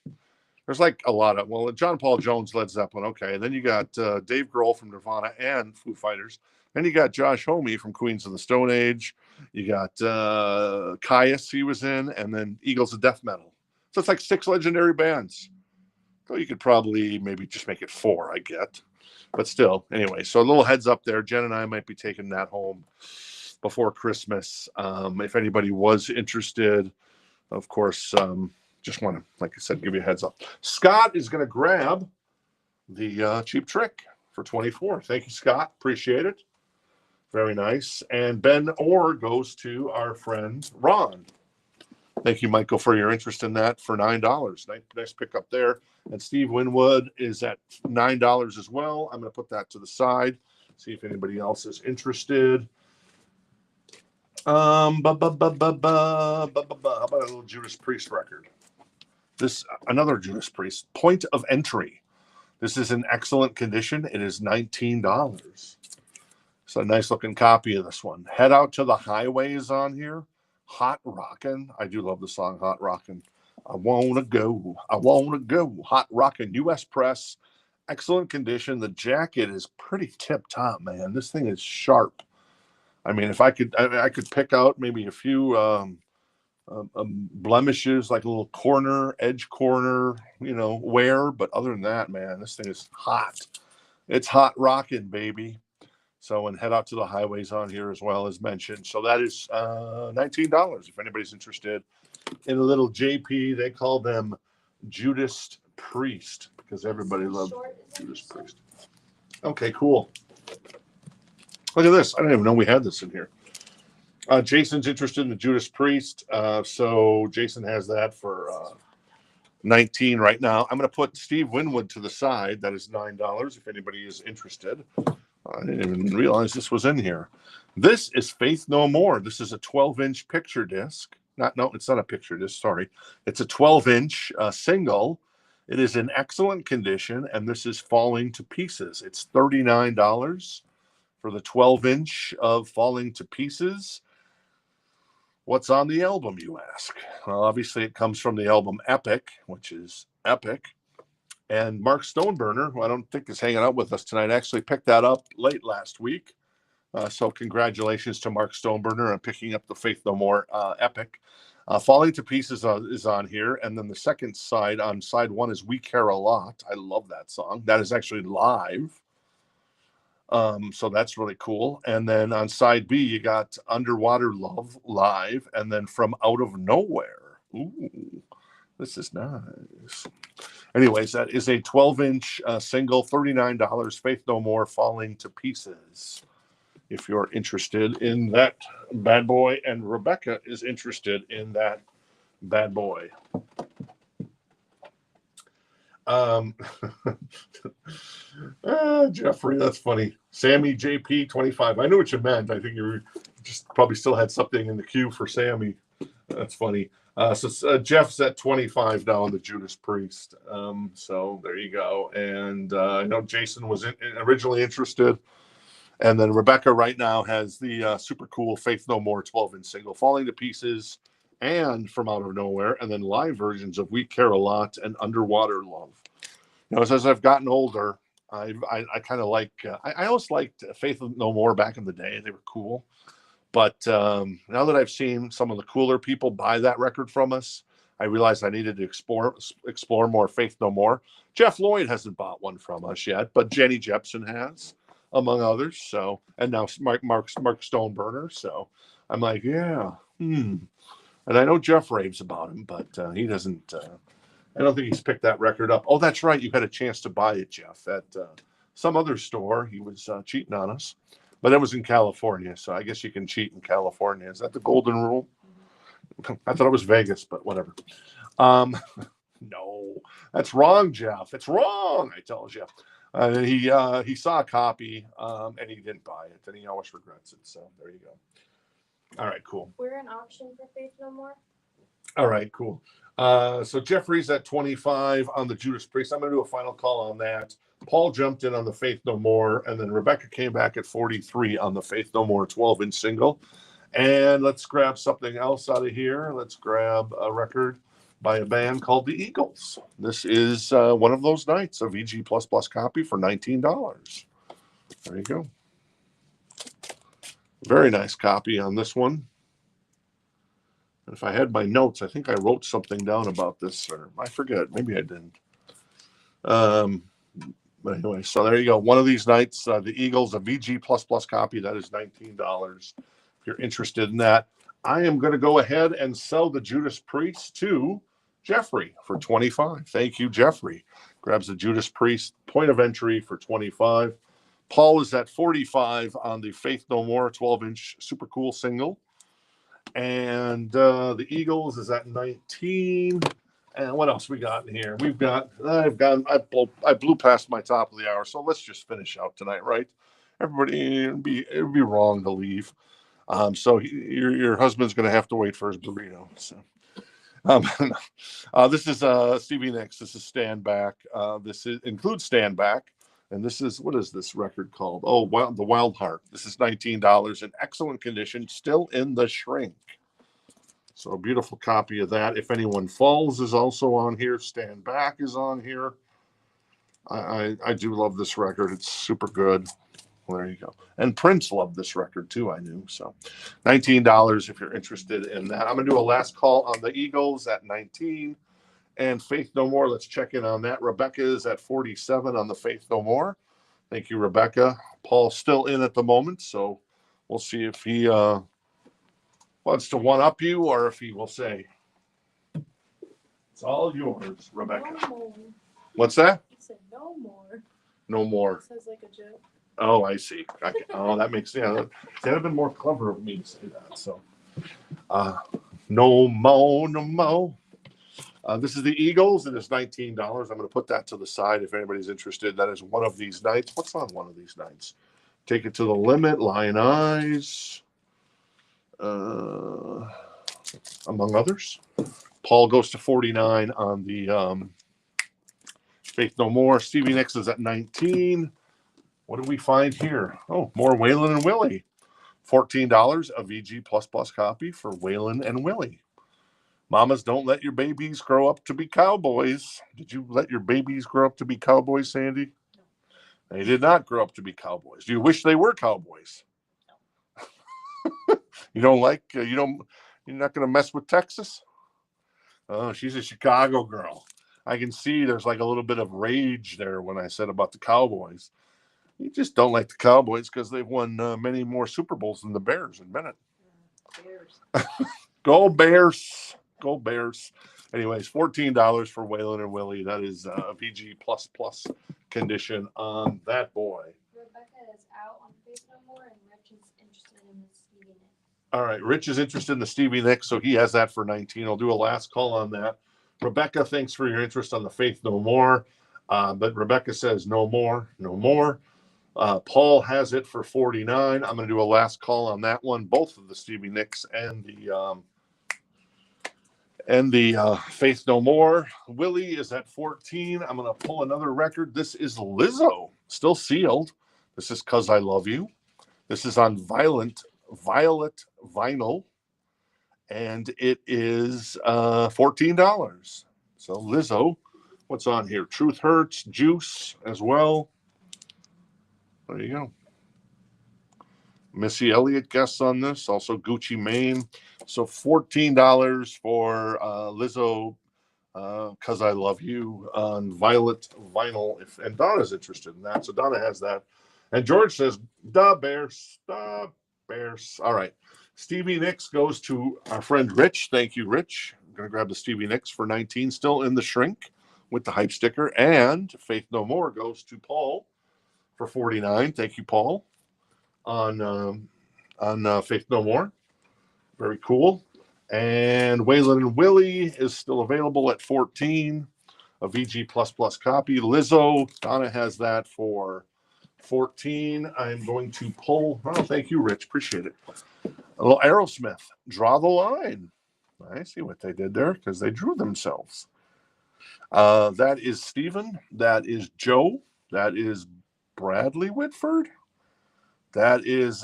there's like a lot of, John Paul Jones, Led Zeppelin. Okay. And then you got Dave Grohl from Nirvana and Foo Fighters. Then you got Josh Homme from Queens of the Stone Age. You got Caius, he was in, and then Eagles of Death Metal. So it's like 6 legendary bands. So you could probably maybe just make it 4, I get. But still, anyway, so a little heads up there. Jen and I might be taking that home before Christmas. If anybody was interested, of course, just want to, like I said, give you a heads up. Scott is going to grab the Cheap Trick for 24. Thank you, Scott. Appreciate it. Very nice. And Ben Orr goes to our friend Ron. Thank you, Michael, for your interest in that for $9. Nice pickup there. And Steve Winwood is at $9 as well. I'm going to put that to the side, see if anybody else is interested. How about a little Judas Priest record? This another Judas Priest, Point of Entry. This is in excellent condition. It is $19. It's a nice looking copy of this one. Head Out to the Highways on here. Hot Rockin'. I do love the song Hot Rockin'. I wanna go. Hot Rockin'. US Press. Excellent condition. The jacket is pretty tip top, man. This thing is sharp. I mean, if I could pick out maybe a few blemishes, like a little edge corner, wear. But other than that, man, this thing is hot. It's hot rockin', baby. So, and Head Out to the Highways on here as well, as mentioned. So that is $19 if anybody's interested in a little JP. They call them Judas Priest because everybody loves Judas Priest. Okay, cool. Look at this. I didn't even know we had this in here. Jason's interested in the Judas Priest. So Jason has that for 19 right now. I'm going to put Steve Winwood to the side. That is $9 if anybody is interested. I didn't even realize this was in here. This is Faith No More. This is a 12-inch picture disc. No, it's not a picture disc. Sorry. It's a 12-inch single. It is in excellent condition, and this is Falling to Pieces. It's $39 for the 12-inch of Falling to Pieces. What's on the album, you ask? Well, obviously it comes from the album Epic, which is epic. And Mark Stoneburner, who I don't think is hanging out with us tonight, actually picked that up late last week. So congratulations to Mark Stoneburner on picking up the Faith No More Epic. Falling to Pieces is on here. And then the second side, on side one, is We Care a Lot. I love that song. That is actually live. So that's really cool. And then on side B, you got Underwater Love live, and then From Out of Nowhere. Ooh, this is nice. Anyways, that is a 12-inch single, $39. Faith No More, Falling to Pieces. If you're interested in that bad boy, and Rebecca is interested in that bad boy. Jeffrey, that's funny. Sammy JP 25. I knew what you meant. I think you just probably still had something in the queue for Sammy. That's funny. So Jeff's at 25 now on the Judas Priest. So there you go. And I know Jason was originally interested. And then Rebecca right now has the super cool Faith No More 12-inch single, Falling to Pieces, and From Out of Nowhere, and then live versions of We Care a Lot and Underwater Love. You know, as I've gotten older, I kind of like, I always liked Faith No More back in the day. They were cool. But now that I've seen some of the cooler people buy that record from us, I realized I needed to explore more Faith No More. Jeff Lloyd hasn't bought one from us yet, but Jenny Jepsen has, among others. So, and now Mark Stoneburner. So I'm like, yeah. And I know Jeff raves about him, but he doesn't. I don't think he's picked that record up. Oh, that's right. You had a chance to buy it, Jeff, at some other store. He was cheating on us. But it was in California, so I guess you can cheat in California. Is that the golden rule? I thought it was Vegas, but whatever. No, that's wrong, Jeff. It's wrong, I told you. He saw a copy, and he didn't buy it, and he always regrets it. So there you go. All right, cool. We're an option for Faith No More. All right, cool. So Jeffrey's at 25 on the Judas Priest. I'm going to do a final call on that. Paul jumped in on the Faith No More, and then Rebecca came back at 43 on the Faith No More 12-inch single. And let's grab something else out of here. Let's grab a record by a band called the Eagles. This is one of those nights, a VG++ copy for $19. There you go. Very nice copy on this one. If I had my notes, I think I wrote something down about this, or I forget. Maybe I didn't. But anyway, so there you go. One of these nights, the Eagles, a VG++ copy, that is $19. If you're interested in that, I am going to go ahead and sell the Judas Priest to Jeffrey for $25. Thank you, Jeffrey. Grabs the Judas Priest point of entry for $25. Paul is at 45 on the Faith No More 12-inch super cool single. And the Eagles is at 19. And what else we got in here? We've got, I blew past my top of the hour, so let's just finish out tonight, right? Everybody, it'd be wrong to leave. So your husband's going to have to wait for his burrito. So, this is Stevie Nicks. This is Stand Back. This includes Stand Back. And this is, what is this record called? Oh, The Wild Heart. This is $19 in excellent condition, still in the shrink. So a beautiful copy of that. If Anyone Falls is also on here. Stand Back is on here. I do love this record. It's super good. Well, there you go. And Prince loved this record too, I knew. So $19 if you're interested in that. I'm going to do a last call on the Eagles at 19. And Faith No More, let's check in on that. Rebecca is at 47 on the Faith No More. Thank you, Rebecca. Paul's still in at the moment, so we'll see if he wants to one-up you or if he will say, it's all yours, Rebecca. No more. What's that? He said no more. No more. It says like a joke. Oh, I see. Oh, that makes sense. Yeah, that'd have been more clever of me to say that. So, no more, no more. This is the Eagles, and it's $19. I'm going to put that to the side if anybody's interested. That is one of these nights. What's on one of these nights? Take It to the Limit, Lion Eyes, among others. Paul goes to 49 on the Faith No More. Stevie Nicks is at 19. What do we find here? Oh, more Waylon and Willie. $14, a VG++ copy for Waylon and Willie. Mamas, don't let your babies grow up to be cowboys. Did you let your babies grow up to be cowboys, Sandy? No. They did not grow up to be cowboys. Do you wish they were cowboys? No. You don't like, you're not going to mess with Texas? Oh, she's a Chicago girl. I can see there's like a little bit of rage there when I said about the Cowboys. You just don't like the Cowboys because they've won many more Super Bowls than the Bears in Bennett. Bears. Go Bears. Go Bears. Anyways, $14 for Waylon and Willie. That is a VG++ condition on that boy. Rebecca is out on Faith No More, and Rich is interested in the Stevie Nicks. All right, Rich is interested in the Stevie Nicks, so he has that for 19. I'll do a last call on that. Rebecca, thanks for your interest on the Faith No More. But Rebecca says no more, no more. Paul has it for 49. I'm going to do a last call on that one, both of the Stevie Nicks and the Faith No More. Willie is at 14. I'm going to pull another record. This is Lizzo, still sealed. This is 'Cause I Love You. This is on violet vinyl, and it is $14. So Lizzo, what's on here? Truth Hurts, Juice as well. There you go. Missy Elliott guests on this, also Gucci Mane. So $14 for Lizzo, 'Cause I Love You on violet vinyl. And Donna's interested in that, so Donna has that. And George says, "Da Bears, da Bears." All right. Stevie Nicks goes to our friend Rich. Thank you, Rich. I'm going to grab the Stevie Nicks for 19, still in the shrink with the hype sticker. And Faith No More goes to Paul for 49. Thank you, Paul, on Faith No More. Very cool. And Waylon and Willie is still available at 14, a VG++ copy. Lizzo, Donna has that for 14. I'm going to pull. Oh, thank you, Rich. Appreciate it. A little Aerosmith. Draw the Line. I see what they did there because they drew themselves. That is Stephen. That is Joe. That is Bradley Whitford. That is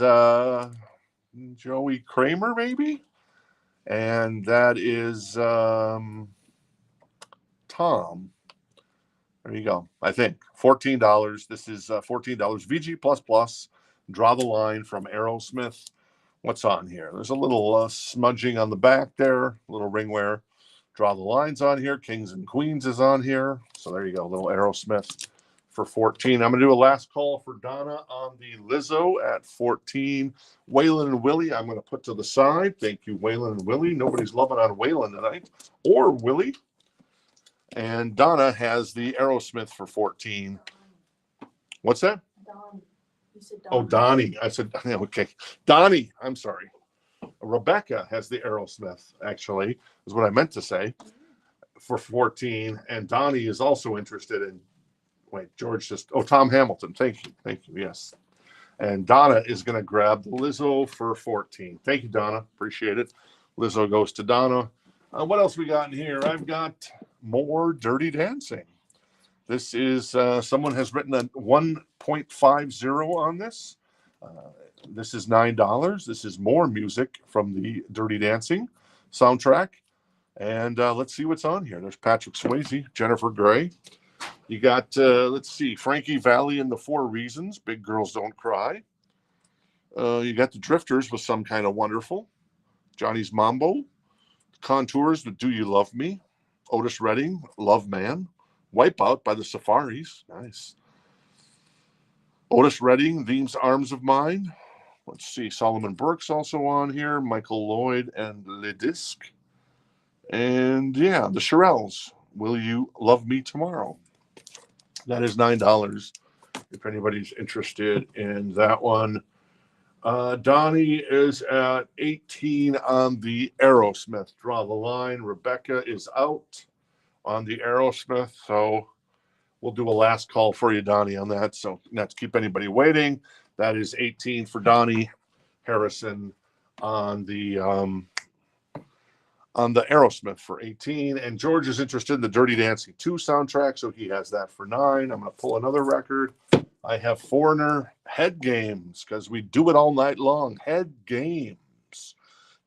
Joey Kramer, maybe. And that is Tom. There you go. I think $14. This is $14. VG++. Draw the Line from Aerosmith. What's on here? There's a little smudging on the back there, a little ring wear. Draw the Lines on here. Kings and Queens is on here. So there you go, a little Aerosmith for 14. I'm going to do a last call for Donna on the Lizzo at 14. Waylon and Willie, I'm going to put to the side. Thank you, Waylon and Willie. Nobody's loving on Waylon tonight, or Willie. And Donna has the Aerosmith for 14. What's that? Donnie. You said Donnie. Oh, Donnie. I said, okay. Donnie, I'm sorry. Rebecca has the Aerosmith, actually, is what I meant to say, for 14. And Donnie is also interested in, George just, Tom Hamilton. Thank you. Thank you. Yes. And Donna is going to grab the Lizzo for 14. Thank you, Donna. Appreciate it. Lizzo goes to Donna. What else we got in here? I've got more Dirty Dancing. This is, someone has written a 1.50 on this. This is $9. This is more music from the Dirty Dancing soundtrack. And let's see what's on here. There's Patrick Swayze, Jennifer Grey. You got, let's see, Frankie Valli and the Four Reasons, Big Girls Don't Cry. You got the Drifters with Some Kind of Wonderful. Johnny's Mambo. Contours with Do You Love Me. Otis Redding, Love Man. Wipeout by the Safaris. Nice. Otis Redding, These Arms of Mine. Let's see, Solomon Burke's also on here. Michael Lloyd and Le Disc. And yeah, the Shirelles, Will You Love Me Tomorrow. That is $9. if anybody's interested in that one. Donnie is at 18 on the Aerosmith. Draw the line. Rebecca is out on the Aerosmith. So we'll do a last call for you, Donnie, on that. So not to keep anybody waiting. That is 18 for Donnie Harrison on the Aerosmith for 18. And George is interested in the Dirty Dancing 2 soundtrack, so he has that for 9. I'm going to pull another record. I have Foreigner Head Games, because we do it all night long. Head Games.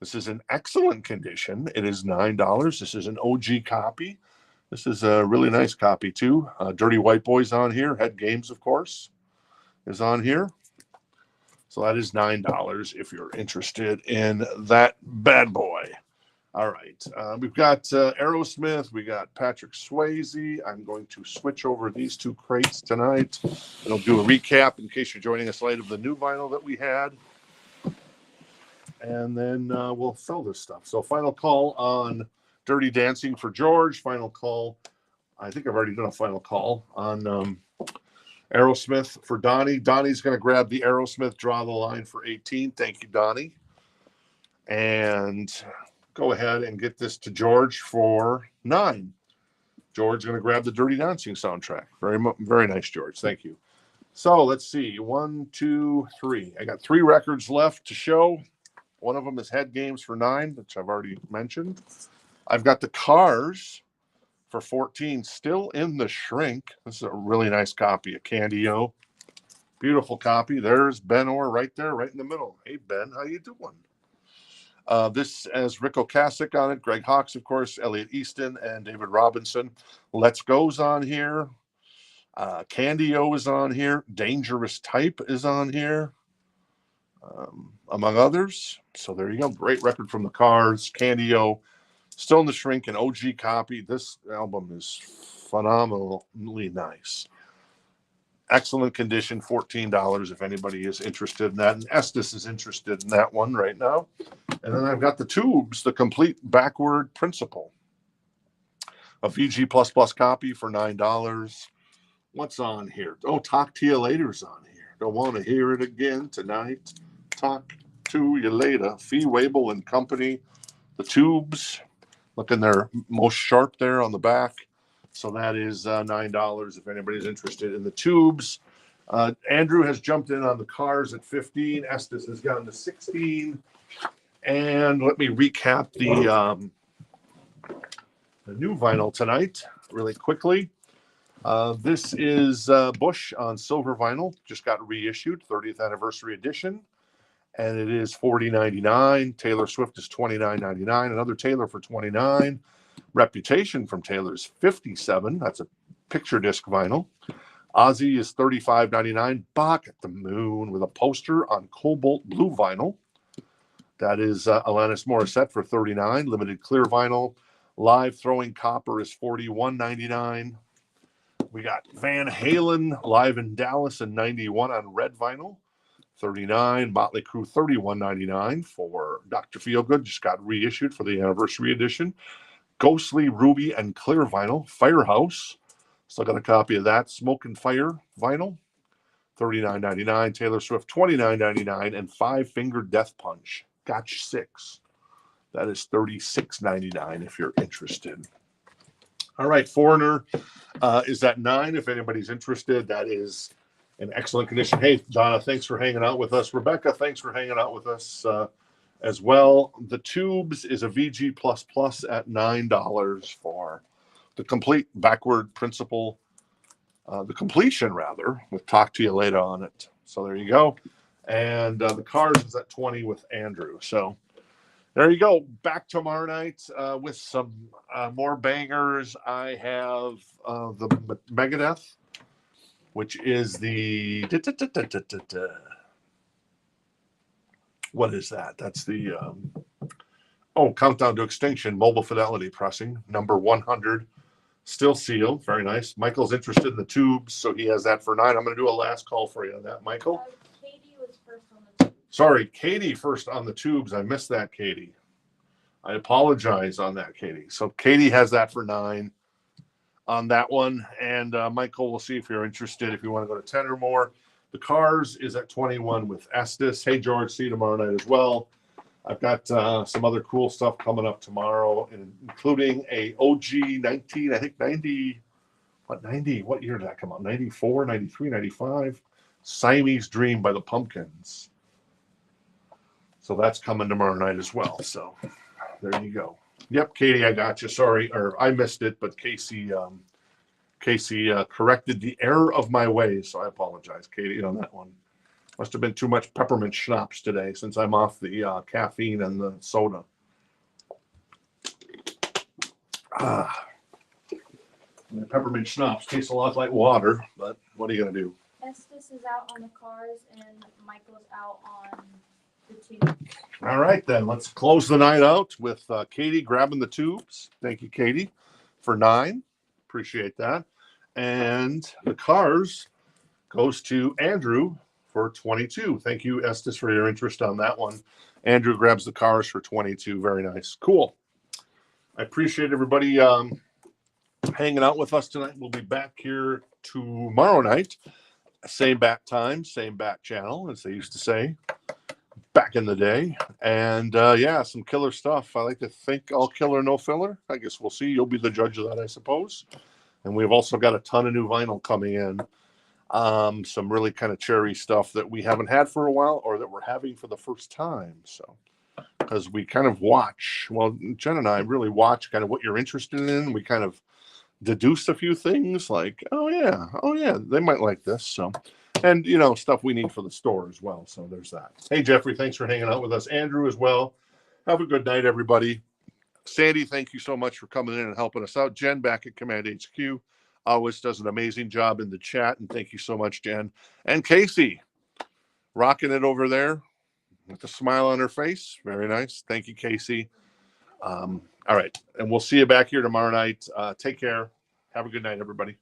This is in excellent condition. It is $9. This is an OG copy. This is a really nice copy, too. Dirty White Boys on here. Head Games, of course, is on here. So that is $9 if you're interested in that bad boy. All right. We've got Aerosmith. We got Patrick Swayze. I'm going to switch over these 2 crates tonight. And I'll do a recap in case you're joining us late of the new vinyl that we had. And then we'll sell this stuff. So final call on Dirty Dancing for George. Final call. I think I've already done a final call on Aerosmith for Donnie. Donnie's going to grab the Aerosmith, draw the line for 18. Thank you, Donnie. And go ahead and get this to George for 9. George is going to grab the Dirty Dancing soundtrack. Very nice, George. Thank you. So let's see. 1, 2, 3. I got 3 records left to show. One of them is Head Games for 9, which I've already mentioned. I've got the Cars for 14, still in the shrink. This is a really nice copy of Candy-O. Beautiful copy. There's Ben Orr right there, right in the middle. Hey, Ben, how you doing? This has Rick Ocasek on it, Greg Hawkes, of course, Elliot Easton, and David Robinson. Let's Go's on here. Candy-O is on here. Dangerous Type is on here, among others. So there you go. Great record from the Cars. Candy-O, still in the shrink, an OG copy. This album is phenomenally nice. Excellent condition, $14 if anybody is interested in that. And Estes is interested in that one right now. And then I've got the Tubes, the complete backward principle. A VG++ copy for $9. What's on here? Oh, Talk to You Later's on here. Don't want to hear it again tonight. Talk to You Later. Fee Waybill and Company. The Tubes, looking their most sharp there on the back. So that is $9 if anybody's interested in the Tubes. Andrew has jumped in on the Cars at 15. Estes has gone to 16. And let me recap the new vinyl tonight really quickly. This is Bush on silver vinyl. Just got reissued, 30th anniversary edition. And it is $40.99. Taylor Swift is $29.99. Another Taylor for $29. Reputation from Taylor is $57. That's a picture disc vinyl. Ozzy is $35.99. Bach at the Moon with a poster on cobalt blue vinyl. That is Alanis Morissette for $39. Limited clear vinyl. Live Throwing Copper is $41.99. We got Van Halen live in Dallas in '91 on red vinyl. $39. Motley Crue $31.99 for Dr. Feelgood. Just got reissued for the anniversary edition. Ghostly Ruby and Clear vinyl. Firehouse. Still got a copy of that. Smoke and Fire vinyl. $39.99. Taylor Swift $29.99. And Five Finger Death Punch. Gotch 6. That is $36.99 if you're interested. All right. Foreigner is at 9 if anybody's interested. That is in excellent condition. Hey, Donna, thanks for hanging out with us. Rebecca, thanks for hanging out with us as well. The Tubes is a VG++ at $9 for the complete backward principle, the completion rather, with Talk to You Later on it. So there you go. And the Cars is at 20 with Andrew. So there you go. Back tomorrow night with some more bangers. I have the Megadeth, which is the what is that? That's the Countdown to Extinction Mobile Fidelity pressing, number 100, still sealed. Very nice. Michael's interested in the Tubes, so he has that for 9. I'm going to do a last call for you on that, Michael. Katie was first on the Tubes. Sorry, Katie first on the Tubes. I missed that, Katie. I apologize on that, Katie. So Katie has that for 9. on that one. And Michael, we'll see if you're interested, if you want to go to 10 or more. The Cars is at 21 with Estes. Hey, George, see you tomorrow night as well. I've got some other cool stuff coming up tomorrow, including a OG 19, I think 90, what year did that come out? 94, 93, 95? Siamese Dream by the Pumpkins. So that's coming tomorrow night as well. So there you go. Yep, Katie, I got you. Sorry, or I missed it, but Casey corrected the error of my ways, so I apologize, Katie, on that one. Must have been too much peppermint schnapps today since I'm off the caffeine and the soda. The peppermint schnapps taste a lot like water, but what are you going to do? Estes is out on the Cars and Michael's out on the tubes. All right, then. Let's close the night out with Katie grabbing the tubes. Thank you, Katie, for 9. Appreciate that. And the Cars goes to Andrew for 22. Thank you, Estes, for your interest on that one. Andrew grabs the Cars for 22. Very nice. Cool. I appreciate everybody hanging out with us tonight. We'll be back here tomorrow night. Same back time, same back channel, as they used to say back in the day. And yeah, some killer stuff. I like to think all killer, no filler. I guess we'll see. You'll be the judge of that, I suppose. And we've also got a ton of new vinyl coming in. Some really kind of cherry stuff that we haven't had for a while, or that we're having for the first time. So, because we kind of watch, well, Jen and I really watch kind of what you're interested in. We kind of deduce a few things like, oh yeah, they might like this. So, and stuff we need for the store as well. So there's that. Hey, Jeffrey, thanks for hanging out with us. Andrew as well. Have a good night, everybody. Sandy, thank you so much for coming in and helping us out. Jen back at Command HQ always does an amazing job in the chat. And thank you so much, Jen. And Casey, rocking it over there with a smile on her face. Very nice. Thank you, Casey. All right. And we'll see you back here tomorrow night. Take care. Have a good night, everybody.